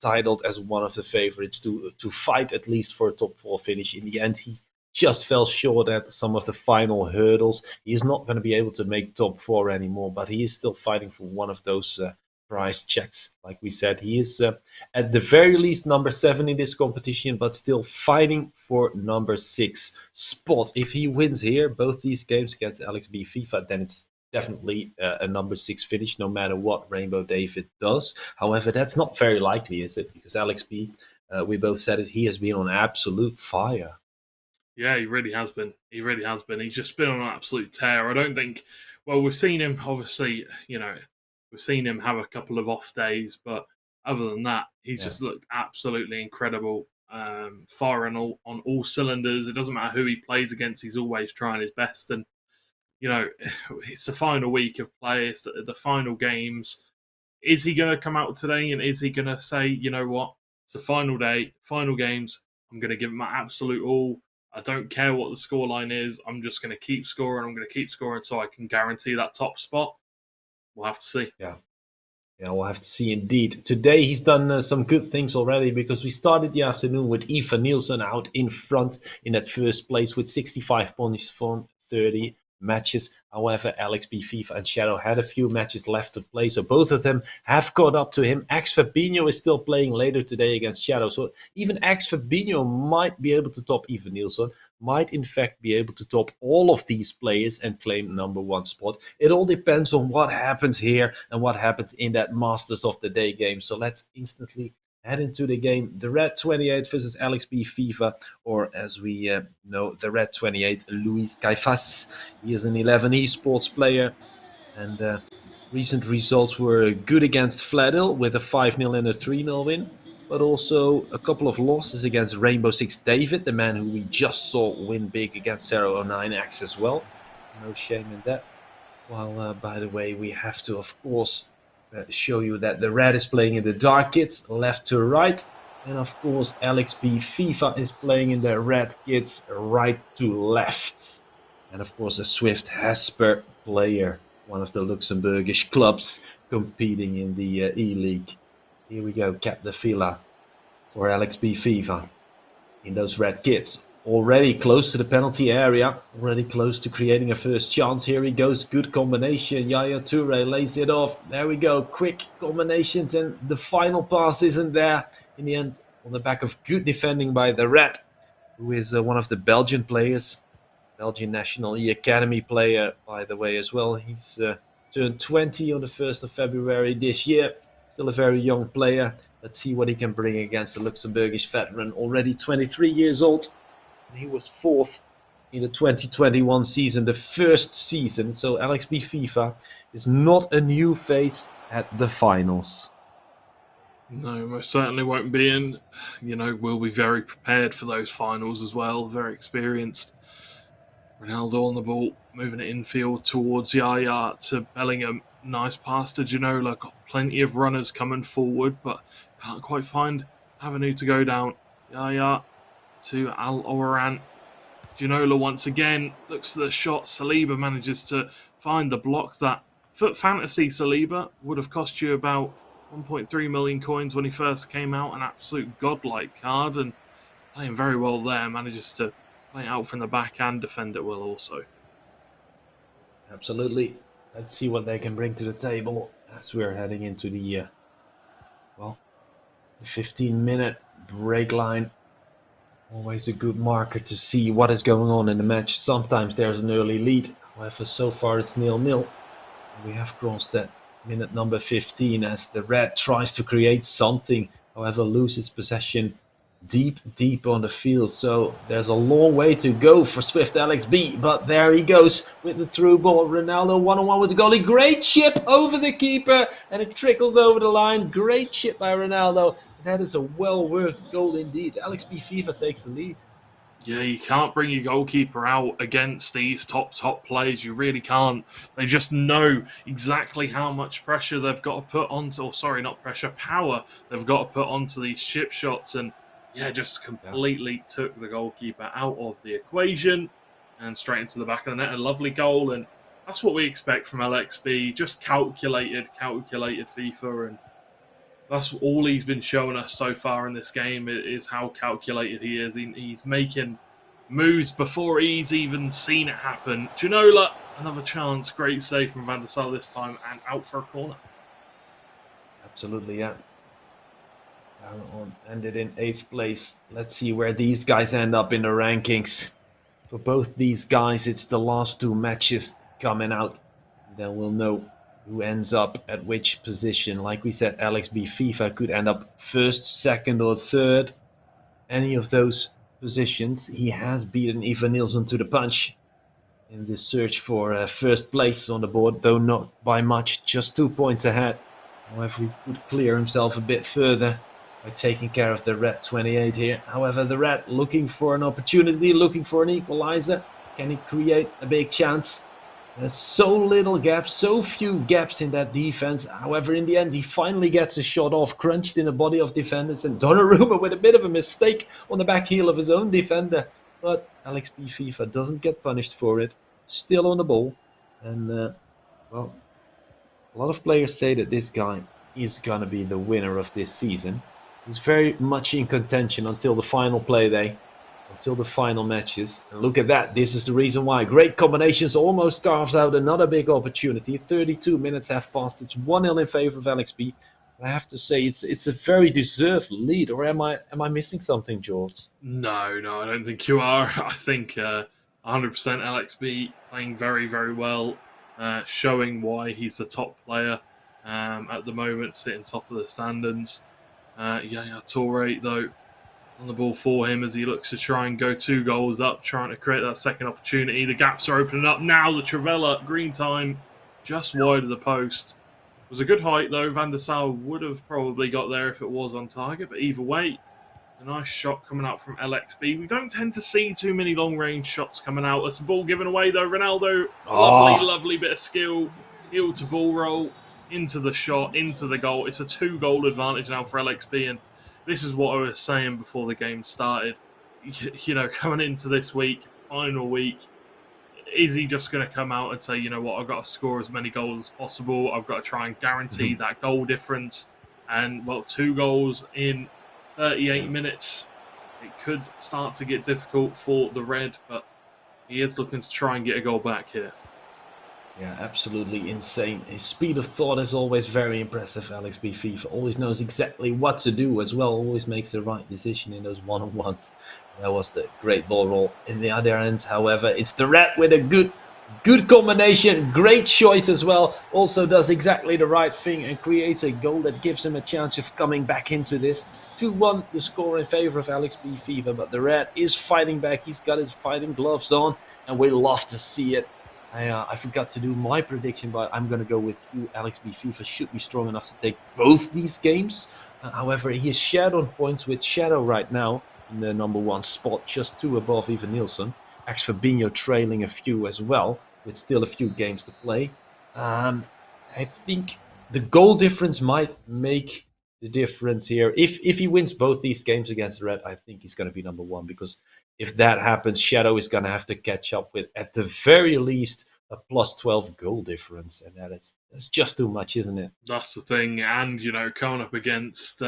titled as one of the favorites to fight at least for a top 4 finish. In the end, he just fell short at some of the final hurdles. He is not going to be able to make top 4 anymore, but he is still fighting for one of those prize checks. Like we said, he is at the very least number 7 in this competition, but still fighting for number 6 spot. If he wins here, both these games against Alex B FIFA, then it's definitely a number 6 finish, no matter what Rainbow David does. However, that's not very likely, is it? Because Alex B, we both said it, he has been on absolute fire. Yeah, he really has been. He really has been. He's just been on an absolute tear. I don't think... Well, we've seen him, obviously, you know, we've seen him have a couple of off days, but other than that, he's just looked absolutely incredible. Firing on all cylinders. It doesn't matter who he plays against, he's always trying his best. And, you know, it's the final week of play, it's the final games. Is he going to come out today and is he going to say, you know what, it's the final day, final games, I'm going to give it my absolute all. I don't care what the scoreline is. I'm just going to keep scoring. I'm going to keep scoring so I can guarantee that top spot. We'll have to see. Yeah, we'll have to see indeed. Today he's done some good things already, because we started the afternoon with Eva Nielsen out in front in that 1st place with 65 points from 30 matches. However, Alex B FIFA and Shadow had a few matches left to play, so both of them have caught up to him. X Fabinho is still playing later today against Shadow, so even X Fabinho might be able to top Eva Nielsen, might in fact be able to top all of these players and claim number 1 spot. It all depends on what happens here and what happens in that Masters of the Day game. So let's instantly head into the game. The Red 28 versus Alex B FIFA, or as we know, the Red 28, Luis Caifas. He is an 11 esports player, and recent results were good against Fladil with a 5-0 and a 3-0 win, but also a couple of losses against Rainbow Six David, the man who we just saw win big against Zero09X as well. No shame in that. While, by the way, we have to, of course, show you that the Red is playing in the dark kits, left to right. And of course, Alex B FIFA is playing in the red kits, right to left. And of course, a Swift Hesper player, one of the Luxembourgish clubs competing in the E-League. Here we go, Capdevila for Alex B FIFA in those red kits. Already close to the penalty area, already close to creating a first chance. Here he goes, good combination. Yaya Toure lays it off. There we go, quick combinations, and the final pass isn't there. In the end, on the back of good defending by the Red, who is one of the Belgian players. Belgian national academy player, by the way, as well. He's turned 20 on the 1st of February this year. Still a very young player. Let's see what he can bring against the Luxembourgish veteran, already 23 years old. And he was 4th in the 2021 season, the first season. So LXB FIFA is not a new face at the finals. No, most certainly won't be. And, we'll be very prepared for those finals as well. Very experienced. Ronaldo on the ball, moving it infield towards Yaya to Bellingham. Nice pass to Ginola. Got plenty of runners coming forward, but can't quite find avenue to go down. Yaya to Al Oran. Ginola once again looks at the shot. Saliba manages to find the block. That Foot Fantasy Saliba would have cost you about 1.3 million coins when he first came out. An absolute godlike card, and playing very well there. Manages to play it out from the back and defend it well also. Absolutely. Let's see what they can bring to the table as we're heading into the 15-minute break line. Always a good marker to see what is going on in the match. Sometimes there's an early lead. However, so far it's 0-0. We have crossed that minute number 15 as the Red tries to create something. However, loses possession deep on the field. So there's a long way to go for Swift LXB. But there he goes with the through ball. Ronaldo one-on-one with the goalie. Great chip over the keeper. And it trickles over the line. Great chip by Ronaldo. That is a well-worked goal indeed. LXB FIFA takes the lead. Yeah, you can't bring your goalkeeper out against these top players. You really can't. They just know exactly how much pressure they've got to put onto, or sorry, not pressure, power they've got to put onto these chip shots. And yeah, just completely took the goalkeeper out of the equation and straight into the back of the net. A lovely goal, and that's what we expect from LXB. Just calculated FIFA, and that's all he's been showing us so far in this game is how calculated he is. He's making moves before he's even seen it happen. Ginola, another chance. Great save from Van der Sar this time and out for a corner. Absolutely, yeah. Ended in 8th place. Let's see where these guys end up in the rankings. For both these guys, it's the last 2 matches coming out. Then we'll know who ends up at which position. Like we said, LXB FIFA could end up 1st, 2nd, or 3rd. Any of those positions. He has beaten Ivan Nilsson to the punch in this search for 1st place on the board, though not by much, just 2 points ahead. However, he could clear himself a bit further by taking care of the Red 28 here. However, the Red looking for an opportunity, looking for an equalizer. Can he create a big chance? There's so little gaps, so few gaps in that defense. However, in the end, he finally gets a shot off, crunched in the body of defenders, and Donnarumma with a bit of a mistake on the back heel of his own defender. But LXB FIFA doesn't get punished for it. Still on the ball. And, a lot of players say that this guy is going to be the winner of this season. He's very much in contention until the final play day. Until the final matches. And look at that. This is the reason why. Great combinations. Almost carves out another big opportunity. 32 minutes have passed. It's 1-0 in favor of LXB. I have to say it's a very deserved lead. Or am I missing something, George? No, I don't think you are. I think 100% LXB playing very, very well. Showing why he's the top player at the moment, sitting top of the standings. Yaya Toure, though, on the ball for him as he looks to try and go 2 goals up, trying to create that second opportunity. The gaps are opening up now. The Trivella, green time, just wide of the post. It was a good height, though. Van der Sar would have probably got there if it was on target, but either way, a nice shot coming out from LXB. We don't tend to see too many long-range shots coming out. That's a ball given away, though. Ronaldo, lovely bit of skill. Heel to ball roll, into the shot, into the goal. It's a 2-goal advantage now for LXB, and this is what I was saying before the game started. Coming into this week, final week, is he just going to come out and say, you know what, I've got to score as many goals as possible. I've got to try and guarantee that goal difference. And, 2 goals in 38 minutes. It could start to get difficult for the Red, but he is looking to try and get a goal back here. Yeah, absolutely insane. His speed of thought is always very impressive, Alex B. FIFA. Always knows exactly what to do as well. Always makes the right decision in those one-on-ones. That was the great ball roll. In the other end, however, it's the Red with a good combination. Great choice as well. Also does exactly the right thing and creates a goal that gives him a chance of coming back into this. 2-1 the score in favor of Alex B. FIFA, but the Red is fighting back. He's got his fighting gloves on, and we love to see it. I forgot to do my prediction, but I'm going to go with you. Alex B. FIFA should be strong enough to take both these games. However, he is shared on points with Shadow right now in the number 1 spot, just 2 above Ivan Nielsen. Ex Fabinho trailing a few as well, with still a few games to play. I think the goal difference might make the difference here. If he wins both these games against the Red, I think he's going to be number 1, because if that happens, Shadow is going to have to catch up with, at the very least, a plus 12 goal difference, and that's just too much, isn't it? That's the thing, and coming up against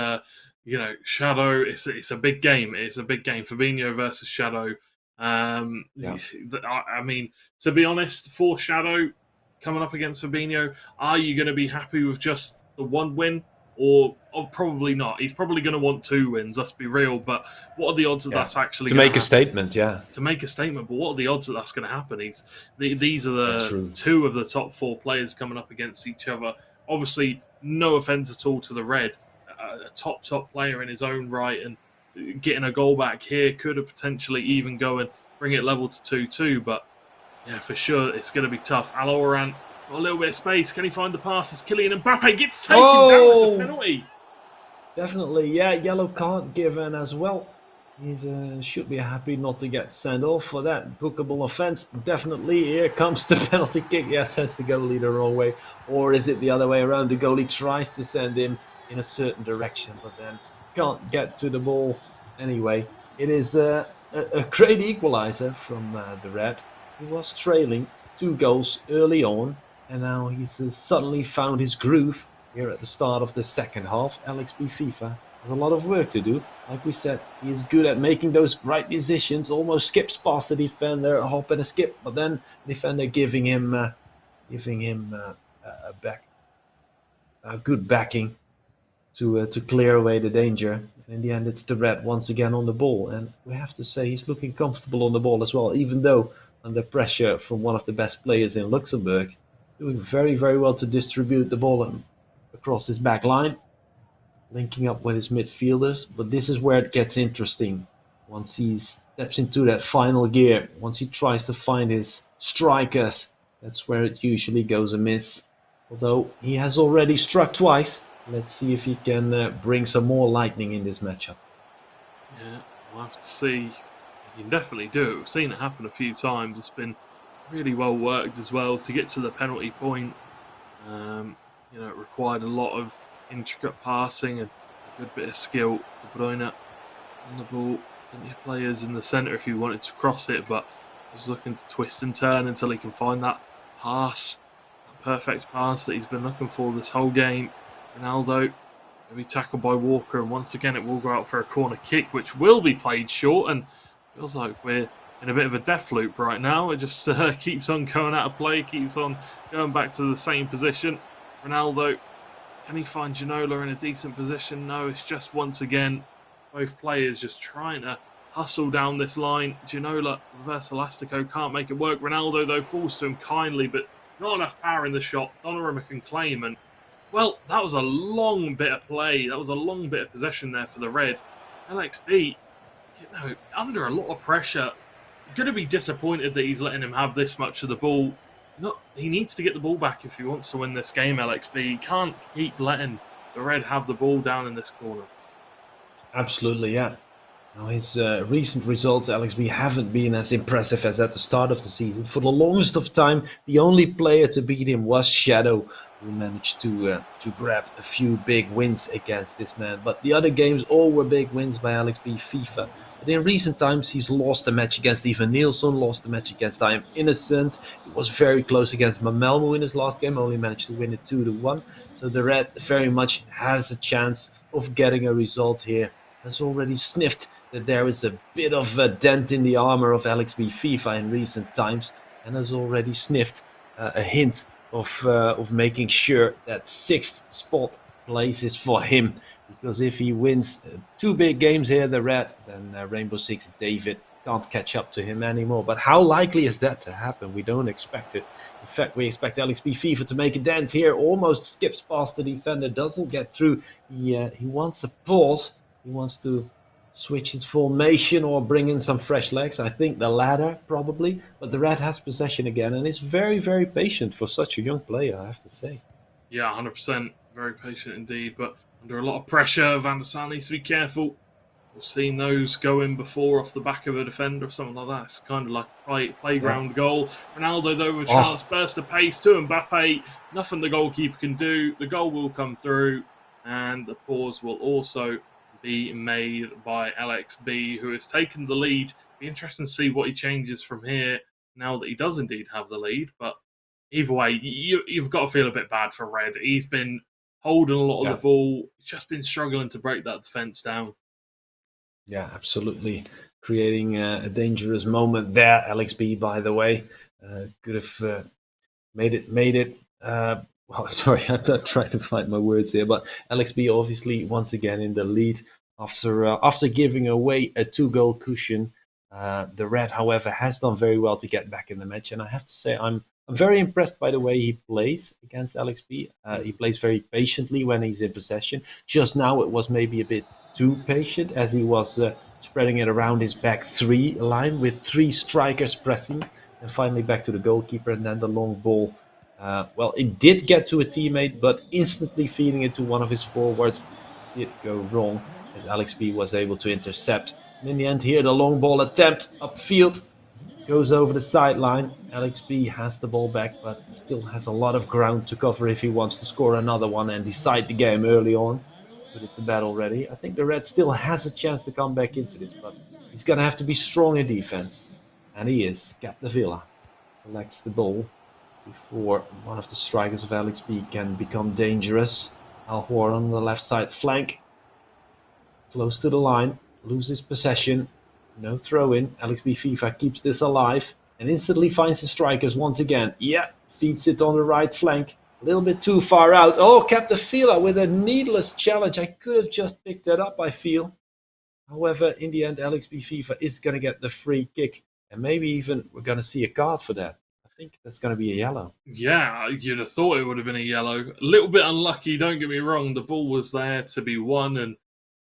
Shadow, it's a big game. It's a big game. Fabinho versus Shadow. I mean, to be honest, for Shadow coming up against Fabinho, are you going to be happy with just the 1 win? Or probably not. He's probably going to want 2 wins, let's be real. But what are the odds that that's actually to going make to a statement? Yeah, to make a statement. But what are the odds that that's going to happen? These are the 2 of the top 4 players coming up against each other. Obviously, no offense at all to the Red, a top player in his own right, and getting a goal back here could have potentially even go and bring it level to 2-2. But yeah, for sure, it's going to be tough. Aloran got a little bit of space. Can he find the pass? As Kylian Mbappe gets taken down, it's a penalty. Definitely, yeah. Yellow card given as well. He should be happy not to get sent off for that bookable offense. Definitely, here comes the penalty kick. Yeah, sends the goalie the wrong way. Or is it the other way around? The goalie tries to send him in a certain direction, but then can't get to the ball. Anyway, it is a great equalizer from the Red. He was trailing 2 goals early on, and now he's suddenly found his groove here at the start of the second half. Alex B. FIFA has a lot of work to do. Like we said, he is good at making those right decisions, almost skips past the defender, a hop and a skip, but then the defender giving him a good backing to clear away the danger. And in the end, it's the Red once again on the ball, and we have to say he's looking comfortable on the ball as well, even though under pressure from one of the best players in Luxembourg, doing very, very well to distribute the ball across his back line, linking up with his midfielders. But this is where it gets interesting. Once he steps into that final gear, once he tries to find his strikers, that's where it usually goes amiss. Although he has already struck twice. Let's see if he can bring some more lightning in this matchup. Yeah, we'll have to see. He can definitely do it. We've seen it happen a few times. It's been really well worked as well to get to the penalty point. It required a lot of intricate passing and a good bit of skill. De Bruyne on the ball, plenty of players in the centre if he wanted to cross it, but was looking to twist and turn until he can find that pass, that perfect pass that he's been looking for this whole game. Ronaldo will be tackled by Walker, and once again it will go out for a corner kick, which will be played short, and feels like we're in a bit of a death loop right now. It just keeps on going out of play, keeps on going back to the same position. Ronaldo, can he find Ginola in a decent position? No, it's just once again both players just trying to hustle down this line. Ginola, reverse elastico, can't make it work. Ronaldo, though, falls to him kindly, but not enough power in the shot. Donnarumma can claim, and well, that was a long bit of play. That was a long bit of possession there for the Red. LXB, under a lot of pressure. Going to be disappointed that he's letting him have this much of the ball. He needs to get the ball back if he wants to win this game, LXB. He can't keep letting the Red have the ball down in this corner. Absolutely, yeah. Now, his recent results, LXB, haven't been as impressive as at the start of the season. For the longest of time, the only player to beat him was Shadow, who managed to grab a few big wins against this man. But the other games all were big wins by LXB FIFA. But in recent times, he's lost a match against Ivan Nielsen, lost a match against I Am Innocent. He was very close against Mamelmo in his last game, only managed to win it 2-1. So the Red very much has a chance of getting a result here. Has already sniffed that there is a bit of a dent in the armor of LXB FIFA in recent times, and has already sniffed a hint of making sure that 6th spot place is for him. Because if he wins 2 big games here, the red, then Rainbow Six David can't catch up to him anymore. But how likely is that to happen? We don't expect it. In fact, we expect LXB FIFA to make a dent here. Almost skips past the defender, doesn't get through. He wants a pause. He wants to switch his formation or bring in some fresh legs. I think the latter, probably. But the red has possession again and is very, very patient for such a young player, I have to say. Yeah, 100%. Very patient indeed, but under a lot of pressure. Van der Sar needs to be careful. We've seen those go in before off the back of a defender or something like that. It's kind of like a playground goal. Ronaldo, though, with a chance, burst of pace to Mbappe. Nothing the goalkeeper can do. The goal will come through, and the pause will also be made by LXB, who has taken the lead. Be interesting to see what he changes from here now that he does indeed have the lead. But either way, you've got to feel a bit bad for Red. He's been holding a lot of the ball. He's just been struggling to break that defence down. Yeah, absolutely. Creating a dangerous moment there. LXB, by the way, could have made it. Well, sorry, I'm not trying to find my words here, but LXB obviously once again in the lead after giving away a 2-goal cushion. The red, however, has done very well to get back in the match, and I have to say I'm very impressed by the way he plays against LXB. He plays very patiently when he's in possession. Just now it was maybe a bit too patient as he was spreading it around his back 3 line with 3 strikers pressing, and finally back to the goalkeeper, and then the long ball. Well, it did get to a teammate, but instantly feeding it to one of his forwards did go wrong as LXB was able to intercept. And in the end here, the long ball attempt upfield goes over the sideline. LXB has the ball back, but still has a lot of ground to cover if he wants to score another one and decide the game early on. Put it to bed already. I think the red still has a chance to come back into this, but he's going to have to be strong in defense. And he is. Capdevila collects the ball before one of the strikers of LXB can become dangerous. Alhor on the left side flank. Close to the line. Loses possession. No throw in. LXB FIFA keeps this alive and instantly finds the strikers once again. Yeah, feeds it on the right flank. A little bit too far out. Oh, Capdevila with a needless challenge. I could have just picked that up, I feel. However, in the end, LXB FIFA is going to get the free kick. And maybe even we're going to see a card for that. I think that's going to be a yellow. Yeah, you'd have thought it would have been a yellow. A little bit unlucky, don't get me wrong. The ball was there to be won. And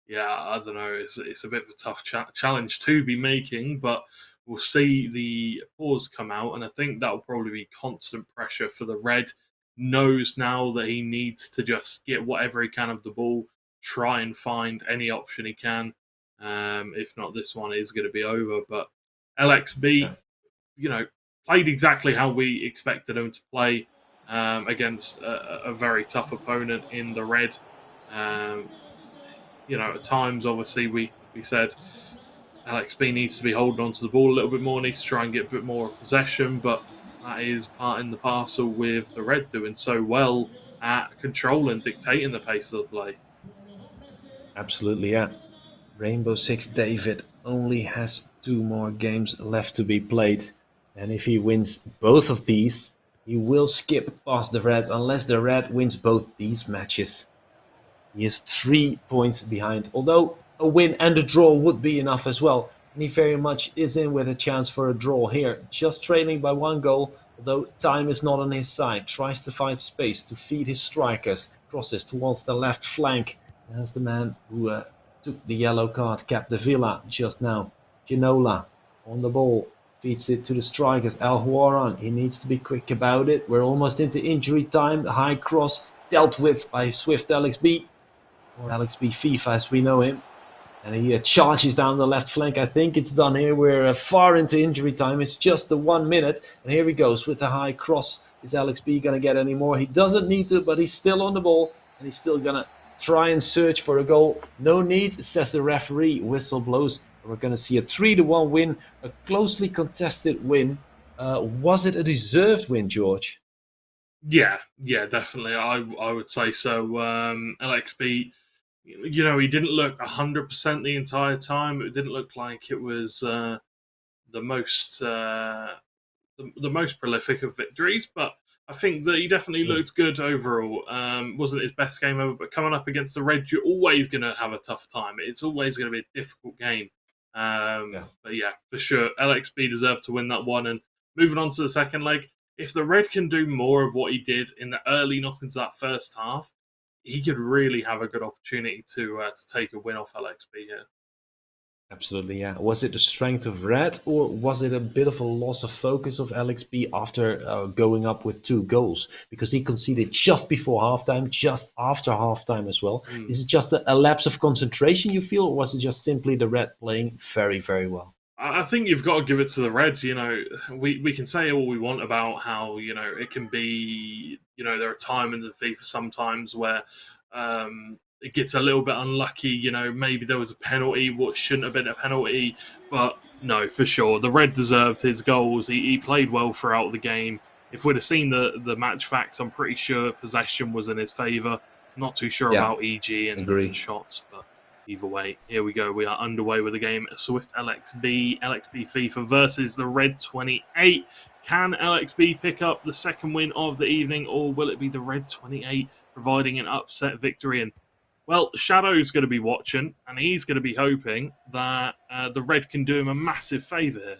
yeah, I don't know. It's a bit of a tough challenge to be making. But we'll see the pause come out. And I think that will probably be constant pressure for the red. Knows now that he needs to just get whatever he can of the ball. Try and find any option he can. If not, this one is going to be over. But LXB, played exactly how we expected him to play against a very tough opponent in the red. At times, obviously, we said LXB needs to be holding on to the ball a little bit more, needs to try and get a bit more possession, but that is part in the parcel with the red doing so well at controlling, dictating the pace of the play. Absolutely, yeah. Rainbow Six David only has 2 more games left to be played. And if he wins both of these, he will skip past the red unless the red wins both these matches. He is 3 points behind, although a win and a draw would be enough as well. And he very much is in with a chance for a draw here. Just trailing by 1 goal, although time is not on his side. Tries to find space to feed his strikers. Crosses towards the left flank. There's the man who took the yellow card, Capdevila, just now. Ginola on the ball. Feeds it to the strikers. Al Huaran, he needs to be quick about it. We're almost into injury time. The high cross dealt with by Swift LXB. Or LXB FIFA as we know him. And he charges down the left flank. I think it's done here. We're far into injury time. It's just the 1 minute. And here he goes with the high cross. Is LXB going to get any more? He doesn't need to, but he's still on the ball. And he's still going to try and search for a goal. No need, says the referee. Whistle blows. We're going to see a 3-1 win. A closely contested win. Was it a deserved win, George? Yeah, definitely. I would say so. LXB, he didn't look 100% the entire time. It didn't look like it was the most the most prolific of victories, but I think that he definitely looked good overall. Wasn't his best game ever, but coming up against the Reds, you're always going to have a tough time. It's always going to be a difficult game. But yeah, for sure, LXB deserved to win that one. And moving on to the second leg, if the Red can do more of what he did in the early knock-ins that first half, he could really have a good opportunity to take a win off LXB here. Absolutely, yeah. Was it the strength of Red, or was it a bit of a loss of focus of LXB after going up with 2 goals? Because he conceded just before halftime, just after halftime as well. Is it just a lapse of concentration, you feel, or was it just simply the Red playing very, very well? I think you've got to give it to the Reds. We can say all we want about how, it can be, there are times in FIFA sometimes where it gets a little bit unlucky. Maybe there was a penalty, what shouldn't have been a penalty. But no, for sure, the Red deserved his goals. He played well throughout the game. If we'd have seen the match facts, I'm pretty sure possession was in his favour. Not too sure about EG and shots, but either way, here we go. We are underway with the game. Swift LXB FIFA versus the Red 28. Can LXB pick up the second win of the evening, or will it be the Red 28 providing an upset victory? And well, Shadow's going to be watching, and he's going to be hoping that the Red can do him a massive favour here.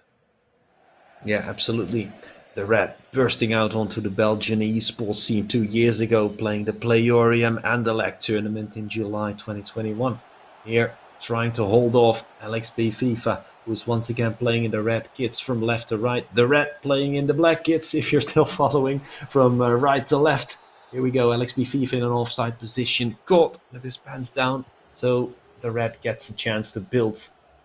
Yeah, absolutely. The Red bursting out onto the Belgian esports scene 2 years ago, playing the Playorium and the LAC tournament in July 2021. Here, trying to hold off LXB FIFA, who is once again playing in the red kits from left to right. The Red playing in the black kits, if you're still following, from right to left. Here we go, LXB FIFA in an offside position, caught with his pants down. So the Red gets a chance to build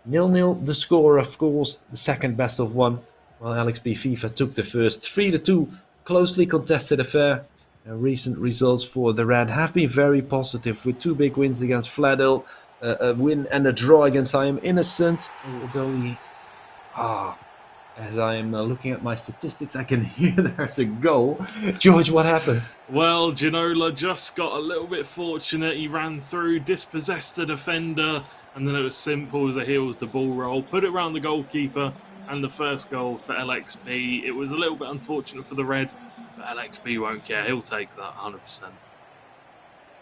0-0 the score, of course, the second best of 1. While LXB FIFA took the first 3-2 closely contested affair. Recent results for the Red have been very positive, with 2 big wins against Fladil, a win and a draw against I Am Innocent. Although as I am looking at my statistics, I can hear there's a goal. George, what happened? Well, Ginola just got a little bit fortunate. He ran through, dispossessed the defender, and then it was simple as a heel to ball roll. Put it around the goalkeeper, and the first goal for LXB. It was a little bit unfortunate for the Red, but LXB won't care. He'll take that 100%.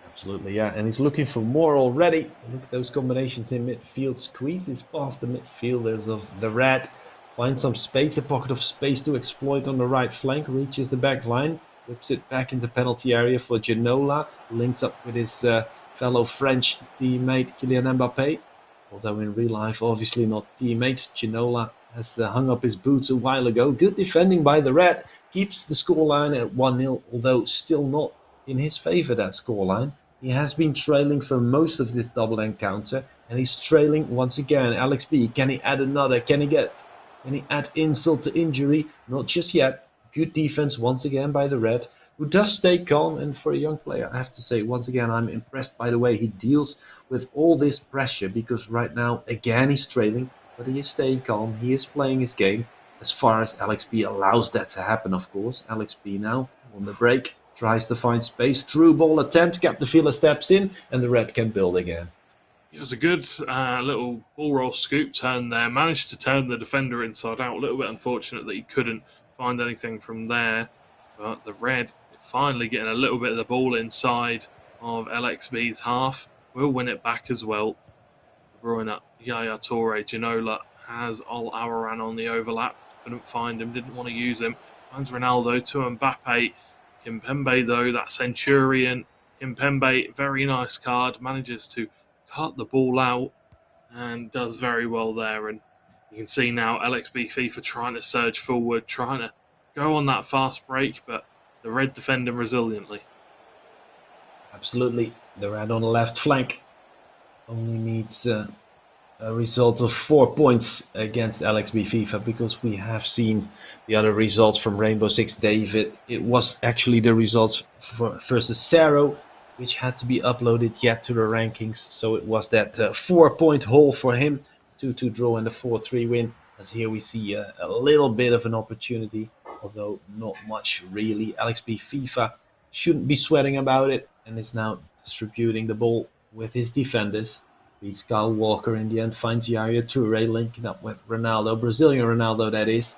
Absolutely, yeah. And he's looking for more already. Look at those combinations in midfield. Squeezes past the midfielders of the Red. Finds some space, a pocket of space to exploit on the right flank. Reaches the back line. Whips it back into penalty area for Ginola. Links up with his fellow French teammate Kylian Mbappé. Although in real life, obviously not teammates. Ginola has hung up his boots a while ago. Good defending by the Red. Keeps the scoreline at 1-0, although still not in his favour, that scoreline. He has been trailing for most of this double encounter, and he's trailing once again. LXB, can he add another? Can he add insult to injury? Not just yet. Good defense once again by the Red, who does stay calm. And for a young player, I have to say, once again, I'm impressed by the way he deals with all this pressure, because right now, again, he's trailing, but he is staying calm. He is playing his game as far as LXB allows that to happen, of course. LXB now on the break. Tries to find space. Through ball attempt. Capdevila steps in, and the Red can build again. It was a good little ball roll scoop turn there. Managed to turn the defender inside out. A little bit unfortunate that he couldn't find anything from there. But the Red finally getting a little bit of the ball inside of LXB's half. Will win it back as well. Growing up, Yaya Toure. Ginola has Al Araran on the overlap. Couldn't find him. Didn't want to use him. Finds Ronaldo to Mbappe. Kimpembe, though, that Centurion. Kimpembe, very nice card, manages to cut the ball out and does very well there. And you can see now LXB FIFA trying to surge forward, trying to go on that fast break, but the Red defending resiliently. Absolutely. The Red on the left flank only needs a result of 4 points against LXB FIFA, because we have seen the other results from Rainbow Six David. It was actually the results versus Saro, which had to be uploaded yet to the rankings. So it was that 4-point haul for him, 2-2 draw and a 4-3 win. As here we see a little bit of an opportunity, although not much really. LXB FIFA shouldn't be sweating about it, and is now distributing the ball with his defenders. Beats Kyle Walker in the end, finds Yaya Toure linking up with Ronaldo, Brazilian Ronaldo that is.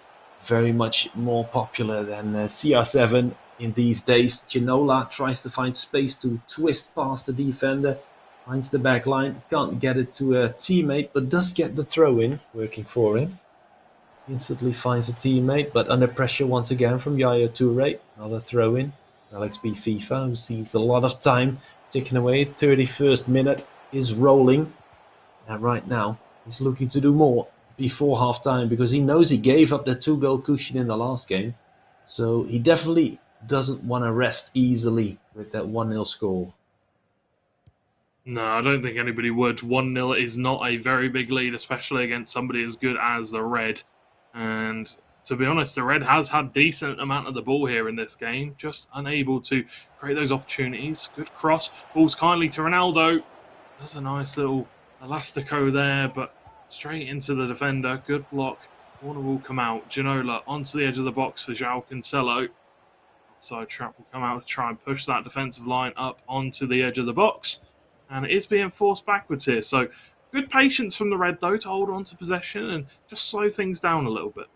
very much more popular than CR7 in these days. Ginola tries to find space to twist past the defender, finds the back line, can't get it to a teammate, but does get the throw in, working for him. Instantly finds a teammate, but under pressure once again from Yaya Toure. Another throw in. Alex B. FIFA, who sees a lot of time ticking away. 31st minute is rolling. And right now, he's looking to do more before half time because he knows he gave up the 2-goal cushion in the last game. So he definitely doesn't want to rest easily with that 1-0 score. No, I don't think anybody would. 1-0 is not a very big lead, especially against somebody as good as the Red. And to be honest, the Red has had decent amount of the ball here in this game, just unable to create those opportunities. Good cross, balls kindly to Ronaldo. That's a nice little elastico there, but straight into the defender. Good block. Corner will come out. Ginola onto the edge of the box for João Cancelo. Offside trap will come out to try and push that defensive line up onto the edge of the box. And it is being forced backwards here. So good patience from the Red, though, to hold on to possession and just slow things down a little bit.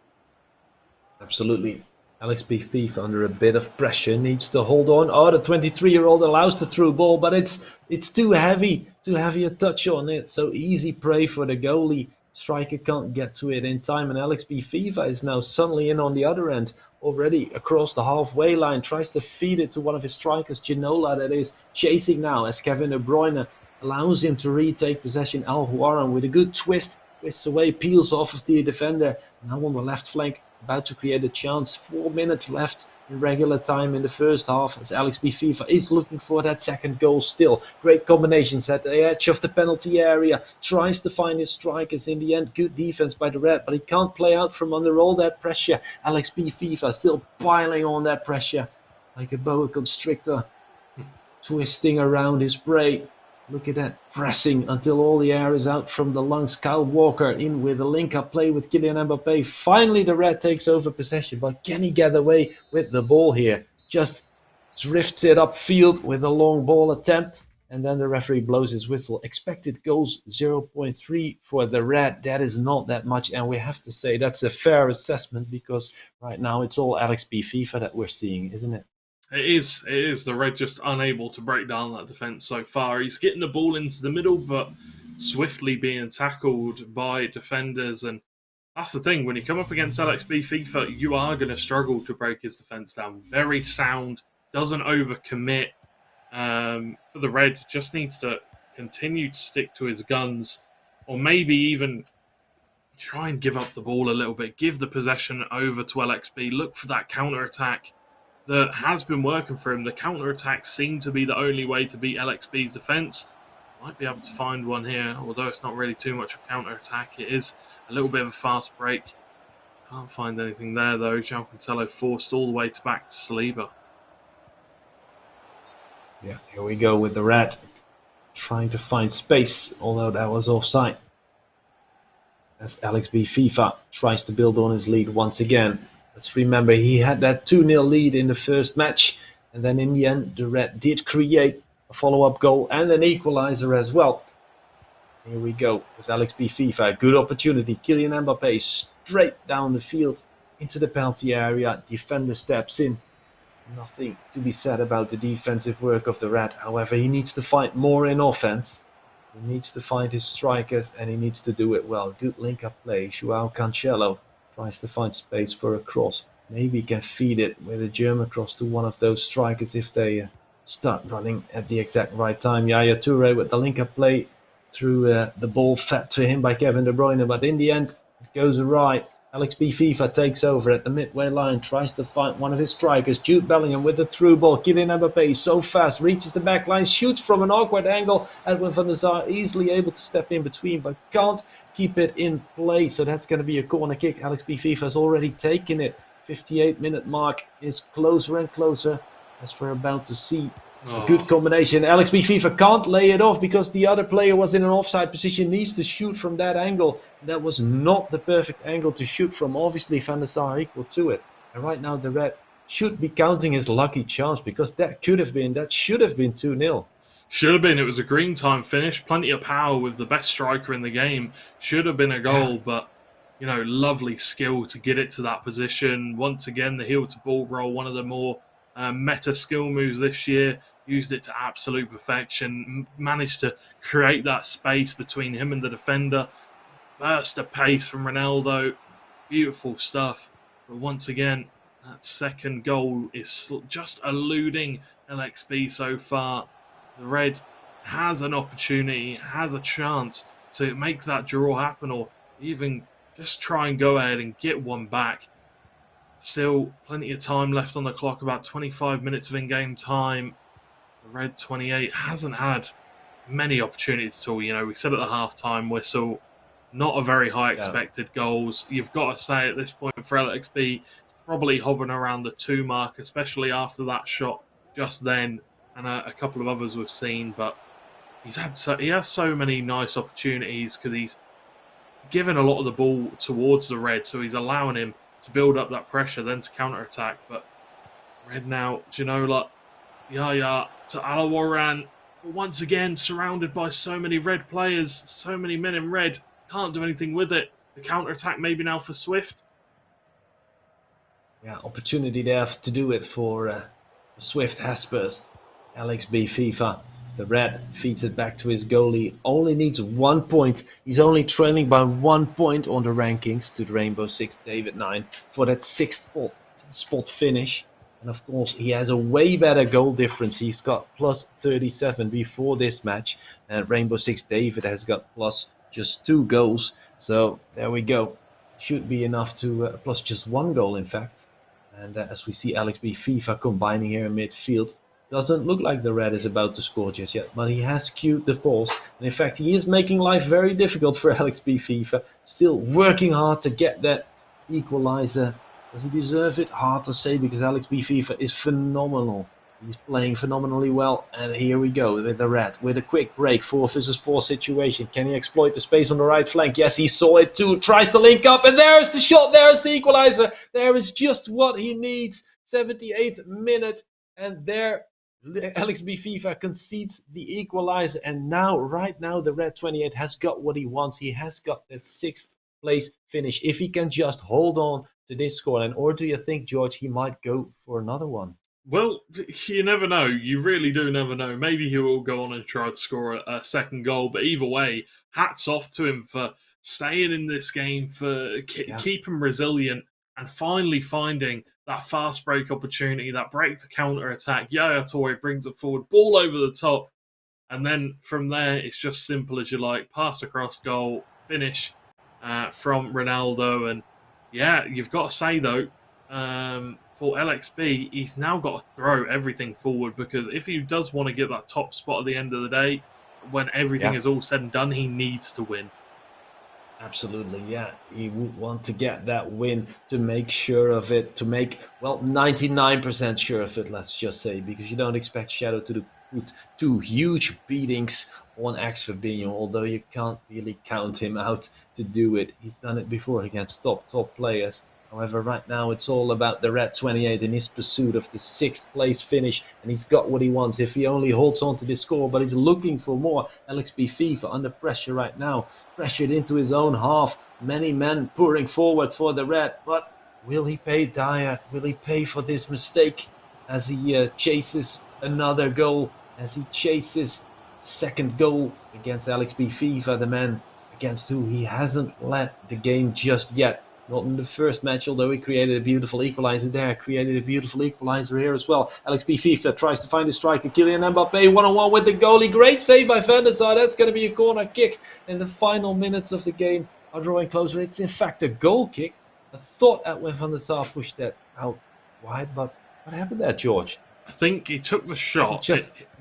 Absolutely. Alex B. FIFA under a bit of pressure needs to hold on. Oh, the 23-year-old allows the through ball, but it's too heavy a touch on it. So easy prey for the goalie. Striker can't get to it in time, and Alex B. FIFA is now suddenly in on the other end, already across the halfway line, tries to feed it to one of his strikers, Ginola, that is chasing now as Kevin De Bruyne allows him to retake possession. Al Huaran with a good twist, twists away, peels off of the defender. Now on the left flank, about to create a chance. 4 minutes left in regular time in the first half as Alex B. FIFA is looking for that second goal still. Great combinations at the edge of the penalty area. Tries to find his strikers in the end. Good defense by the Red, but he can't play out from under all that pressure. Alex B. FIFA still piling on that pressure like a boa constrictor. Twisting around his prey. Look at that, pressing until all the air is out from the lungs. Kyle Walker in with a link-up play with Kylian Mbappe. Finally, the Red takes over possession, but can he get away with the ball here? Just drifts it upfield with a long ball attempt, and then the referee blows his whistle. Expected goals 0.3 for the Red. That is not that much, and we have to say that's a fair assessment because right now it's all Alex B. FIFA that we're seeing, isn't it? It is. The Red just unable to break down that defence so far. He's getting the ball into the middle, but swiftly being tackled by defenders. And that's the thing. When you come up against LXB FIFA, you are going to struggle to break his defence down. Very sound, doesn't overcommit. For the Red, just needs to continue to stick to his guns, or maybe even try and give up the ball a little bit. Give the possession over to LXB. Look for that counter-attack that has been working for him. The counter-attacks seem to be the only way to beat LXB's defence. Might be able to find one here, although it's not really too much of a counter-attack. It is a little bit of a fast break. Can't find anything there, though. João Cancelo forced all the way back to Saliba. Yeah, here we go with the Red. Trying to find space, although that was offside. As Alex B. FIFA tries to build on his lead once again. Let's remember he had that 2-0 lead in the first match, and then in the end the Red did create a follow-up goal and an equalizer as well. Here we go with Alex B. FIFA. Good opportunity. Kylian Mbappe straight down the field into the penalty area. Defender steps in. Nothing to be said about the defensive work of the Red. However, he needs to find more in offense. He needs to find his strikers and he needs to do it well. Good link-up play. João Cancelo tries to find space for a cross. Maybe he can feed it with a German cross to one of those strikers if they start running at the exact right time. Yaya Toure with the link-up play through the ball fed to him by Kevin De Bruyne. But in the end, it goes awry. Alex B. FIFA takes over at the midway line, tries to find one of his strikers. Jude Bellingham with the through ball. Kylian Mbappe so fast, reaches the back line, shoots from an awkward angle. Edwin van der Sar easily able to step in between, but can't keep it in play. So that's going to be a corner kick. Alex B. FIFA has already taken it. 58-minute mark is closer and closer as we're about to see. A good combination. Alex B. FIFA can't lay it off because the other player was in an offside position, needs to shoot from that angle. That was not the perfect angle to shoot from. Obviously, Van der Sar equal to it. And right now, the Red should be counting his lucky chance because that should have been 2-0. Should have been. It was a green time finish. Plenty of power with the best striker in the game. Should have been a goal, but lovely skill to get it to that position. Once again, the heel to ball roll, one of the more meta skill moves this year, used it to absolute perfection, managed to create that space between him and the defender, burst of pace from Ronaldo, beautiful stuff. But once again, that second goal is just eluding LXB so far. The Red has an opportunity, has a chance to make that draw happen, or even just try and go ahead and get one back. Still plenty of time left on the clock, about 25 minutes of in-game time. The Red 28 hasn't had many opportunities at all. We said at the half-time whistle, not a very high expected goals. You've got to say at this point for LXB, it's probably hovering around the 2 mark, especially after that shot just then and a couple of others we've seen. But he has so many nice opportunities because he's given a lot of the ball towards the Red, so he's allowing him to build up that pressure, then to counter-attack. But Red now, Ginola, Yaya to Alawaran, once again surrounded by so many Red players, so many men in Red, can't do anything with it. The counter-attack maybe now for Swift. Yeah, opportunity there to do it for Swift Hespers. LXB FIFA. The Red feeds it back to his goalie. Only needs 1 point. He's only trailing by 1 point on the rankings to the Rainbow Six David 9 for that 6th spot finish. And of course, he has a way better goal difference. He's got plus 37 before this match. And Rainbow Six David has got plus just 2 goals. So there we go. Should be enough to plus just 1 goal, in fact. And as we see LXB FIFA combining here in midfield, doesn't look like the Red is about to score just yet, but he has cued the pulse. And in fact, he is making life very difficult for LXB FIFA. Still working hard to get that equalizer. Does he deserve it? Hard to say, because LXB FIFA is phenomenal. He's playing phenomenally well. And here we go with the Red, with a quick break, 4 versus 4 situation. Can he exploit the space on the right flank? Yes, he saw it too. Tries to link up, and there's the shot. There's the equalizer. There is just what he needs. 78th minute, and there LXB FIFA concedes the equalizer. And now, right now, the Red 28 has got what he wants. He has got that 6th place finish. If he can just hold on to this scoreline, or do you think, George, he might go for another one? Well, you never know. You really do never know. Maybe he will go on and try to score a second goal. But either way, hats off to him for staying in this game, for keeping resilient and finally finding that fast break opportunity, that break to counter-attack. Yaya Toure brings it forward, ball over the top. And then from there, it's just simple as you like. Pass across, goal, finish from Ronaldo. And yeah, you've got to say, though, for LXB, he's now got to throw everything forward, because if he does want to get that top spot at the end of the day, when everything is all said and done, he needs to win. Absolutely, yeah. He would want to get that win to make sure of it, to make, well, 99% sure of it, let's just say, because you don't expect Shadow to put 2 huge beatings on X Fabinho, although you can't really count him out to do it. He's done it before against top players. However, right now it's all about the Red 28 in his pursuit of the 6th place finish, and he's got what he wants if he only holds on to this score, but he's looking for more. LXB FIFA under pressure right now, pressured into his own half. Many men pouring forward for the Red, but will he pay dire? Will he pay for this mistake as he chases another goal, as he chases 2nd goal against LXB FIFA, the man against who he hasn't led the game just yet? Not in the first match, although he created a beautiful equalizer there. Created a beautiful equalizer here as well. LXB FIFA tries to find a striker. Kylian Mbappe one-on-one with the goalie. Great save by Van der Sar. That's going to be a corner kick. And the final minutes of the game are drawing closer. It's in fact a goal kick. I thought that when Van der Sar pushed that out wide, but what happened there, George? I think he took the shot.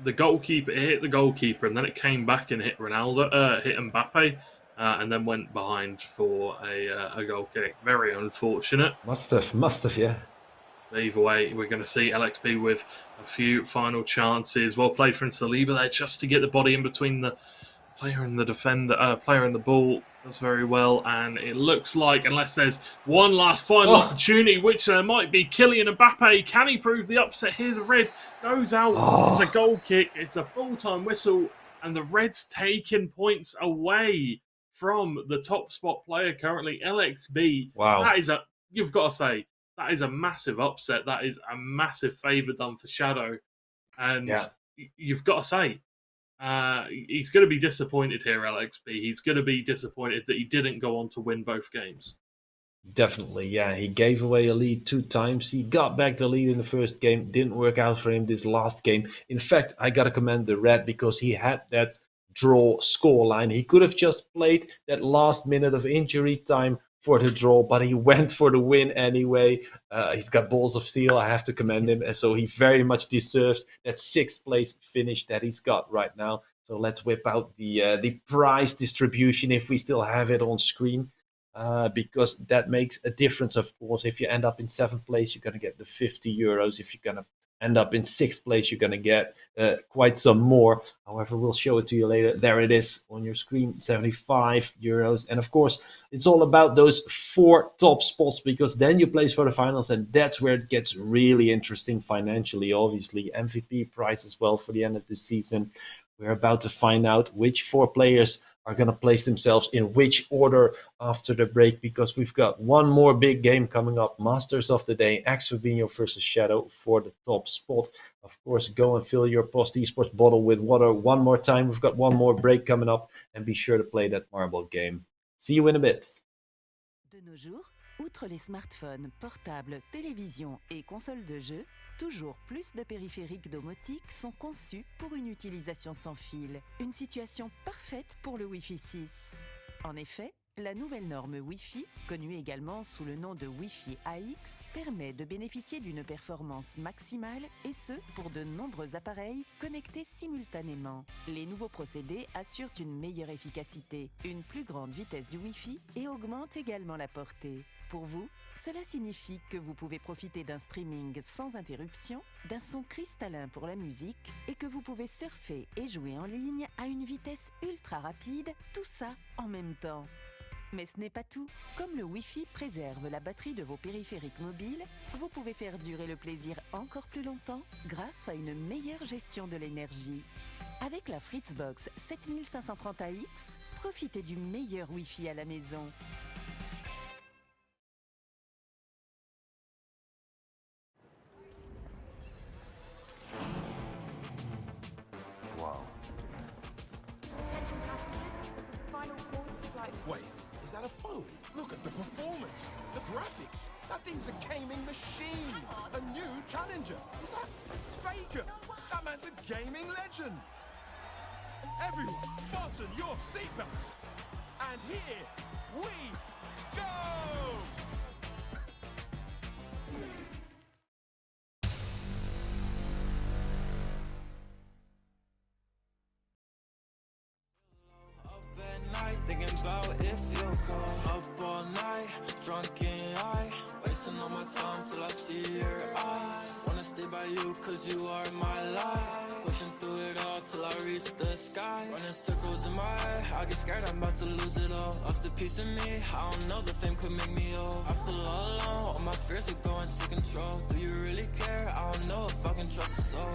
The goalkeeper hit the goalkeeper, and then it came back and hit Ronaldo, hit Mbappe. And then went behind for a goal kick. Very unfortunate. Must have, yeah. But either way, we're going to see LXB with a few final chances. Well played from Saliba there, just to get the body in between the player and the defender, player and the ball. Does very well, and it looks like, unless there's one last final opportunity, which there might be, Kylian Mbappe, can he prove the upset here? The Red goes out. It's a goal kick. It's a full-time whistle, and the Reds taking points away from the top spot player currently, LXB. Wow. You've got to say, that is a massive upset. That is a massive favour done for Shadow. And you've got to say, he's going to be disappointed here, LXB. He's going to be disappointed that he didn't go on to win both games. Definitely, yeah. He gave away a lead 2 times. He got back the lead in the first game. Didn't work out for him this last game. In fact, I got to commend the Red because he had that draw scoreline. He could have just played that last minute of injury time for the draw, but he went for the win anyway. He's got balls of steel. I have to commend him. And so he very much deserves that 6th place finish that he's got right now. So let's whip out the prize distribution if we still have it on screen. Because that makes a difference, of course. If you end up in 7th place, you're going to get the €50. If you're going to end up in 6th place, you're going to get quite some more. However, we'll show it to you later. There it is on your screen, €75. And of course, it's all about those 4 top spots, because then you place for the finals, and that's where it gets really interesting financially, obviously. MVP prize as well for the end of the season. We're about to find out which 4 players are going to place themselves in which order after the break, because we've got one more big game coming up. Masters of the Day, Axe Fabinho versus Shadow for the top spot. Of course, go and fill your Post Esports bottle with water one more time. We've got one more break coming up, and be sure to play that marble game. See you in a bit. De nos jours, outre les smartphones, portables, télévisions et consoles de jeux, toujours plus de périphériques domotiques sont conçus pour une utilisation sans fil. Une situation parfaite pour le Wi-Fi 6. En effet, la nouvelle norme Wi-Fi, connue également sous le nom de Wi-Fi AX, permet de bénéficier d'une performance maximale, et ce, pour de nombreux appareils connectés simultanément. Les nouveaux procédés assurent une meilleure efficacité, une plus grande vitesse du Wi-Fi et augmentent également la portée. Pour vous, cela signifie que vous pouvez profiter d'un streaming sans interruption, d'un son cristallin pour la musique, et que vous pouvez surfer et jouer en ligne à une vitesse ultra rapide, tout ça en même temps. Mais ce n'est pas tout. Comme le Wi-Fi préserve la batterie de vos périphériques mobiles, vous pouvez faire durer le plaisir encore plus longtemps grâce à une meilleure gestion de l'énergie. Avec la Fritzbox 7530AX, profitez du meilleur Wi-Fi à la maison. Wait, is that a phone? Look at the performance, the graphics. That thing's a gaming machine. A new challenger. Is that Faker? That man's a gaming legend. Everyone, fasten your seatbelts. And here we go! Thinking about if you'll go up all night, drunk and high, wasting all my time till I see your eyes. Wanna stay by you cause you are my life, pushing through it all till I reach the sky. Running circles in my head, I get scared I'm about to lose it all. Lost a piece of me, I don't know, the fame could make me old. I feel all alone, all my fears are going to control. Do you really care? I don't know if I can trust a soul.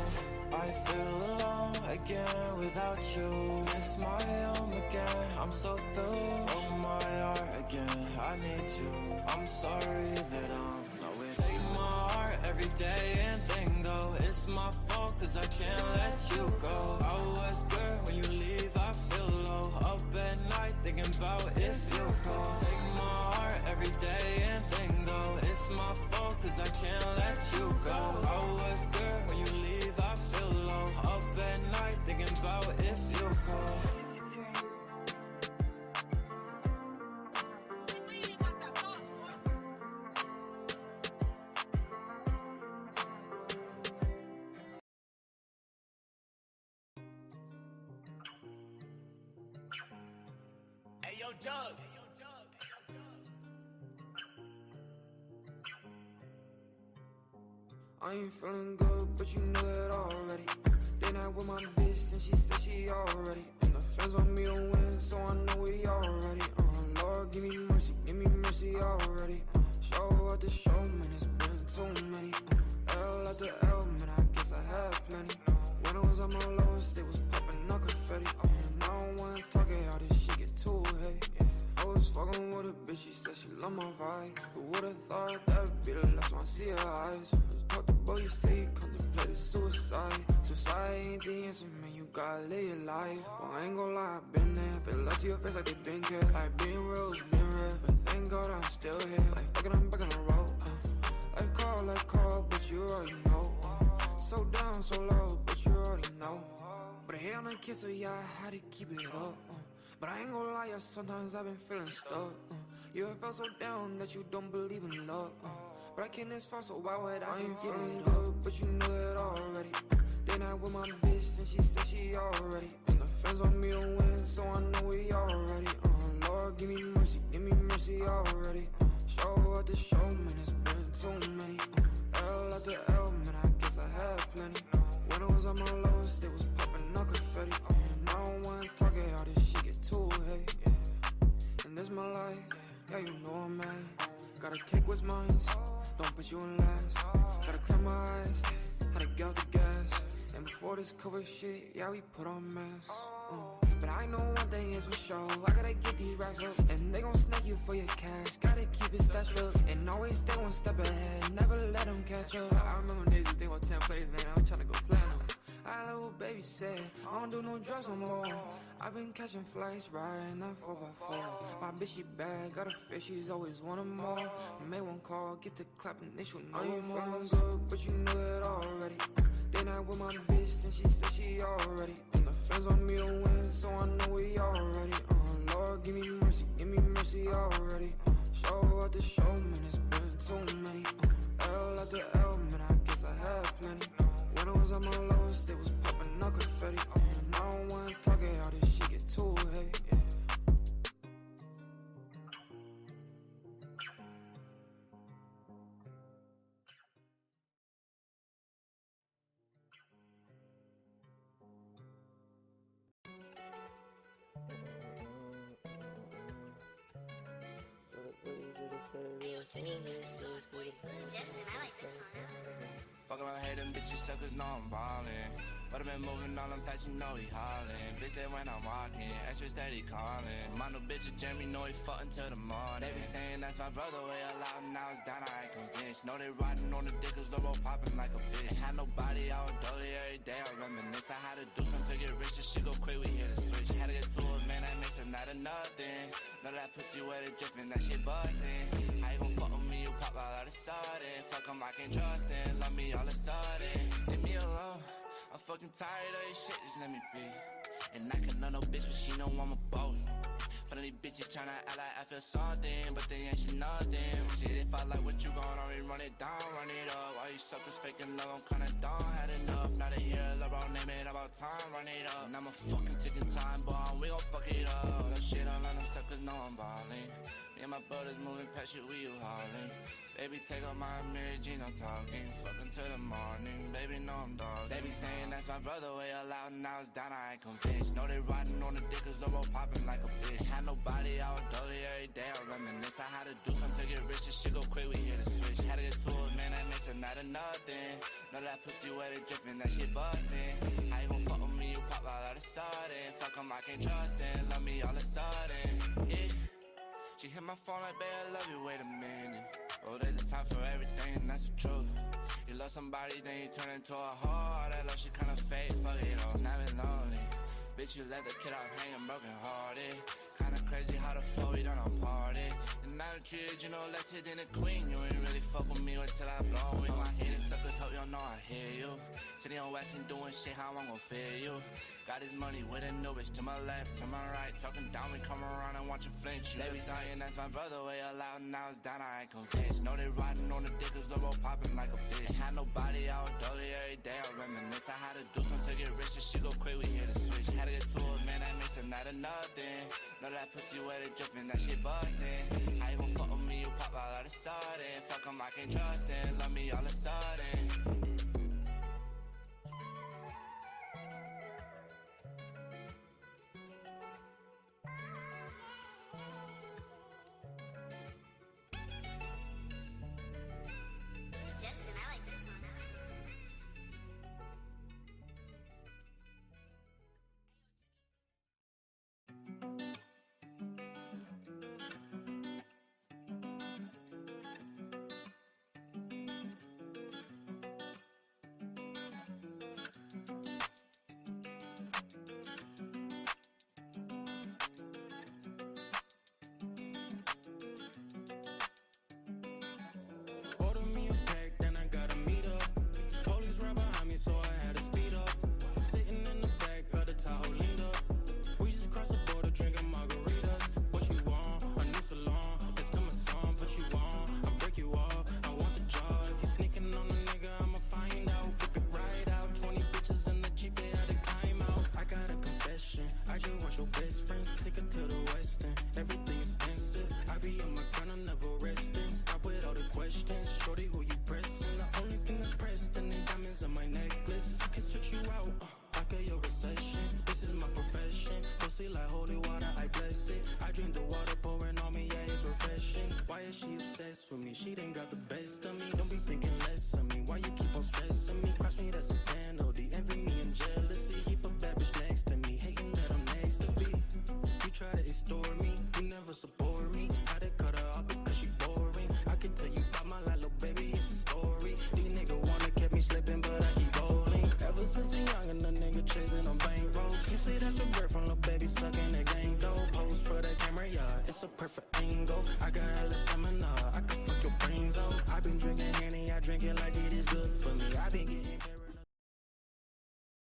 I feel alone again without you. It's my home again, I'm so through. Oh my heart again, I need you. I'm sorry that I'm not with you. Take my heart every day and then go. It's my fault cause I can't let you go. I was good when you leave, I feel low. Up at night thinking about if you go. Take my heart every day and then go. It's my fault cause I can't let you go. I was good when you leave, I feel low. Up at night thinking about if you go. Hey, yo, Doug. I ain't feeling good, but you know that already. They not with my bitch, and she said she already. And the fans want me to win, so I know we already. Lord, give me mercy already. Show up the show, man, it's been too many. L after L, man, I guess I had plenty. When I was on my lowest, they was popping up confetti. And I don't wanna talk it, all this shit get too heavy. lie. Who would've thought that would be the last one I see her eyes? Talk the boy, you say you contemplated suicide. Suicide ain't the answer, man, you gotta live your life. But I ain't gon' lie, I've been there. Feel like to your face like they been care. Like being real is being real, but thank God I'm still here. Like fuck it, I'm back on the road. Like call, but you already know. So down, so low, but you already know. But I hate on a kiss, so yeah, I had to keep it up. But I ain't gon' lie, yeah, sometimes I've been feeling stuck. You ever felt so down that you don't believe in love? But I came this far, so why would I ain't feeling good? But you know it already. Then I with my bitch, and she said she already. And the fans want me to win, so I know we already. Lord, give me mercy already. Show up the show, man, it's been too many. L after L, man, I guess I had plenty. When I was on my lowest, they was popping no confetti. And I don't wanna talk it, all this shit get too heavy. And this my life, yeah, you know I'm mad. Gotta take what's mine, don't put you in last. Gotta clear my eyes, had to get out the gas. And before this COVID shit, yeah, we put on masks. But I know one thing is for sure, I gotta get these racks up. And they gon' snake you for your cash, gotta keep it stashed up. And always stay one step ahead, never let them catch up. I remember days you think about 10 plays, man, I'm tryna go platinum. I little baby said, I don't do no drugs no more. I've been catching flights, riding that 4x4. My bitch, she bad, got a fish, she's always wanting more. Made one call, get to clapping, they should know you feeling good, but you know it already. Then I with my bitch, and she said she already. And the fans want me to win, so I know we already. Lord, give me mercy already. Show up the show, man, it's been too many. L after L, man, I guess I had plenty. When I was at my lowest, they was popping no confetti. And I don't wanna talk it, all this shit get too heavy. Justin, I like this one. Fuck around, hate them bitches, suckers know I'm ballin'. But I been moving all them fast, you know he hollin'. Bitch, that when I'm walking, extra steady calling. My new bitch, Jeremy, know he fuck until the morning. They be saying that's my brother, way loud, now it's down, I ain't convinced. Know they riding on the dick, cause the road popping like a bitch. Ain't had nobody, I was dirty every day, I reminisce. I had to do something to get rich, this shit go quick, we hit a switch. Had to get to it, man, that makes a night of nothing. Know that pussy where they drippin', that shit buzzing. How you gon' fuck with me, you pop out of the sudden. Fuck 'em, I can't trust them, love me all of a sudden. Leave me alone. I'm fucking tired of this shit, just let me be. And I can love no bitch, but she know I'm a boss. For these bitches tryna act like I feel something, but they ain't shit nothing. Shit, if I like what you gon' already run it down, run it up. All these suckers faking love, I'm kinda done, had enough. Now they hear LeBron name it about time, run it up. And I'm a fucking ticking time bomb, we gon' fuck it up. That shit, I let them suckers know I'm ballin'. Me and my brothers moving past shit, we you haulin'. Baby, take off my mirror jeans, I'm talking. Fucking till the morning, baby, know I'm dog. They be saying that's my brother, way loud, now it's down, I ain't convinced. Know they riding on the dick, cause the road popping like a bitch. Had nobody, I was dirty every day, I reminisce. I had to do something to get rich, this shit go quick, we hit a switch. Had to get to it, man, that makes a night of nothing. Know that pussy where they drippin', that shit buzzing. How you gon' fuck with me, you pop out of the sudden. Fuck 'em, I can't trust them, love me all of a sudden. Yeah. She hit my phone like, babe, I love you, wait a minute. Oh, there's a time for everything, and that's the truth. You love somebody, then you turn into a whore. That love shit kinda fake, fuck it all, now I'm lonely. Bitch, you let the kid out hanging broken hearted. Kinda crazy how the fuck we done on party. And I treated you no less hit than a queen. You ain't really fuck with me until I blow in my head. And suckers hope y'all know I hear you. Sitting on West and doing shit, how I'm gon' feel you. Got his money with a new bitch to my left, to my right. Talking down, we come around and watch you flinch. They be saying that's my brother, way loud, now it's down, I ain't convinced. Know they riding on the dick, cause the road popping like a bitch. Ain't had nobody, I was dirty every day, I reminisce. I had to do something to get rich, this shit go quick, we hit a switch. Had to get to it, man, that makes a night of nothing. Know that pussy where they drippin', that shit buzzing. How you gon' fuck with me, you pop out of the sudden. Fuck 'em, I can't trust them, love me all of a sudden. Justin, I like this one. with me. She done got the best of me. Don't be thinking less of me. Why you keep on stressing me? Cross me, that's a penalty. Envy me and jealousy. Keep a bad bitch next to me. Hating that I'm next to be. You try to extort me. You never support me. Had to cut her off because she boring. I can tell you about my life, little baby, it's a story. These niggas wanna keep me slipping, but I keep rolling. Ever since a young and a nigga chasing on bank rolls. You say that's your girlfriend, little baby, sucking the game dough. Pose for the camera, yeah, it's a perfect angle. I got hella stamina, I can fuck your brains out. I been drinking Henny, I drink it like it is good for me. I been getting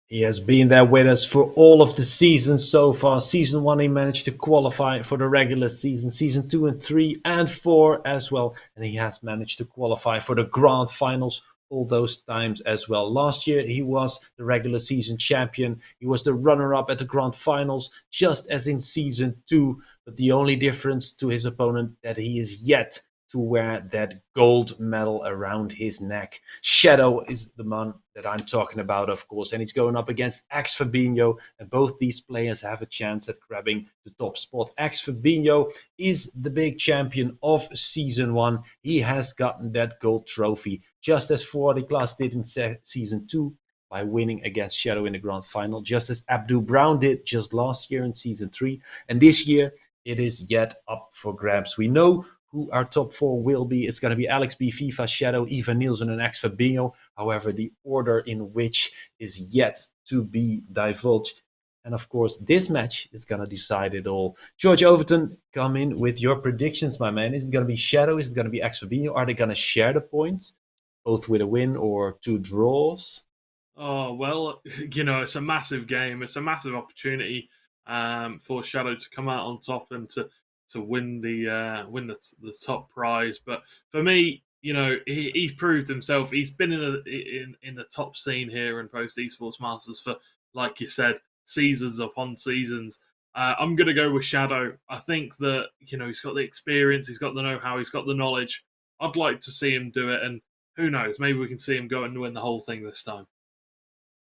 He has been there with us for all of the seasons so far. Season 1 he managed to qualify for the regular season. Season 2 and 3 and 4 as well. And he has managed to qualify for the grand finals all those times as well. Last year he was the regular season champion. He was the runner-up at the grand finals, just as in season 2. But the only difference to his opponent that he is yet to wear that gold medal around his neck. Shadow is the man that I'm talking about, of course, and he's going up against X Fabinho, and both these players have a chance at grabbing the top spot. X Fabinho is the big champion of Season 1. He has gotten that gold trophy, just as Class did in Season 2, by winning against Shadow in the grand final, just as Abdu Brown did just last year in Season 3. And this year, it is yet up for grabs. We know who our top 4 will be. It's going to be Alex B, FIFA, Shadow, Ivan Nielsen, and X Fabinho. However, the order in which is yet to be divulged. And of course, this match is going to decide it all. George Overton, come in with your predictions, my man. Is it going to be Shadow? Is it going to be X Fabinho? Are they going to share the points, both with a win or 2 draws? Oh, well, it's a massive game. It's a massive opportunity for Shadow to come out on top and to win the top prize. But for me, he's proved himself. He's been in the top scene here in Post Esports Masters for, like you said, seasons upon seasons. I'm going to go with Shadow. I think that he's got the experience, he's got the know-how, he's got the knowledge. I'd like to see him do it, and who knows, maybe we can see him go and win the whole thing this time.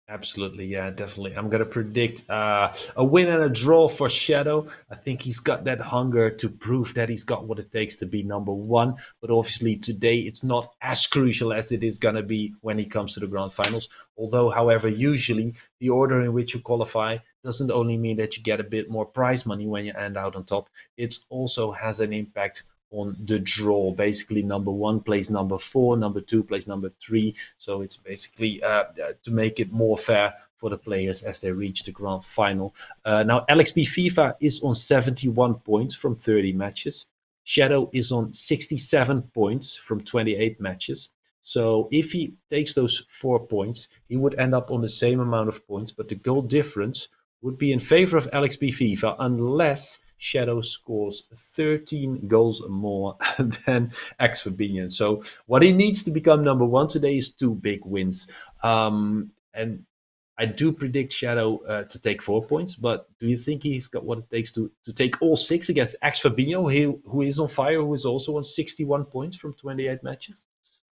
Absolutely, yeah, definitely. I'm going to predict a win and a draw for Shadow. I think he's got that hunger to prove that he's got what it takes to be number 1. But obviously today it's not as crucial as it is going to be when he comes to the grand finals. Although, however, usually the order in which you qualify doesn't only mean that you get a bit more prize money when you end out on top. It also has an impact on the draw. Basically, number 1 plays number 4, number 2 plays number 3. So it's basically to make it more fair for the players as they reach the grand final. Now, Alex B FIFA is on 71 points from 30 matches. Shadow is on 67 points from 28 matches. So if he takes those 4 points, he would end up on the same amount of points, but the goal difference would be in favor of Alex B FIFA unless Shadow scores 13 goals more than X Fabinho. So what he needs to become number 1 today is 2 big wins. And I do predict Shadow to take 4 points, but do you think he's got what it takes to take all 6 against X Fabinho, who is on fire, who is also on 61 points from 28 matches?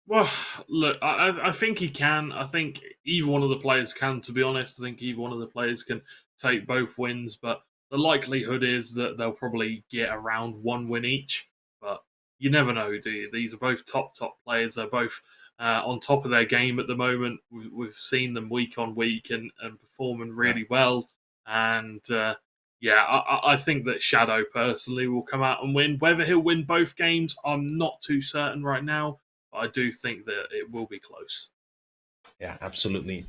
Well, look, I think he can. I think either one of the players can, to be honest. I think either one of the players can take both wins, but the likelihood is that they'll probably get around 1 win each. But you never know, do you? These are both top players. They're both on top of their game at the moment. We've seen them week on week and performing really well. And I think that Shadow personally will come out and win. Whether he'll win both games, I'm not too certain right now. I do think that it will be close. Yeah, absolutely.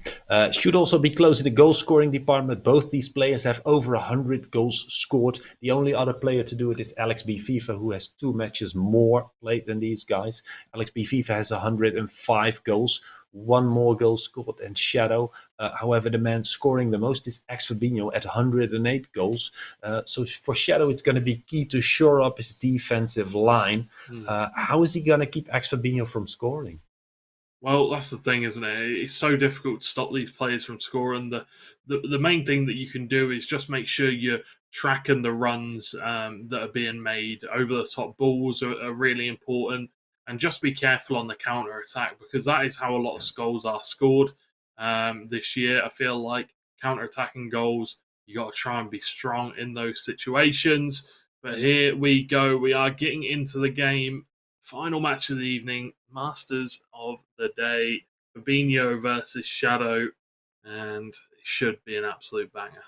Should also be close in the goal scoring department. Both these players have over 100 goals scored. The only other player to do it is Alex B FIFA, who has 2 matches more played than these guys. Alex B FIFA has 105 goals, 1 more goal scored than Shadow. However, the man scoring the most is X Fabinho at 108 goals. So for Shadow, it's going to be key to shore up his defensive line. How is he going to keep X Fabinho from scoring? Well, that's the thing, isn't it? It's so difficult to stop these players from scoring. The main thing that you can do is just make sure you're tracking the runs that are being made. Over the top balls are really important. And just be careful on the counter attack, because that is how a lot of goals are scored this year. I feel like counter attacking goals, you got to try and be strong in those situations. But here we go. We are getting into the game. final match of the evening, Masters of the Day, Fabinho versus Shadow, and it should be an absolute banger.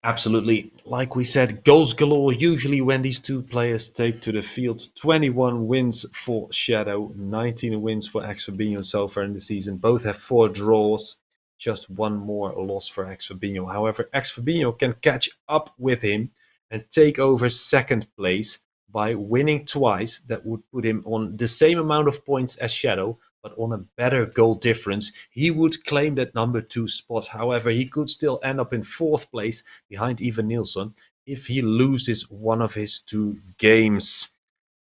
Absolutely. Like we said, goals galore usually when these two players take to the field. 21 wins for Shadow, 19 wins for Fabinho so far in the season. Both have 4 draws, just one more loss for Fabinho. However, Fabinho can catch up with him and take over second place by winning twice. That would put him on the same amount of points as Shadow, but on a better goal difference. He would claim that number 2 spot. However, he could still end up in 4th place behind Ivan Nilsson if he loses one of his 2 games.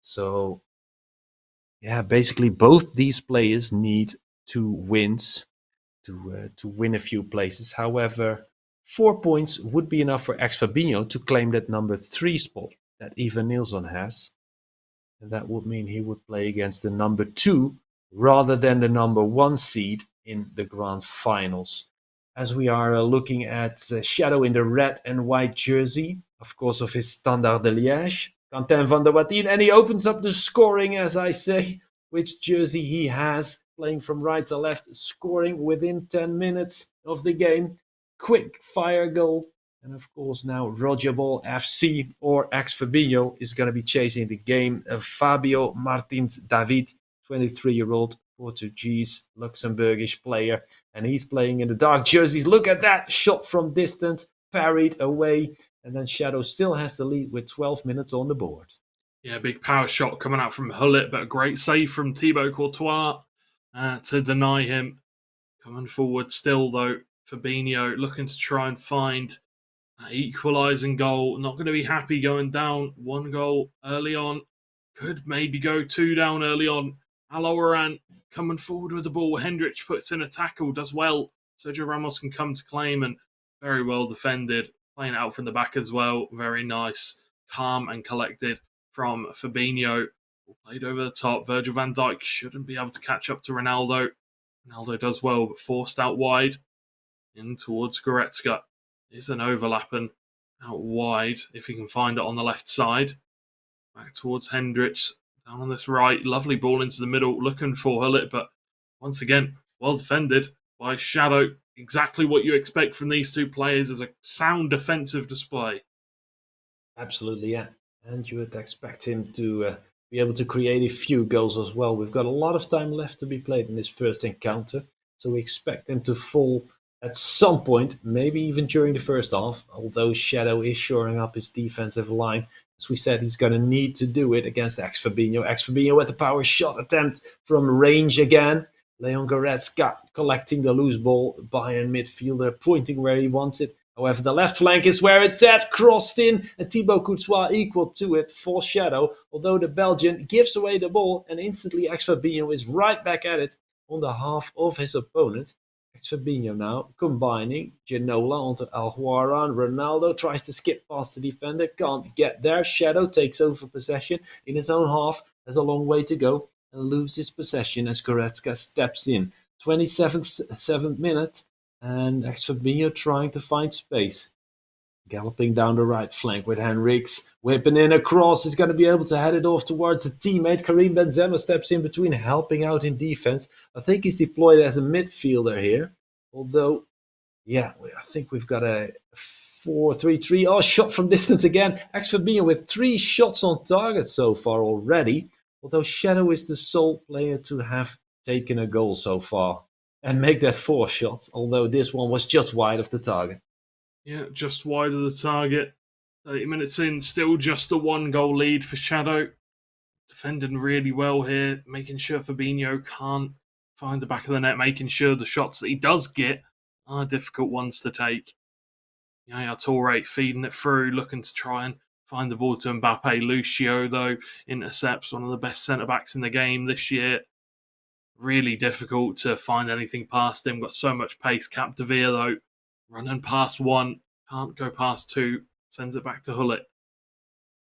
So, yeah, basically both these players need 2 wins to win a few places. However, 4 points would be enough for Fabinho to claim that number 3 spot that Ivan Nilsson has. And that would mean he would play against the number 2 rather than the number 1 seed in the grand finals. As we are looking at Shadow in the red and white jersey, of course, of his Standard de Liège, Quentin van der Wattien, and he opens up the scoring, as I say, which jersey he has, playing from right to left, scoring within 10 minutes of the game. Quick fire goal. And of course, now Roger Ball FC or Fabinho is going to be chasing the game. Fabio Martins David, 23-year-old Portuguese Luxembourgish player. And he's playing in the dark jerseys. Look at that shot from distance, parried away. And then Shadow still has the lead with 12 minutes on the board. Yeah, big power shot coming out from Hullet, but a great save from Thibaut Courtois to deny him. Coming forward still, though, Fabinho looking to try and find that equalising goal. Not going to be happy going down 1 goal early on. Could maybe go 2 down early on. Aloran coming forward with the ball. Hendrich puts in a tackle, does well. Sergio Ramos can come to claim, and very well defended. Playing out from the back as well. Very nice, calm and collected from Fabinho. Played over the top. Virgil van Dijk shouldn't be able to catch up to Ronaldo. Ronaldo does well, but forced out wide. In towards Goretzka. Is an overlapping out wide if he can find it on the left side. Back towards Hendricks. Down on this right. Lovely ball into the middle. Looking for Hullet, but once again, well defended by Shadow. Exactly what you expect from these two players is a sound defensive display. Absolutely, yeah. And you would expect him to be able to create a few goals as well. We've got a lot of time left to be played in this first encounter. So we expect him to fall at some point, maybe even during the first half, although Shadow is shoring up his defensive line. As we said, he's going to need to do it against Fabinho. Fabinho with the power shot attempt from range again. Leon Goretzka collecting the loose ball, Bayern midfielder pointing where he wants it. However, the left flank is where it's at, crossed in, and Thibaut Courtois equal to it for Shadow, although the Belgian gives away the ball, and instantly Fabinho is right back at it on the half of his opponent. Fabinho now combining Ginola onto Alguara. Ronaldo tries to skip past the defender, can't get there. Shadow takes over possession in his own half, has a long way to go, and loses possession as Goretzka steps in. 27th minute, and Fabinho trying to find space. Galloping down the right flank with Henriks, whipping in a cross. He's going to be able to head it off towards a teammate. Karim Benzema steps in between, helping out in defense. I think he's deployed as a midfielder here. Although, yeah, I think we've got a 4-3-3. Oh, shot from distance again. Fabinho with 3 shots on target so far already. Although Shadow is the sole player to have taken a goal so far. And make that 4 shots, although this one was just wide of the target. Yeah, just wide of the target. 30 minutes in, still just a 1-goal lead for Shadow. Defending really well here, making sure Fabinho can't find the back of the net, making sure the shots that he does get are difficult ones to take. Yaya Toure feeding it through, looking to try and find the ball to Mbappe. Lucio, though, intercepts, one of the best centre-backs in the game this year. Really difficult to find anything past him. Got so much pace. Capdevere, though, running past 1. Can't go past 2. Sends it back to Hullet.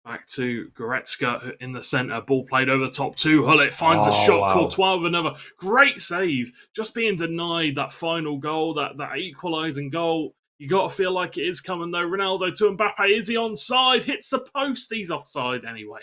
Back to Goretzka in the centre. Ball played over the top to Hullet. Finds a shot. Wow. Courtois with another. Great save. Just being denied that final goal, that equalising goal. You got to feel like it is coming, though. Ronaldo to Mbappe. Is he onside? Hits the post. He's offside anyway.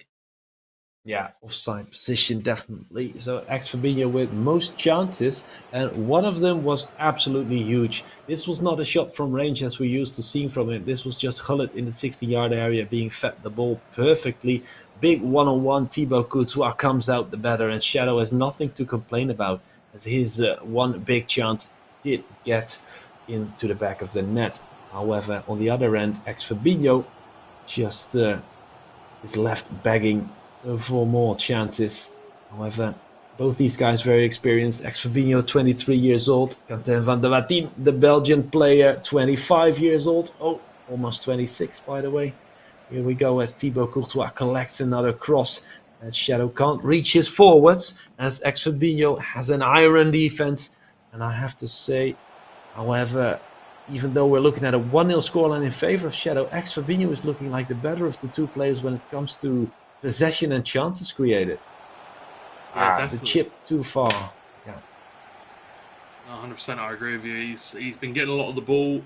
Yeah, offside position, definitely. So ex-Fabinho with most chances, and one of them was absolutely huge. This was not a shot from range as we used to see from him. This was just Gullit in the 60-yard area being fed the ball perfectly. Big one-on-one, Thibaut Courtois comes out the better, and Shadow has nothing to complain about, as his one big chance did get into the back of the net. However, on the other end, ex-Fabinho just is left begging for more chances. However, both these guys very experienced. Ex-Fabinho, 23 years old. Quentin van der Wateen, the Belgian player, 25 years old. Oh, almost 26, by the way. Here we go as Thibaut Courtois collects another cross. And Shadow can't reach his forwards as ex-Fabinho has an iron defense. And I have to say, however, even though we're looking at a 1-0 scoreline in favor of Shadow, ex-Fabinho is looking like the better of the two players when it comes to possession and chances created. Yeah, the definitely. chip too far. Yeah. 100%, I agree with you. He's been getting a lot of the ball.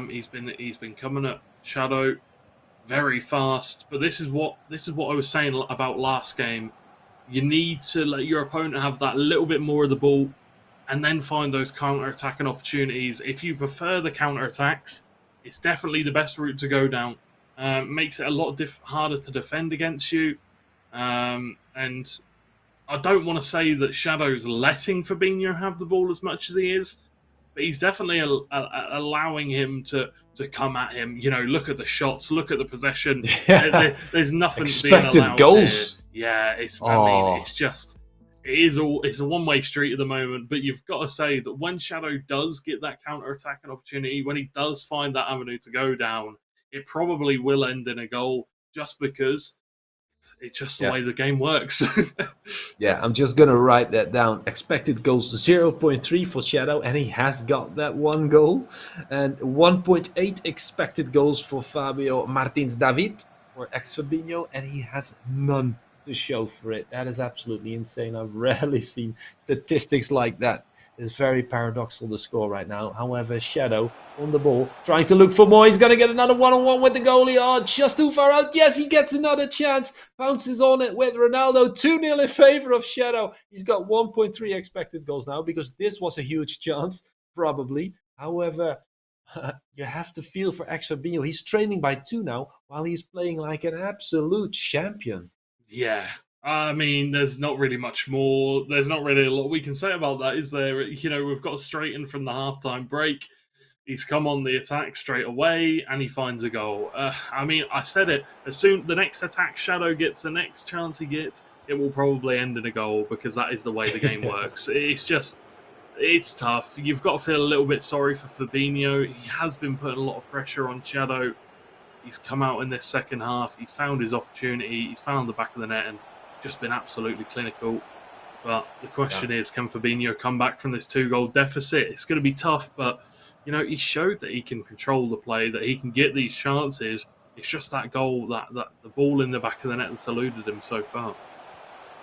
He's been coming at Shadow very fast. But this is what I was saying about last game. You need to let your opponent have that little bit more of the ball, and then find those counter-attacking opportunities. If you prefer the counter-attacks, it's definitely the best route to go down. Makes it a lot harder to defend against you. And I don't want to say that Shadow's letting Fabinho have the ball as much as he is, but he's definitely allowing him to come at him. You know, look at the shots, look at the possession. There's nothing Expected being allowed goals. here. Yeah, I mean, it's just it's a one-way street at the moment. But you've got to say that when Shadow does get that counter-attacking opportunity, when he does find that avenue to go down, it probably will end in a goal, just because it's just the way the game works. Yeah, I'm just going to write that down. Expected goals 0.3 for Shadow, and he has got that one goal. And 1.8 expected goals for Fabio Martins David, or ex-Fabinho, and he has none to show for it. That is absolutely insane. I've rarely seen statistics like that. It's very paradoxical, the score right now. However, Shadow on the ball, trying to look for more. He's going to get another one-on-one with the goalie. Oh, just too far out. Yes, he gets another chance. Bounces on it with Ronaldo. 2-0 in favor of Shadow. He's got 1.3 expected goals now because this was a huge chance, probably. However, you have to feel for ex-Fabinho. He's training by 2 now while he's playing like an absolute champion. Yeah. I mean, there's not really much more. There's not really a lot we can say about that, is there? You know, we've got straight in from the halftime break. He's come on the attack straight away, and he finds a goal. I mean, I said it. As soon the next attack Shadow gets, the next chance he gets, it will probably end in a goal because that is the way the game works. It's tough. You've got to feel a little bit sorry for Fabinho. He has been putting a lot of pressure on Shadow. He's come out in this second half. He's found his opportunity. He's found the back of the net and just been absolutely clinical. But the question is, can Fabinho come back from this 2-goal deficit? It's going to be tough, but you know, he showed that he can control the play, that he can get these chances. It's just that goal, that the ball in the back of the net that's eluded him so far.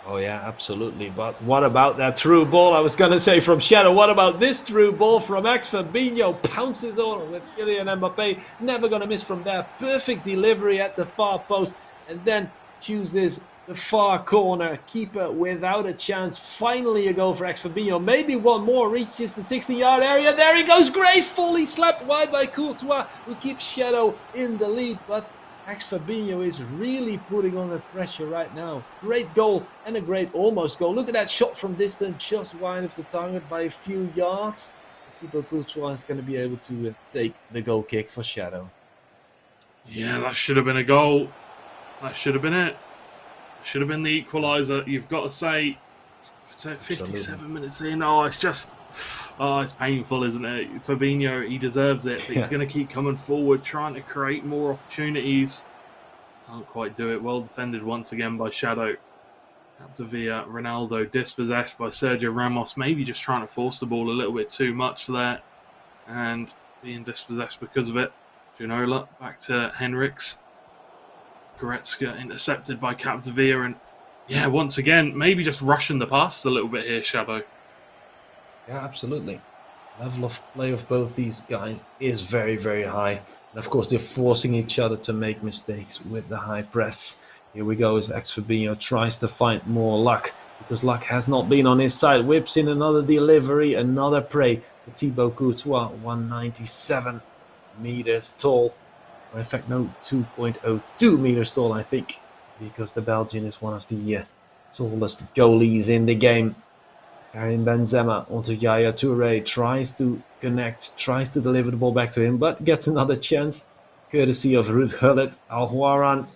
Oh, yeah, absolutely. But what about that through ball? I was going to say from Shadow. What about this through ball from ex-Fabinho? Pounces on with Kylian Mbappe. Never going to miss from there. Perfect delivery at the far post. And then chooses the far corner. Keeper without a chance. Finally a goal for ex-Fabinho. Maybe one more. Reaches the 60-yard area. There he goes. Gracefully slapped wide by Courtois, who keeps Shadow in the lead. But ex-Fabinho is really putting on the pressure right now. Great goal and a great almost goal. Look at that shot from distance, just wide of the target by a few yards. Thibaut Courtois is going to be able to take the goal kick for Shadow. Yeah, that should have been a goal. That should have been it. Should have been the equaliser. You've got to say, 57 minutes in, it's painful, isn't it? Fabinho, he deserves it, but he's going to keep coming forward, trying to create more opportunities. Can't quite do it. Well defended once again by Shadow. Capdevila, Ronaldo dispossessed by Sergio Ramos, maybe just trying to force the ball a little bit too much there, and being dispossessed because of it. Ginola back to Henriks. Goretzka intercepted by Capdevila, and yeah, once again, maybe just rushing the past a little bit here, Shadow. Yeah, absolutely. Level of play of both these guys is very, very high. And of course, they're forcing each other to make mistakes with the high press. Here we go as Fabinho tries to find more luck, because luck has not been on his side. Whips in another delivery, another prey for Thibaut Courtois, 197 meters tall. Or in fact, no, 2.02 meters tall, I think, because the Belgian is one of the tallest goalies in the game. Karim Benzema onto Yaya Toure, tries to connect, tries to deliver the ball back to him, but gets another chance, courtesy of Ruud Gullit. Al-Houaran,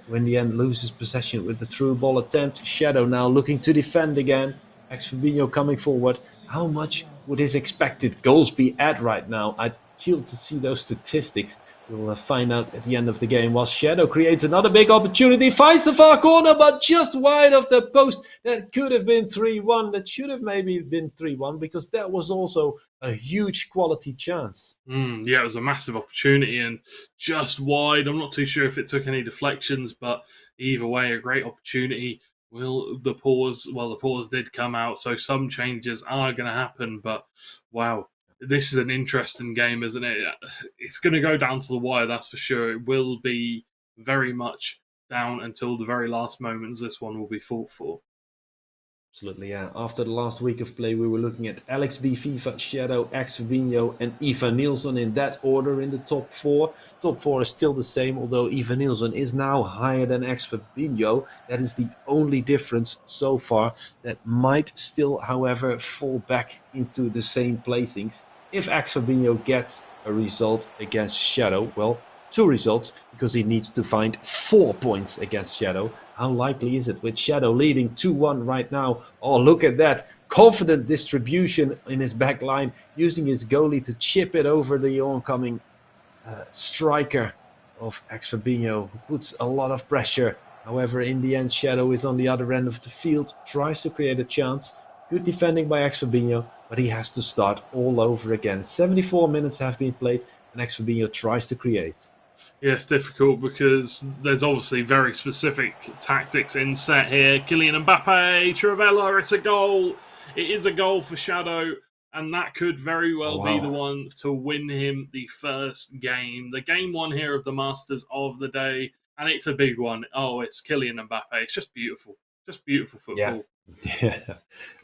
who in the end loses possession with the through ball attempt. Shadow now looking to defend again. Fabinho coming forward. How much would his expected goals be at right now? I'd kill to see those statistics. We'll find out at the end of the game. While Shadow creates another big opportunity, finds the far corner, but just wide of the post. That could have been 3-1. That should have maybe been 3-1, because that was also a huge quality chance. Yeah, it was a massive opportunity and just wide. I'm not too sure if it took any deflections, but either way, a great opportunity. The pause did come out, so some changes are going to happen. But wow, this is an interesting game, isn't it? It's going to go down to the wire, that's for sure. It will be very much down until the very last moments this one will be fought for. Absolutely, yeah. After the last week of play, we were looking at Alex B, FIFA, Shadow, Fabinho, and Ivan Nielsen in that order in the top 4. Top 4 is still the same, although Ivan Nielsen is now higher than Fabinho. That is the only difference so far. That might still, however, fall back into the same placings. If Fabinho gets a result against Shadow, well, 2 results, because he needs to find 4 points against Shadow. How likely is it with Shadow leading 2-1 right now? Oh, look at that. Confident distribution in his back line, using his goalie to chip it over the oncoming striker of Fabinho, who puts a lot of pressure. However, in the end, Shadow is on the other end of the field, tries to create a chance. Good defending by Fabinho, but he has to start all over again. 74 minutes have been played, and Fabinho tries to create. Yeah, it's difficult because there's obviously very specific tactics in set here. Kylian Mbappe, Trivela, it's a goal. It is a goal for Shadow, and that could very well be the one to win him the first game. The game one here of the Masters of the day, and it's a big one. Oh, it's Kylian Mbappe. It's just beautiful. Just beautiful football. Yeah,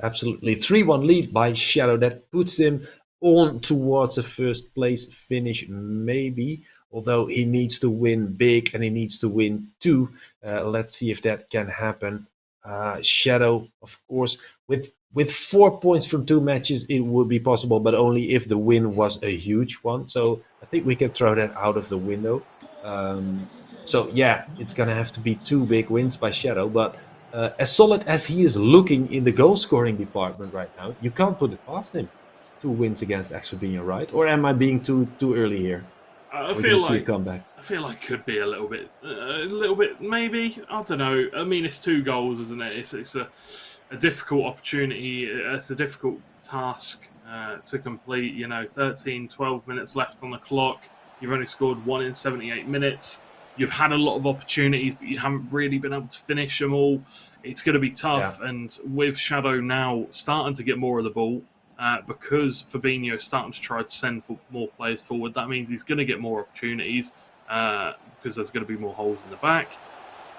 absolutely. 3-1 lead by Shadow. That puts him on towards a first place finish, maybe. Although he needs to win big and he needs to win 2. Let's see if that can happen. Shadow, of course, with 4 points from 2 matches, it would be possible, but only if the win was a huge one. So I think we can throw that out of the window. So yeah, it's going to have to be 2 big wins by Shadow. But as solid as he is looking in the goal-scoring department right now, you can't put it past him. 2 wins against Fabinho, right? Or am I being too early here? I feel like could be a little bit, maybe. I don't know. I mean, it's 2 goals, isn't it? It's a difficult opportunity. It's a difficult task to complete. 13, 12 minutes left on the clock. You've only scored 1 in 78 minutes. You've had a lot of opportunities, but you haven't really been able to finish them all. It's going to be tough. Yeah. And with Shadow now starting to get more of the ball, because Fabinho is starting to try to send more players forward, that means he's going to get more opportunities because there's going to be more holes in the back.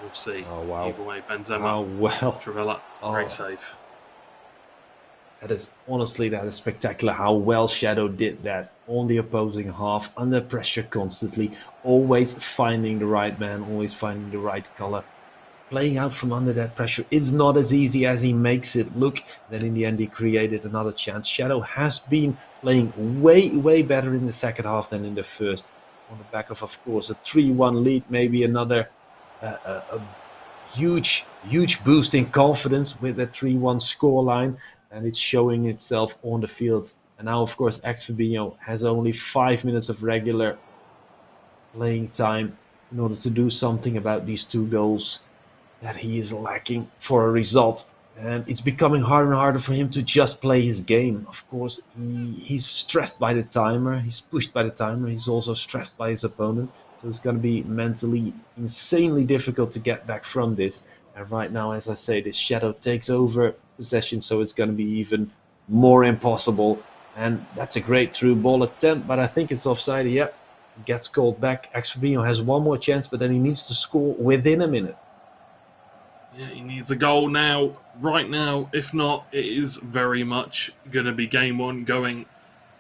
We'll see. Oh, wow. Either way, Benzema, Trivela, great save. That is spectacular how well Shadow did that on the opposing half, under pressure constantly, always finding the right man, always finding the right color. Playing out from under that pressure, it's not as easy as he makes it look. Then in the end, he created another chance. Shadow has been playing way better in the second half than in the first. On the back of course, a 3-1 lead, maybe another a huge boost in confidence with that 3-1 scoreline. And it's showing itself on the field. And now, of course, Fabinho has only 5 minutes of regular playing time in order to do something about these 2 goals that he is lacking for a result. And it's becoming harder and harder for him to just play his game. Of course, he's stressed by the timer. He's pushed by the timer. He's also stressed by his opponent. So it's going to be mentally insanely difficult to get back from this. And right now, as I say, this Shadow takes over possession, so it's going to be even more impossible. And that's a great through ball attempt, but I think it's offside. Yep, gets called back. Fabinho has 1 more chance, but then he needs to score within a minute. Yeah, he needs a goal now, right now. If not, it is very much going to be game one going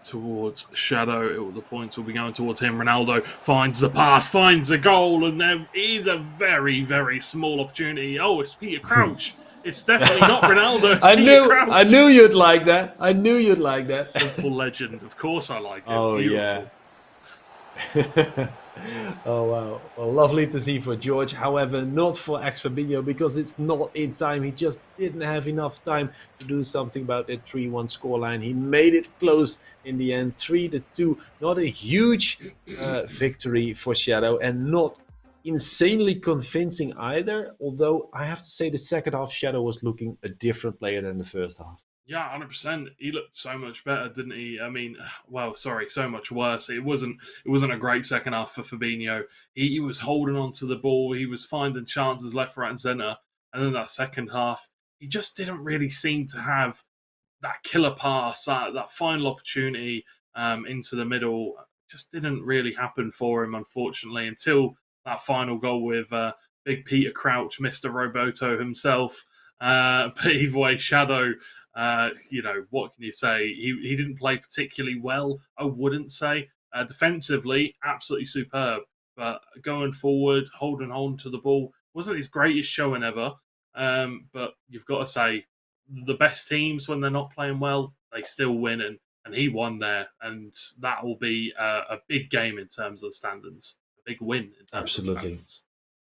towards Shadow. The points will be going towards him. Ronaldo finds the pass, finds the goal, and there is a very, very small opportunity. Oh, it's Peter Crouch. It's definitely not Ronaldo. It's Peter Crouch. I knew you'd like that. I knew you'd like that. Liverpool legend. Of course I like it. Oh, Beautiful. Yeah. Oh, wow. Well, lovely to see for George. However, not for ex-Fabinho, because it's not in time. He just didn't have enough time to do something about that 3-1 scoreline. He made it close in the end, 3-2. Not a huge victory for Shadow, and not insanely convincing either. Although I have to say the second half, Shadow was looking a different player than the first half. Yeah, 100%. He looked so much better, didn't he? I mean, well, sorry, so much worse. It wasn't a great second half for Fabinho. He was holding on to the ball. He was finding chances left, right, and centre. And then that second half, he just didn't really seem to have that killer pass, that final opportunity into the middle. Just didn't really happen for him, unfortunately, until that final goal with big Peter Crouch, Mr. Roboto himself. But either way, Shadow, what can you say? He didn't play particularly well, I wouldn't say. Defensively, absolutely superb. But going forward, holding on to the ball, wasn't his greatest showing ever. But you've got to say, the best teams, when they're not playing well, they still win. And he won there. And that will be a big game in terms of standards. A big win in terms Absolutely. of standards.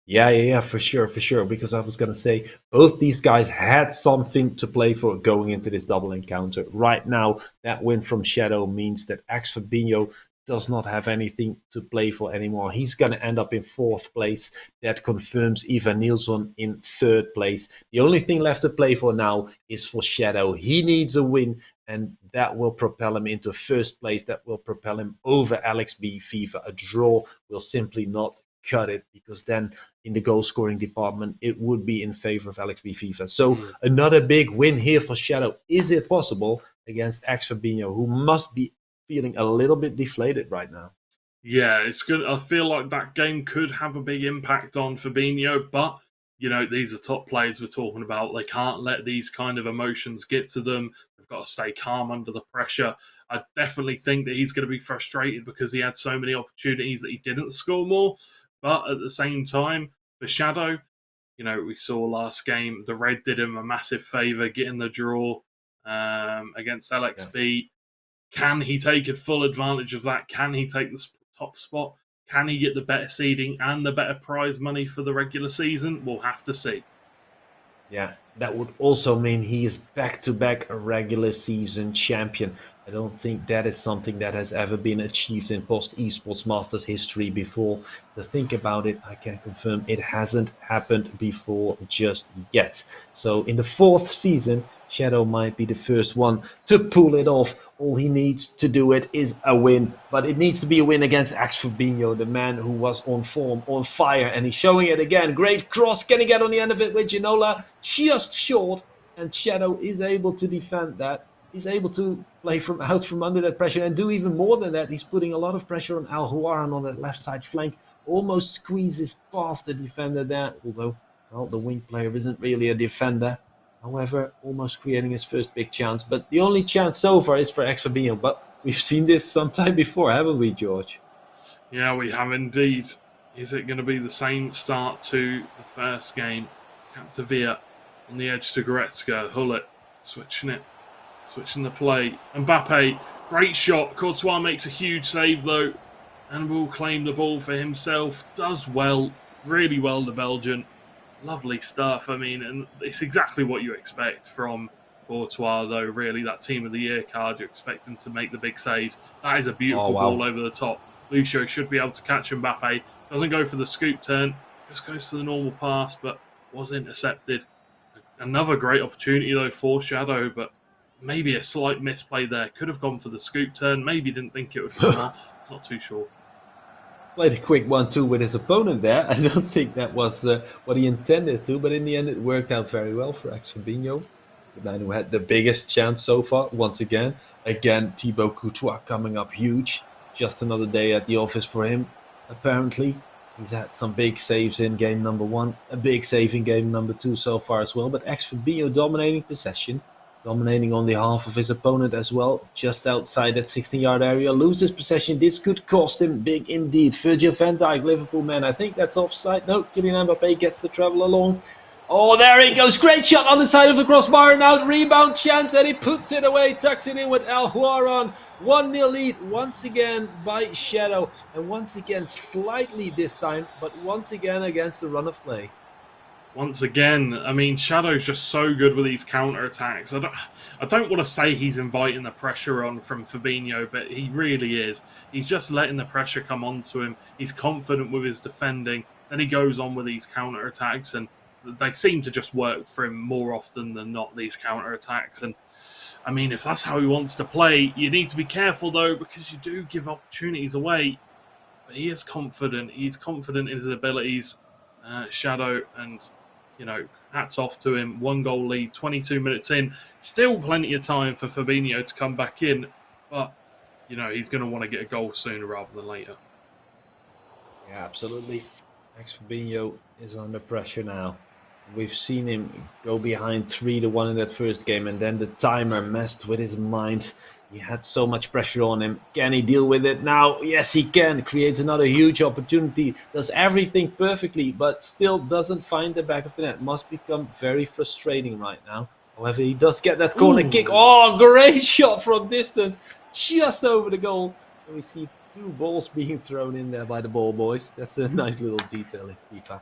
Yeah, for sure. Because I was going to say, both these guys had something to play for going into this double encounter. Right now, that win from Shadow means that ex-Fabinho does not have anything to play for anymore. He's going to end up in 4th place. That confirms Ivan Nilsson in 3rd place. The only thing left to play for now is for Shadow. He needs a win, and that will propel him into 1st place. That will propel him over Alex B. FIFA. A draw will simply not cut it, because then in the goal scoring department it would be in favor of Alex B. FIFA. So another big win here for Shadow. Is it possible against ex-Fabinho, who must be feeling a little bit deflated right now? Yeah, it's good. I feel like that game could have a big impact on Fabinho, but these are top players we're talking about. They can't let these kind of emotions get to them. They've got to stay calm under the pressure. I definitely think that he's going to be frustrated because he had so many opportunities that he didn't score more. But at the same time, for Shadow, we saw last game, the Red did him a massive favour getting the draw against LXB. Yeah. Can he take a full advantage of that? Can he take the top spot? Can he get the better seeding and the better prize money for the regular season? We'll have to see. Yeah, that would also mean he is back-to-back a regular season champion. I don't think that is something that has ever been achieved in post Esports Masters history before. To think about it, I can confirm it hasn't happened before just yet. So in the 4th season, Shadow might be the first one to pull it off. All he needs to do it is a win, but it needs to be a win against ex-Fabinho, the man who was on form, on fire, and he's showing it again. Great cross, can he get on the end of it with Ginola? Just short, and Shadow is able to defend that. He's able to play from under that pressure and do even more than that. He's putting a lot of pressure on Al Huaran on that left side flank. Almost squeezes past the defender there, although the wing player isn't really a defender. However, almost creating his first big chance. But the only chance so far is for ex-Fabinho. But we've seen this sometime before, haven't we, George? Yeah, we have indeed. Is it going to be the same start to the first game? Capdevia on the edge to Goretzka. Hullet switching the play. Mbappe, great shot. Courtois makes a huge save though, and will claim the ball for himself. Does well, really well, the Belgian. Lovely stuff. I mean, and it's exactly what you expect from Courtois, though, really. That Team of the Year card, you expect him to make the big saves. That is a beautiful ball over the top. Lucio should be able to catch Mbappe. Doesn't go for the scoop turn, just goes to the normal pass, but was intercepted. Another great opportunity, though, for Shadow, but maybe a slight misplay there. Could have gone for the scoop turn. Maybe didn't think it would come off. Not too sure. Played a quick 1-2 with his opponent there. I don't think that was what he intended to, but in the end it worked out very well for ex-Fabinho, the man who had the biggest chance so far, once again. Again, Thibaut Courtois coming up huge. Just another day at the office for him, apparently. He's had some big saves in game number 1, a big save in game number 2 so far as well. But Fabinho dominating possession, dominating on the half of his opponent as well, just outside that 16-yard area. Loses possession. This could cost him big indeed. Virgil van Dijk, Liverpool man. I think that's offside. No, Kylian Mbappé gets to travel along. Oh, there he goes. Great shot on the side of the crossbar. Now rebound chance, and he puts it away. Tucks it in with El Huaron. 1-0 lead once again by Shadow. And once again, slightly this time, but once again against the run of play. Once again, I mean, Shadow's just so good with these counter-attacks. I don't want to say he's inviting the pressure on from Fabinho, but he really is. He's just letting the pressure come onto him. He's confident with his defending. Then he goes on with these counter-attacks, and they seem to just work for him more often than not, these counter-attacks. And I mean, if that's how he wants to play, you need to be careful, though, because you do give opportunities away. But he is confident. He's confident in his abilities, Shadow, and, you know, hats off to him. 1-goal lead, 22 minutes in. Still plenty of time for Fabinho to come back in. But, you know, he's going to want to get a goal sooner rather than later. Yeah, absolutely. Fabinho is under pressure now. We've seen him go behind 3-1 in that first game, and then the timer messed with his mind. He had so much pressure on him. Can he deal with it now? Yes, he can. Creates another huge opportunity. Does everything perfectly, but still doesn't find the back of the net. Must become very frustrating right now. However, he does get that corner kick. Oh, great shot from distance. Just over the goal. And we see 2 balls being thrown in there by the ball boys. That's a nice little detail in FIFA.